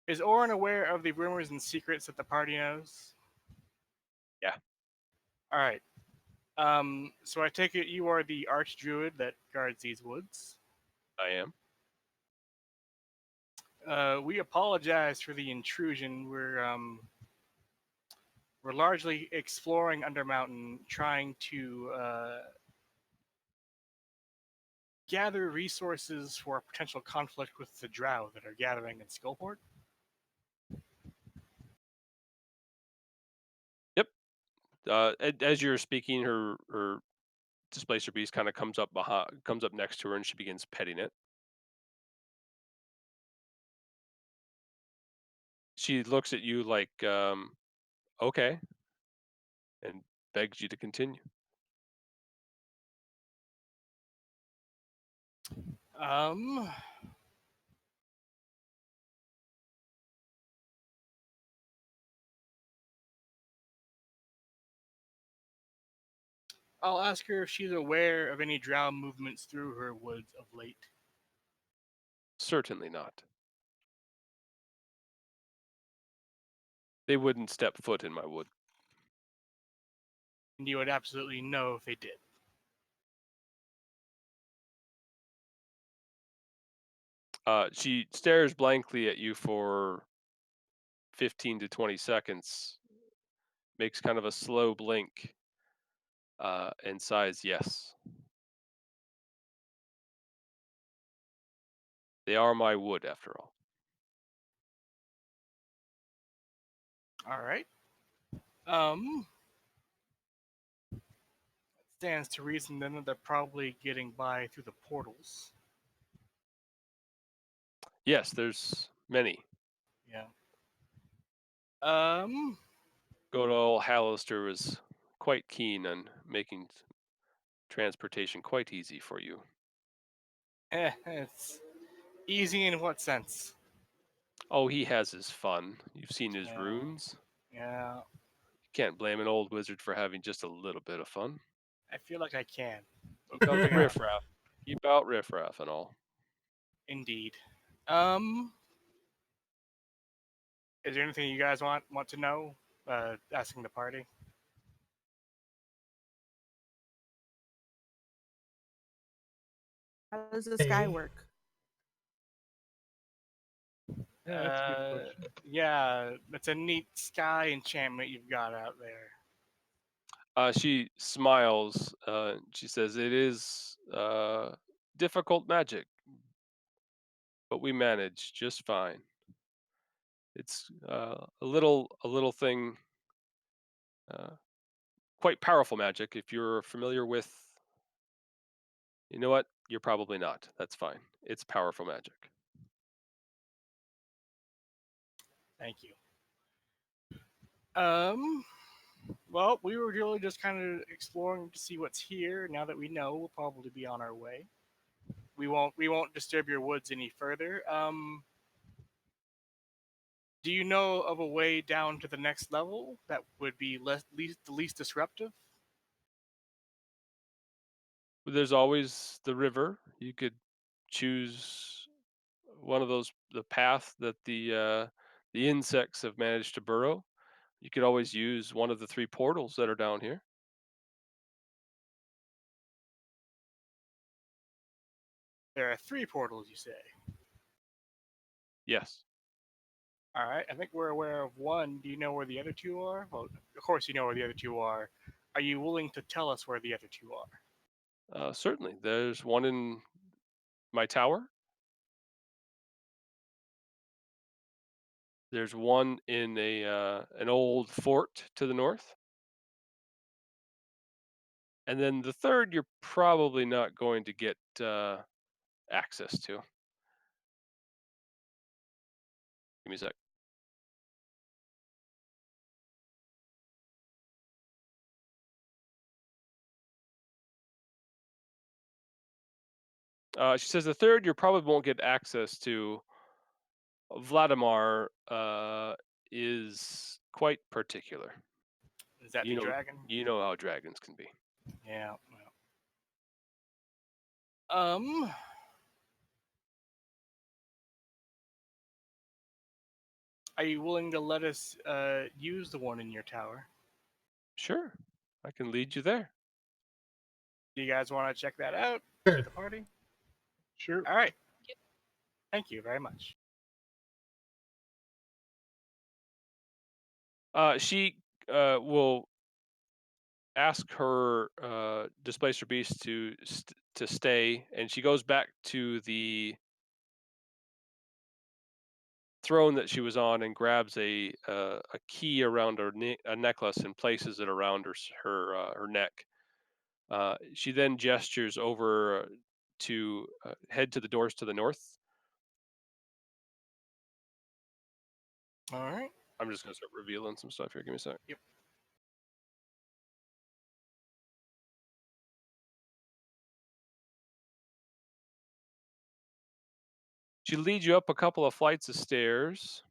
Is Orin aware of the rumors and secrets that the party knows? Yeah, All right. So I take it you are the archdruid that guards these woods. I am. We apologize for the intrusion. We're largely exploring Undermountain, trying to gather resources for a potential conflict with the Drow that are gathering in Skullport. Yep. As you're speaking, her displacer beast kind of comes up next to her, and she begins petting it. She looks at you like, okay, and begs you to continue. Um, I'll ask her if she's aware of any Drow movements through her woods of late. Certainly not. They wouldn't step foot in my wood. And you would absolutely know if they did. She stares blankly at you for 15 to 20 seconds, makes kind of a slow blink, and sighs yes. They are my wood, after all. All right. It stands to reason then that they're probably getting by through the portals. Yes, there's many. Yeah. Um. Good old Hallister was quite keen on making transportation quite easy for you. It's easy in what sense? Oh, he has his fun. You've seen his Yeah. runes. Yeah. You can't blame an old wizard for having just a little bit of fun. I feel like I can. But About the moving on. riffraff. Keep out riffraff and all. Indeed. Is there anything you guys want to know? Asking the party. How does the sky work? Yeah, that's a good question. Yeah, that's a neat sky enchantment you've got out there. She smiles. She says, "It is difficult magic, but we manage just fine. It's a little thing, quite powerful magic. If you're familiar with, you know what? You're probably not. That's fine. It's powerful magic." Thank you. Well, we were really just kind of exploring to see what's here. Now that we know, we'll probably be on our way. We won't disturb your woods any further. Do you know of a way down to the next level that would be the least disruptive? There's always the river. You could choose one of those, the path that the insects have managed to burrow. You could always use one of the 3 portals that are down here. There are 3 portals, you say. Yes. All right. I think we're aware of one. Do you know where the other 2 are? Well, of course you know where the other 2 are. Are you willing to tell us where the other 2 are? Certainly. There's one in my tower. There's one in an old fort to the north. And then the third, you're probably not going to get access to. Give me a sec. She says the third, you probably won't get access to. Vladimir is quite particular. Is that the dragon? You know how dragons can be. Yeah. Um. Are you willing to let us use the one in your tower? Sure, I can lead you there. Do you guys want to check that out? Sure. With the party? Sure. All right. Thank you very much. She will ask her displacer beast to stay, and she goes back to the throne that she was on and grabs a key around a necklace and places it around her neck. She then gestures over to head to the doors to the north. All right. I'm just gonna start revealing some stuff here. Give me a sec. Yep. She leads you up a couple of flights of stairs.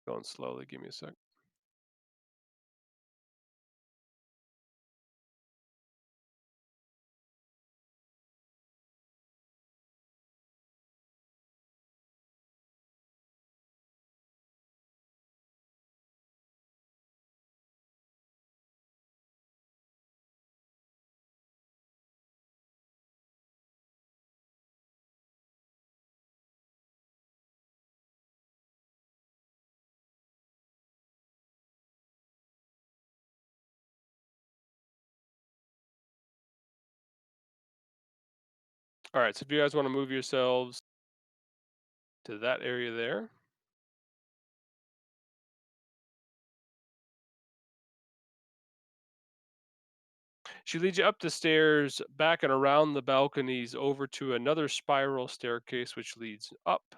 Going slowly. Give me a sec. All right, so if you guys want to move yourselves to that area there. She leads you up the stairs, back and around the balconies, over to another spiral staircase, which leads up.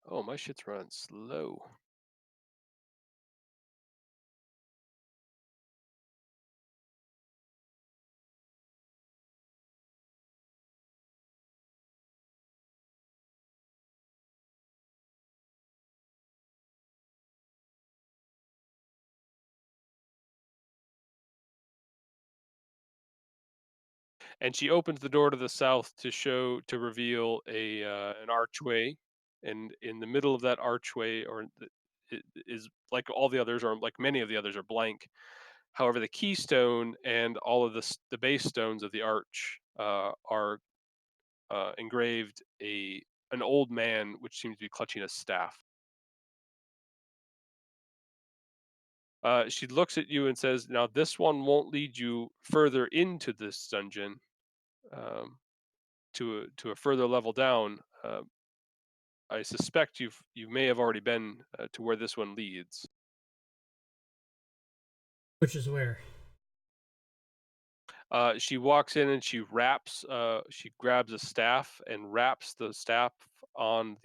Oh, my shit's running slow. And she opens the door to the south to reveal a an archway, and in the middle of that archway, it is like all the others, or like many of the others, are blank. However, the keystone and all of the base stones of the arch are engraved an old man, which seems to be clutching a staff. She looks at you and says, "Now this one won't lead you further into this dungeon, um, to a further level down. I suspect you may have already been to where this one leads." Which is where? She walks in and she wraps. She grabs a staff and wraps the staff on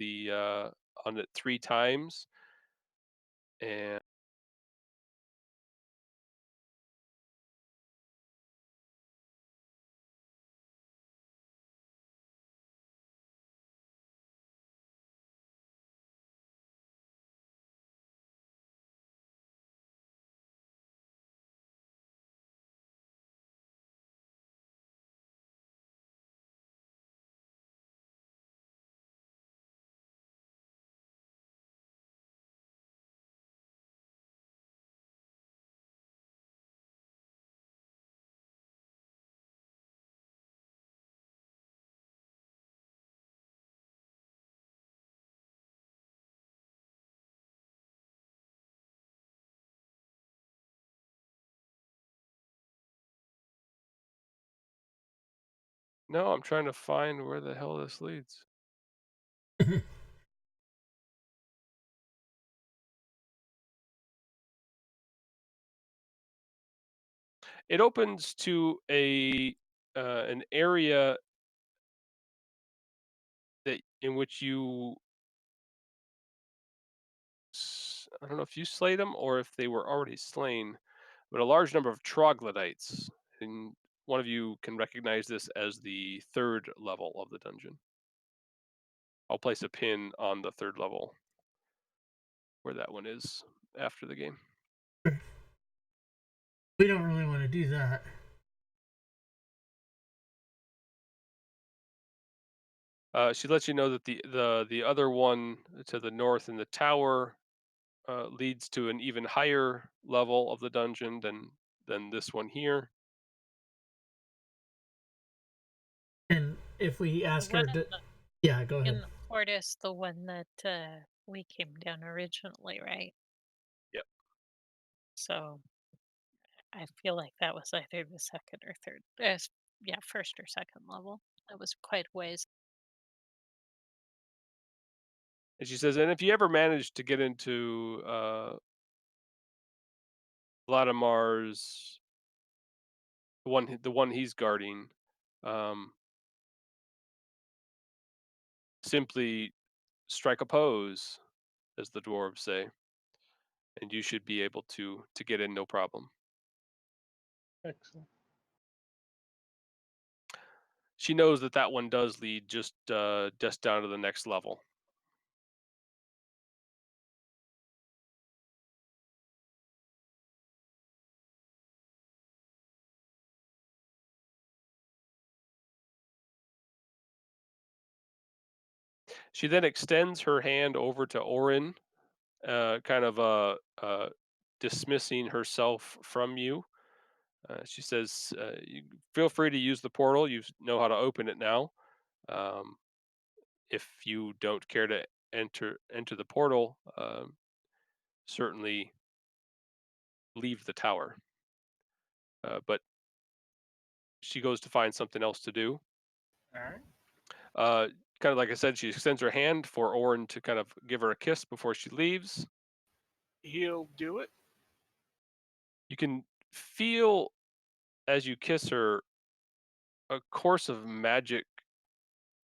on it 3 times, and no, I'm trying to find where the hell this leads. It opens to an area that in which I don't know if you slayed them or if they were already slain, but a large number of troglodytes. And one of you can recognize this as the third level of the dungeon. I'll place a pin on the third level where that one is after the game. We don't really want to do that. She lets you know that the other one to the north in the tower leads to an even higher level of the dungeon than this one here. And if we The ask one her to, yeah, go in ahead. the Fortis, the one that we came down originally, right? Yep. So I feel like that was either the second or third. Yeah, first or second level. That was quite a ways. And she says, and if you ever manage to get into Vladimar's the one he's guarding, um, simply strike a pose, as the dwarves say, and you should be able to get in no problem. Excellent. She knows that that one does lead just down to the next level. She then extends her hand over to Orin, kind of dismissing herself from you. She says, you feel free to use the portal. You know how to open it now. Um, if you don't care to enter the portal, certainly leave the tower. But she goes to find something else to do. All right. Kind of like I said, she extends her hand for Orin to kind of give her a kiss before she leaves. He'll do it. You can feel as you kiss her a course of magic,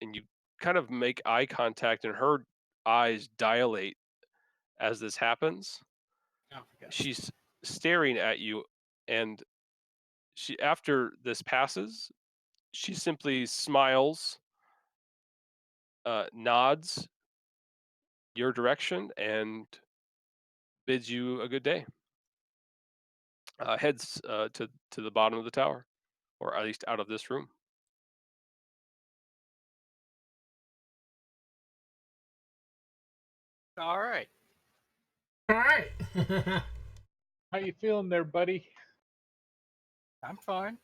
and you kind of make eye contact, and her eyes dilate as this happens. Oh, for God's sake. She's staring at you, and after this passes, she simply smiles, nods your direction, and bids you a good day. Heads to the bottom of the tower, or at least out of this room. All right. All right. How you feeling there, buddy? I'm fine.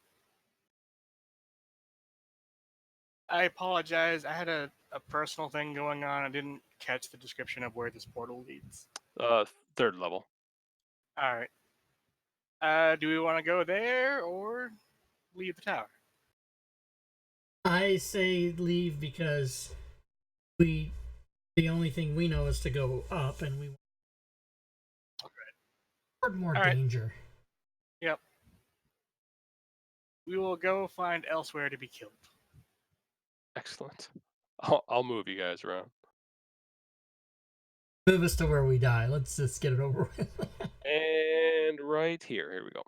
I apologize. I had a personal thing going on. I didn't catch the description of where this portal leads. Third level. All right. Do we want to go there or leave the tower? I say leave because the only thing we know is to go up, and we want more All right. danger. Yep. We will go find elsewhere to be killed. Excellent. I'll move you guys around. Move us to where we die. Let's just get it over with. And right here. Here we go.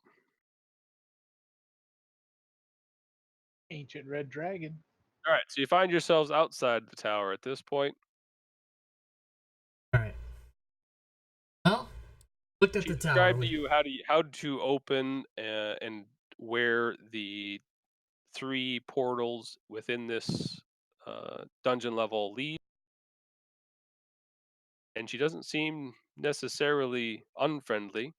Ancient red dragon. All right. So you find yourselves outside the tower at this point. All right. Well, looked at She the tower. described to you how to open and where the 3 portals within this dungeon level lead. And she doesn't seem necessarily unfriendly.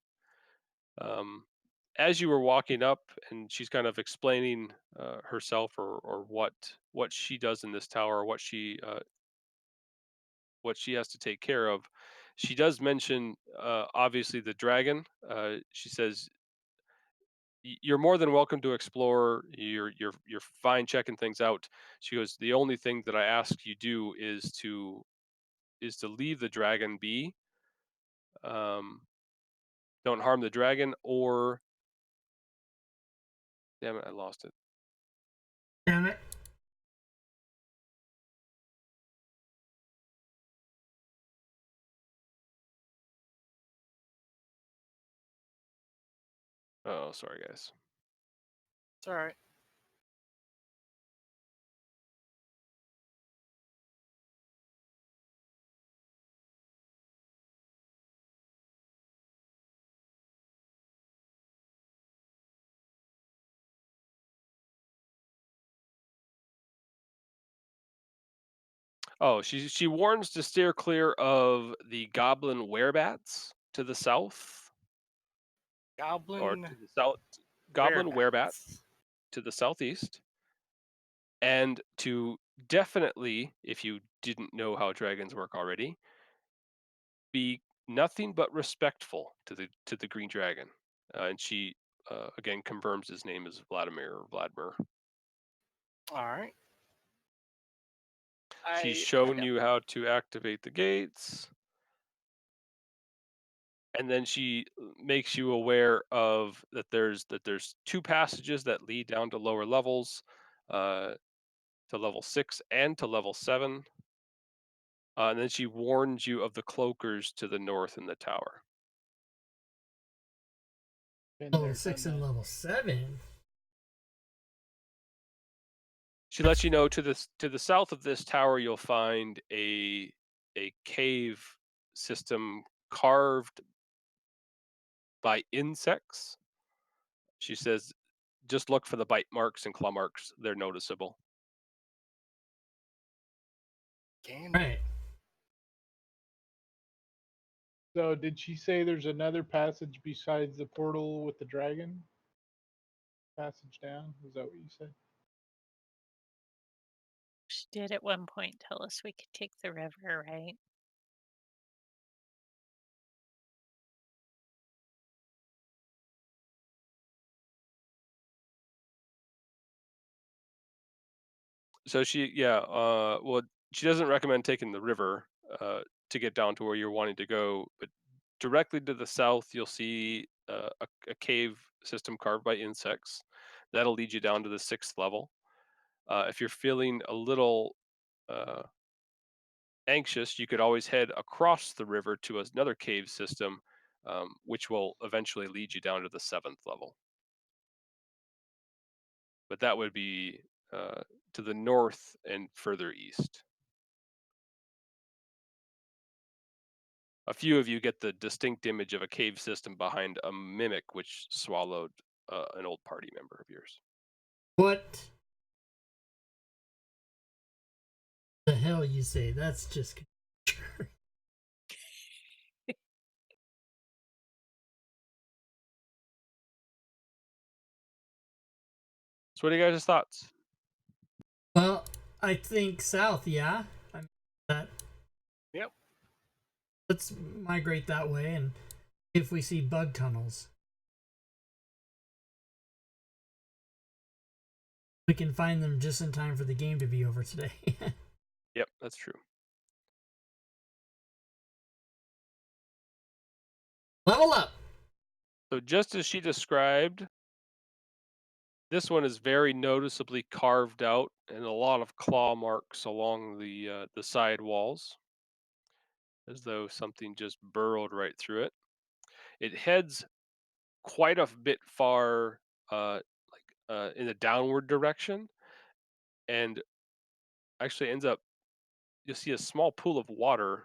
As you were walking up, and she's kind of explaining herself, or what she does in this tower, what she has to take care of. She does mention obviously the dragon. She says you're more than welcome to explore. You're fine checking things out. She goes, the only thing that I ask you do is to leave the dragon be. Don't harm the dragon, or damn it, I lost it. Damn it. Oh, sorry guys. It's all right. Oh, she warns to steer clear of the goblin werebats to the south, or Goblin to the south. Goblin werebat to the southeast, and to definitely, if you didn't know how dragons work already, be nothing but respectful to the green dragon. And she again confirms his name is Vladimir. All right. She's shown you how to activate the gates, and then she makes you aware of that there's 2 passages that lead down to lower levels, to level 6 and to level 7. And then she warns you of the cloakers to the north in the tower. Level 6 and level 7. She lets you know to the south of this tower you'll find a cave system carved by insects. She says, just look for the bite marks and claw marks. They're noticeable. Right. So did she say there's another passage besides the portal with the dragon? Passage down? Is that what you said? She did at one point tell us we could take the river, right? So well, she doesn't recommend taking the river to get down to where you're wanting to go, but directly to the south, you'll see a cave system carved by insects. That'll lead you down to the 6th level. If you're feeling a little anxious, you could always head across the river to another cave system, which will eventually lead you down to the 7th level. But that would be to the north and further east. A few of you get the distinct image of a cave system behind a mimic which swallowed an old party member of yours. What the hell you say? That's just. So what are you guys' thoughts? Well, I think south, yeah. I mean, that. Yep. Let's migrate that way, and if we see bug tunnels, we can find them just in time for the game to be over today. Yep, that's true. Level up! So just as she described, this one is very noticeably carved out and a lot of claw marks along the side walls, as though something just burrowed right through it. It heads quite a bit far, in the downward direction, and actually ends up. You'll see a small pool of water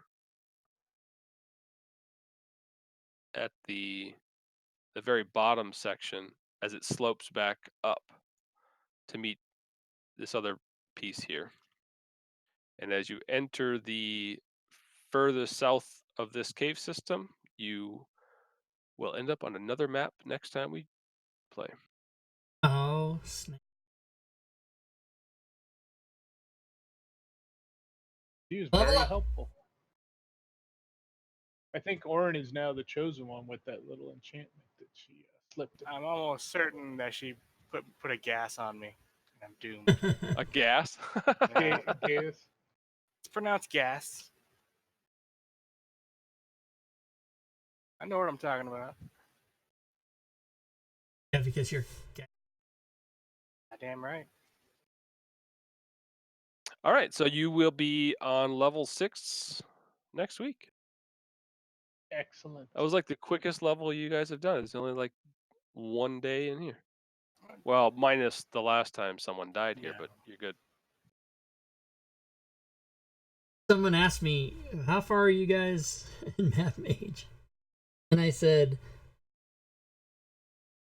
at the very bottom section as it slopes back up to meet this other piece here. And as you enter the furthest south of this cave system, you will end up on another map next time we play. Oh, snap. He was Level very up. helpful. I think Orin is now the chosen one with that little enchantment that she slipped in. I'm almost certain that she put a gas on me. And I'm doomed. A gas? Gas. It's pronounced gas. I know what I'm talking about. Yeah, because you're. Damn right. All right, so you will be on level 6 next week. Excellent. That was like the quickest level you guys have done. It's only like 1 day in here. Well, minus the last time someone died here, but you're good. Someone asked me, how far are you guys in Map Mage? And I said,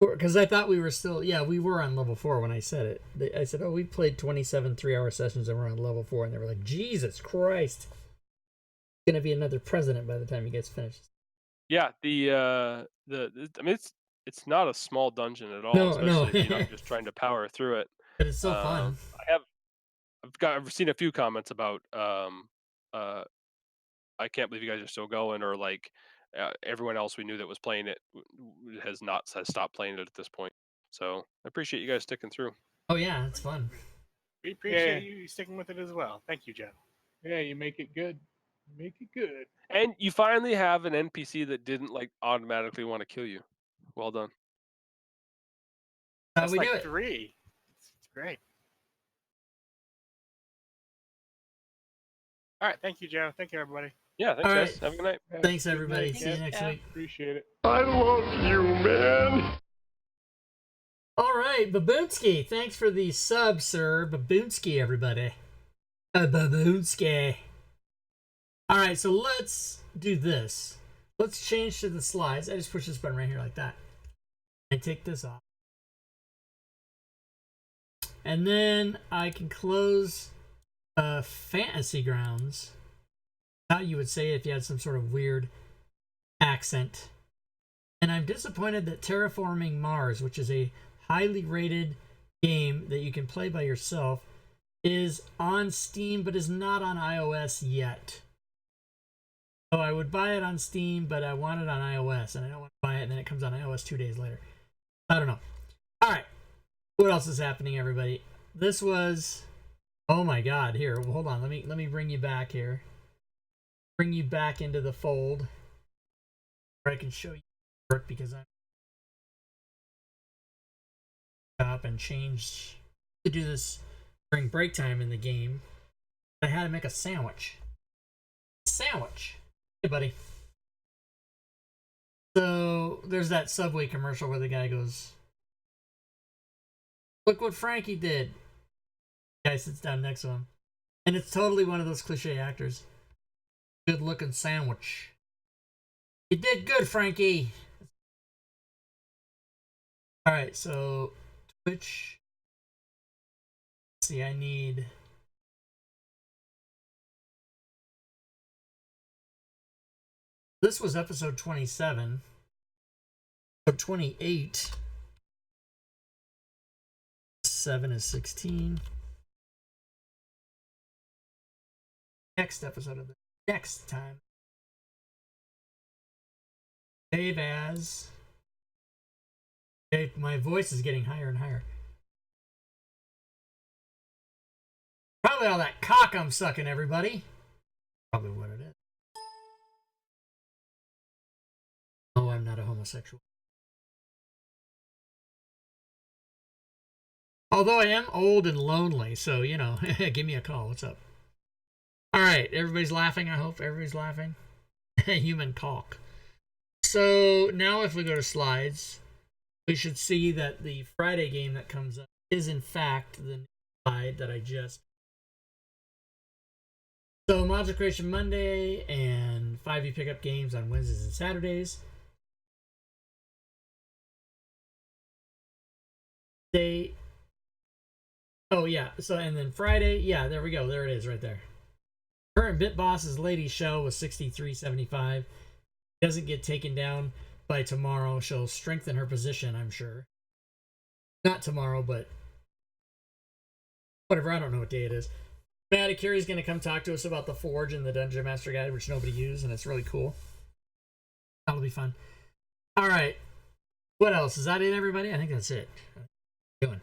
because I thought we were still, we were on level 4 when I said it. I said, we played 27 3-hour sessions and we're on level 4. And they were like, Jesus Christ. It's going to be another president by the time you guys finish. Yeah, I mean, it's not a small dungeon at all, No. especially if you're not just trying to power through it. But it's so fun. I've seen a few comments about I can't believe you guys are still going, or like everyone else we knew that was playing it has stopped playing it at this point. So I appreciate you guys sticking through. Oh yeah, it's fun. We appreciate you sticking with it as well. Thank you, Joe. Yeah, you make it good. Make it good. And you finally have an NPC that didn't like automatically want to kill you. Well done. That's we like do it. 3. It's great. All right, thank you, Joe. Thank you, everybody. Yeah, thanks, All guys. right. Have a good night. Yeah, Thanks, good everybody. night. See you next week. Appreciate it. I love you, man. All right, Baboonsky. Thanks for the sub, sir. Baboonsky, everybody. Baboonsky. All right, so let's do this. Let's change to the slides. I just push this button right here like that. And take this off. And then I can close Fantasy Grounds. How you would say it if you had some sort of weird accent. And I'm disappointed that Terraforming Mars, which is a highly rated game that you can play by yourself, is on Steam but is not on iOS yet. So I would buy it on Steam, but I want it on iOS, and I don't want to buy it and then it comes on iOS 2 days later. I don't know. All right. What else is happening, everybody? This was Oh my God! Here, hold on. Let me bring you back here. Bring you back into the fold, where I can show you work because I'm up and changed to do this during break time in the game. I had to make a sandwich. Sandwich. Hey, buddy. So there's that Subway commercial where the guy goes, "Look what Frankie did." The guy sits down next to him, and it's totally one of those cliche actors. Good looking sandwich. You did good, Frankie. All right, so Twitch. Let's see, I need. This was episode 27. So 28. 7 is 16. Next episode of the next time. Save as. Okay, my voice is getting higher and higher. Probably all that cock I'm sucking, everybody. Probably what it is. Oh, I'm not a homosexual. Although I am old and lonely, so, you know, give me a call. What's up? All right, everybody's laughing, I hope. Everybody's laughing. Human cock. So now if we go to slides, we should see that the Friday game that comes up is in fact the slide that I just... So Module Creation Monday and 5e pickup games on Wednesdays and Saturdays. Oh yeah, so and then Friday, yeah, there we go. There it is right there. Current Bit Boss's Lady Show was 63.75. Doesn't get taken down by tomorrow. She'll strengthen her position, I'm sure. Not tomorrow, but whatever. I don't know what day it is. Matt Akiri's going to come talk to us about the Forge and the Dungeon Master Guide, which nobody used, and it's really cool. That'll be fun. All right. What else? Is that it, everybody? I think that's it. Doing.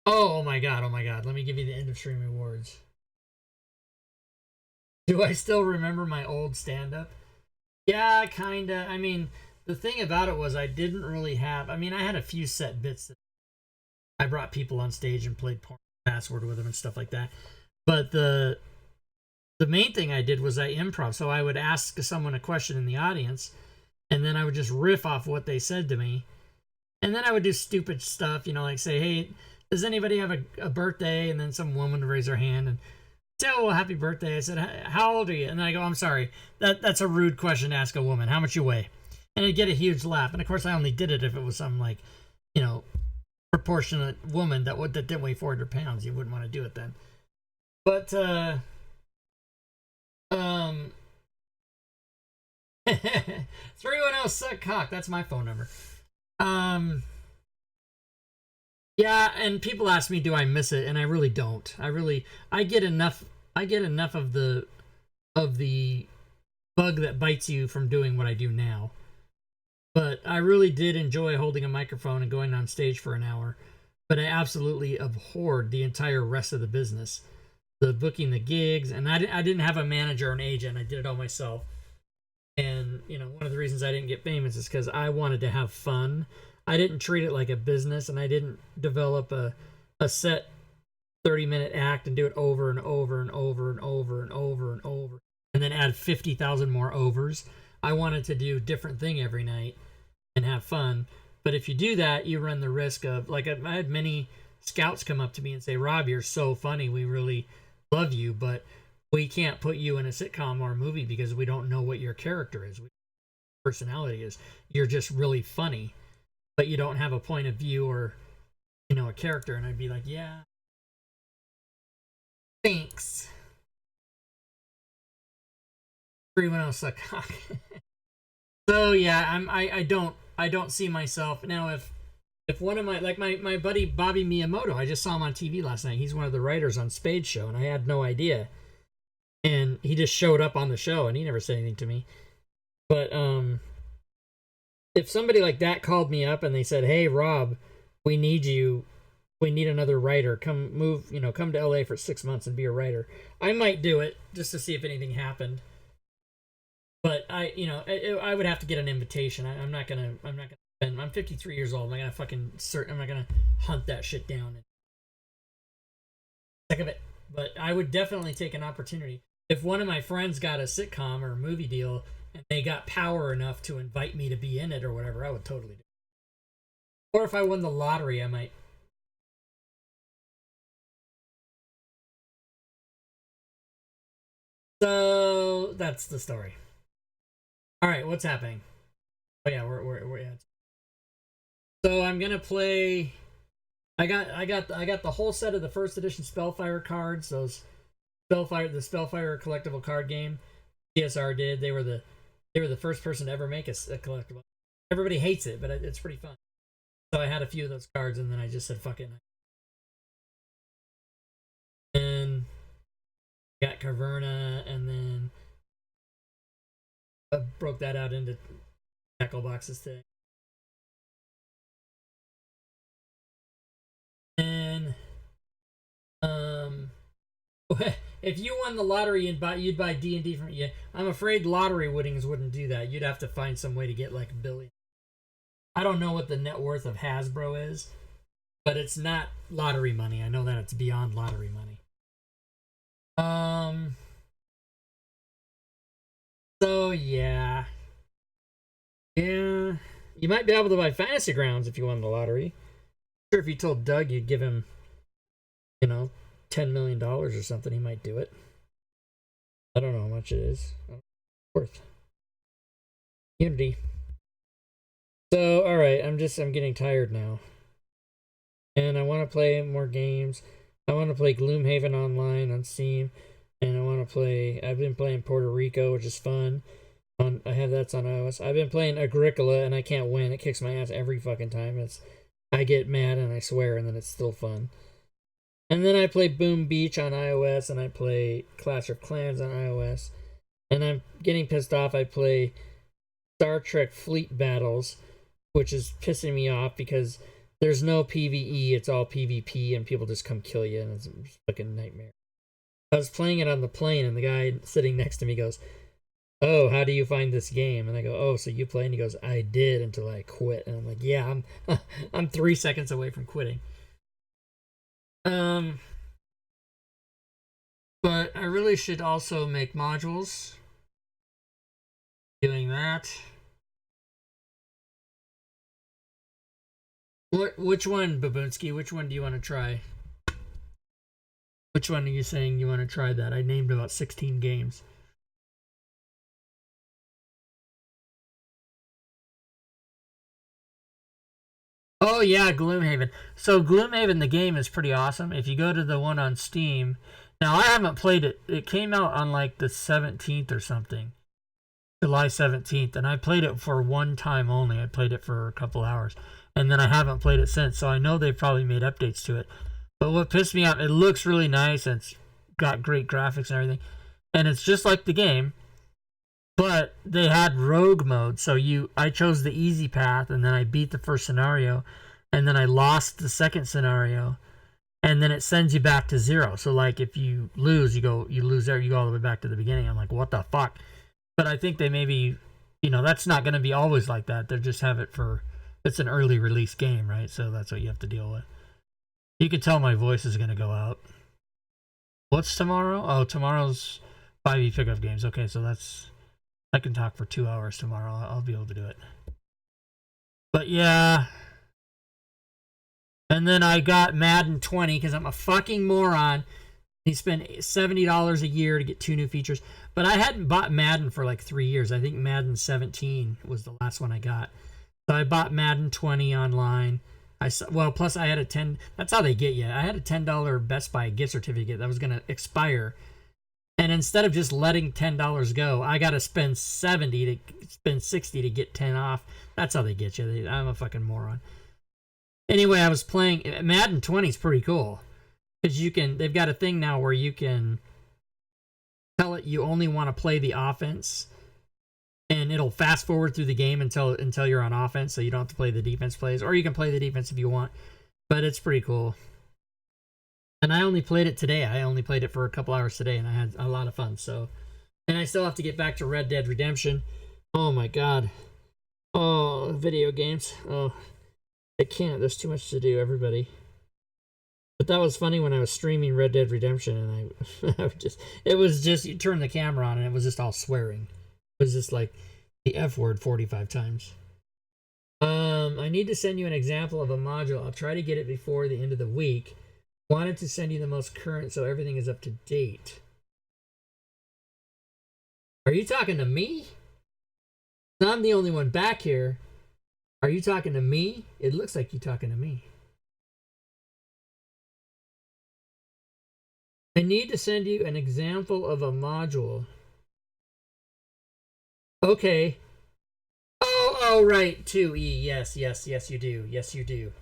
Oh my God. Oh my God. Let me give you the end of stream rewards. Do I still remember my old stand-up? Yeah, kinda. I mean, the thing about it was I didn't really have... I mean, I had a few set bits. That I brought people on stage and played Porn Password with them and stuff like that. But the main thing I did was I improv. So I would ask someone a question in the audience, and then I would just riff off what they said to me. And then I would do stupid stuff, you know, like say, hey, does anybody have a birthday? And then some woman would raise her hand and say, oh, well, happy birthday. I said, how old are you? And then I go, I'm sorry, that's a rude question to ask a woman. How much you weigh? And I'd get a huge laugh. And of course, I only did it if it was some, like, you know, proportionate woman that didn't weigh 400 pounds. You wouldn't want to do it then. But 310 suck cock. That's my phone number. Yeah, and people ask me, do I miss it? And I really don't. I get enough of the bug that bites you from doing what I do now. But I really did enjoy holding a microphone and going on stage for an hour. But I absolutely abhorred the entire rest of the business. The booking the gigs, and I didn't have a manager or an agent. I did it all myself. And, you know, one of the reasons I didn't get famous is because I wanted to have fun. I didn't treat it like a business, and I didn't develop a set 30-minute act and do it over and over and over and over and over and over, and then add 50,000 more overs. I wanted to do a different thing every night and have fun. But if you do that, you run the risk of, like, I had many scouts come up to me and say, Rob, you're so funny. We really love you, but we can't put you in a sitcom or a movie because we don't know what your character is, what your personality is. You're just really funny, but you don't have a point of view or, you know, a character. And I'd be like, yeah, thanks. 310 suck cock. So yeah, I don't see myself now. If one of my buddy Bobby Miyamoto, I just saw him on TV last night. He's one of the writers on Spade Show, and I had no idea. And he just showed up on the show, and he never said anything to me. But if somebody like that called me up and they said, "Hey, Rob, we need you we need another writer. Come to LA for 6 months and be a writer. I might do it just to see if anything happened. But I would have to get an invitation. I'm not gonna spend. I'm 53 years old. I'm not gonna hunt that shit down. Sick of it. But I would definitely take an opportunity. If one of my friends got a sitcom or a movie deal and they got power enough to invite me to be in it or whatever, I would totally do it. Or if I won the lottery, I might. So that's the story. All right, what's happening? Oh yeah, we're yeah. So I'm gonna play. I got the whole set of the first edition Spellfire cards. The Spellfire collectible card game. TSR did. They were the first person to ever make a collectible. Everybody hates it, but it's pretty fun. So I had a few of those cards, and then I just said fuck it. And got Caverna, and then I broke that out into tackle boxes today. And if you won the lottery and you'd buy D&D from I'm afraid lottery winnings wouldn't do that. You'd have to find some way to get like $1 billion. I don't know what the net worth of Hasbro is, but it's not lottery money. I know that it's beyond lottery money. So yeah, you might be able to buy Fantasy Grounds if you won the lottery. I'm sure if you told Doug you'd give him, $10 million or something, he might do it. I don't know how much it is. Worth. Unity. So, alright, I'm getting tired now. And I want to play more games. I want to play Gloomhaven online on Steam. And I've been playing Puerto Rico, which is fun. I have that's on iOS. I've been playing Agricola, and I can't win. It kicks my ass every fucking time. I get mad and I swear, and then it's still fun. And then I play Boom Beach on iOS, and I play Clash of Clans on iOS. And I'm getting pissed off. I play Star Trek Fleet Battles, which is pissing me off because there's no PvE, it's all PvP, and people just come kill you, and it's a fucking nightmare. I was playing it on the plane, and the guy sitting next to me goes, "Oh, how do you find this game?" And I go, "Oh, so you play?" And he goes, "I did until I quit." And I'm like, "Yeah, I'm 3 seconds away from quitting." But I really should also make modules. Doing that. Which one, Babunsky? Which one do you want to try? Which one are you saying you want to try that? I named about 16 games. Oh yeah, Gloomhaven. So Gloomhaven, the game is pretty awesome. If you go to the one on Steam, now I haven't played it. It came out on like the 17th or something, July 17th, and I played it for one time only. I played it for a couple hours, and then I haven't played it since. So I know they've probably made updates to it. But what pissed me off, it looks really nice and it's got great graphics and everything, and it's just like the game. But they had rogue mode, so I chose the easy path, and then I beat the first scenario, and then I lost the second scenario, and then it sends you back to 0. So like if you lose, you lose there, you go all the way back to the beginning. I'm like, what the fuck? But I think they maybe, that's not going to be always like that. They just have it's an early release game, right? So that's what you have to deal with. You can tell my voice is going to go out. What's tomorrow? Oh, tomorrow's 5e pickup games. Okay, so I can talk for 2 hours tomorrow. I'll be able to do it. But yeah. And then I got Madden 20 because I'm a fucking moron. He spent $70 a year to get 2 new features. But I hadn't bought Madden for like 3 years. I think Madden 17 was the last one I got. So I bought Madden 20 online. Plus I had a 10. That's how they get you. I had a $10 Best Buy gift certificate that was going to expire. And instead of just letting $10 go, I got to spend $60 to get 10 off. That's how they get you. I'm a fucking moron. Anyway, I was playing Madden 20 is pretty cool because they've got a thing now where you can tell it you only want to play the offense, and it'll fast forward through the game until you're on offense, so you don't have to play the defense plays, or you can play the defense if you want. But it's pretty cool. And I only played it today. I only played it for a couple hours today, and I had a lot of fun. So, and I still have to get back to Red Dead Redemption. Oh my god. Oh, video games. Oh, I can't. There's too much to do, everybody. But that was funny when I was streaming Red Dead Redemption, and it was just, you turn the camera on, and it was just all swearing. It was just like the F word 45 times. I need to send you an example of a module. I'll try to get it before the end of the week. Wanted to send you the most current so everything is up to date. Are you talking to me? I'm the only one back here. Are you talking to me? It looks like you're talking to me. I need to send you an example of a module. Okay. Oh, right. 2E. Yes, you do. Yes, you do.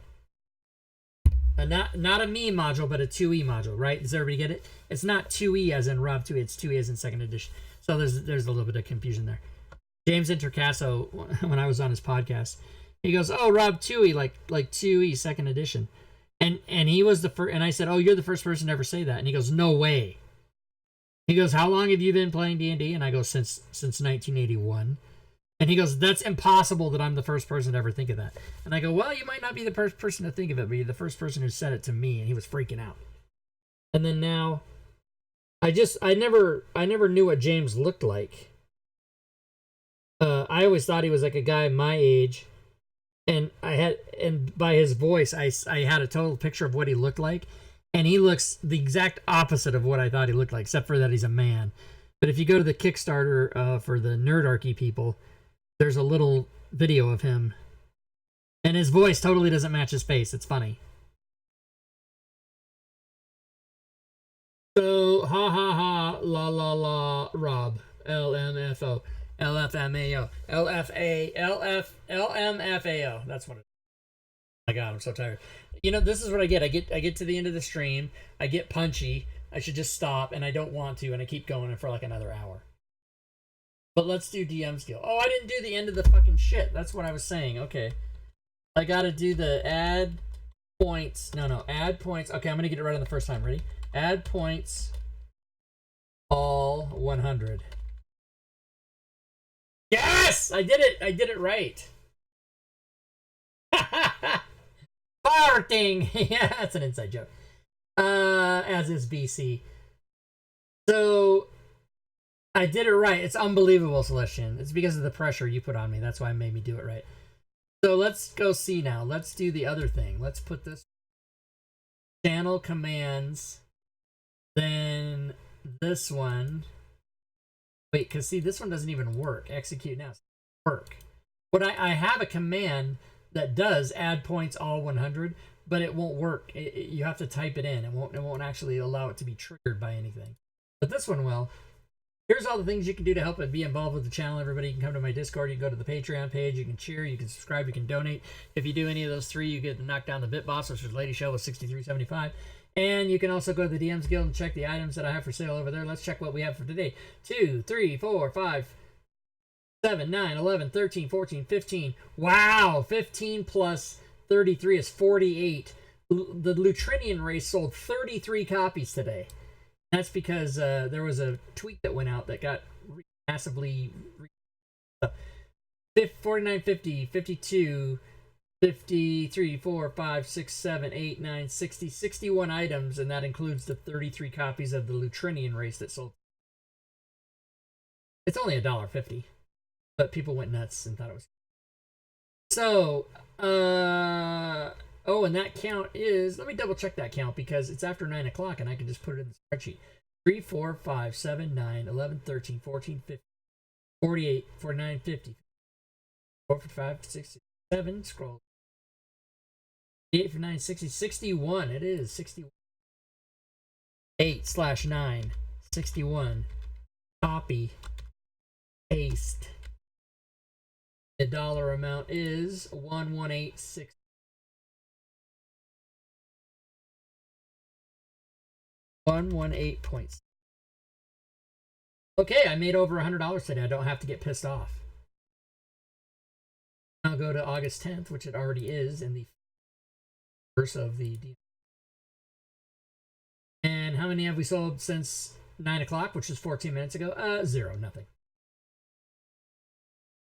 Not a me module, but a 2E module, right? Does everybody get it? It's not 2E as in Rob 2E. It's 2E as in second edition. So there's a little bit of confusion there. James Intercasso, when I was on his podcast, he goes, "Oh, Rob 2E, like 2E second edition," and he was the first. And I said, "Oh, you're the first person to ever say that." And he goes, "No way." He goes, "How long have you been playing D&D?" And I go, "Since 1981." And he goes, "That's impossible that I'm the first person to ever think of that." And I go, "Well, you might not be the first person to think of it, but you're the first person who said it to me." And he was freaking out. And then now, I never knew what James looked like. I always thought he was like a guy my age, and by his voice, I had a total picture of what he looked like, and he looks the exact opposite of what I thought he looked like, except for that he's a man. But if you go to the Kickstarter for the Nerdarchy people, there's a little video of him, and his voice totally doesn't match his face. It's funny. So, ha ha ha, la la la, Rob, LMFO. LFMAO. LMFAO. That's what it is. Oh my god, I'm so tired. You know, this is what I get. I get to the end of the stream. I get punchy. I should just stop, and I don't want to, and I keep going for like another hour. But let's do DM skill. Oh, I didn't do the end of the fucking shit. That's what I was saying. Okay. I gotta do the add points. No, add points. Okay, I'm gonna get it right on the first time. Ready? Add points all 100. Yes! I did it! I did it right. Farting! Yeah, that's an inside joke. As is BC. So, I did it right. It's unbelievable, Celestian. It's because of the pressure you put on me. That's why it made me do it right. So, let's go see now. Let's do the other thing. Let's put this channel commands. Then this one. Wait, because see, this one doesn't even work. Execute now. Work. But I have a command that does add points all 100, but it won't work. You have to type it in. It won't actually allow it to be triggered by anything. But this one will. Here's all the things you can do to help and be involved with the channel. Everybody, you can come to my Discord. You can go to the Patreon page. You can cheer. You can subscribe. You can donate. If you do any of those three, you get to knock down the bit boss, which is Lady Shell with 63.75. And you can also go to the DMs Guild and check the items that I have for sale over there. Let's check what we have for today. 2, 3, 4, 5, 7, 9, 11, 13, 14, 15. Wow! 15 plus 33 is 48. The Lutrinian race sold 33 copies today. That's because there was a tweet that went out that got massively 49, 50, 52, 53, 4, 5, 6, 7, 8, 9, 60, 61 items, and that includes the 33 copies of the Lutrinian race that sold. It's only $1.50, but people went nuts and thought it was. So, oh, and that count is, let me double check that count because it's after 9 o'clock and I can just put it in the spreadsheet. 3, 4, 5, 7, 9, 11, 13, 14, 15, 48, 49, 50, 4, 5, 6, 7, scroll. 8 for 9, 60, 61. It is 61. 8/9, 61. Copy. Paste. The dollar amount is 11860. 118 Okay, I made over $100 today. I don't have to get pissed off. I'll go to August 10th, which it already is in the verse of the And how many have we sold since 9 o'clock, which was 14 minutes ago? 0, nothing.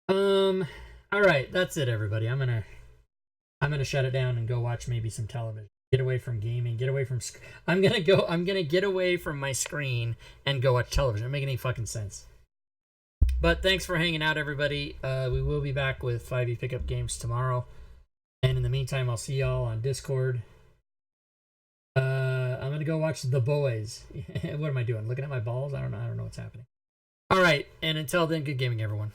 All right, that's it, everybody. I'm gonna shut it down and go watch maybe some television. Get away from gaming. Get away from. I'm gonna get away from my screen and go watch television. Doesn't make any fucking sense. But thanks for hanging out, everybody. We will be back with 5e pickup games tomorrow. And in the meantime, I'll see y'all on Discord. I'm gonna go watch The Boys. What am I doing? Looking at my balls? I don't know what's happening. All right, and until then, good gaming, everyone.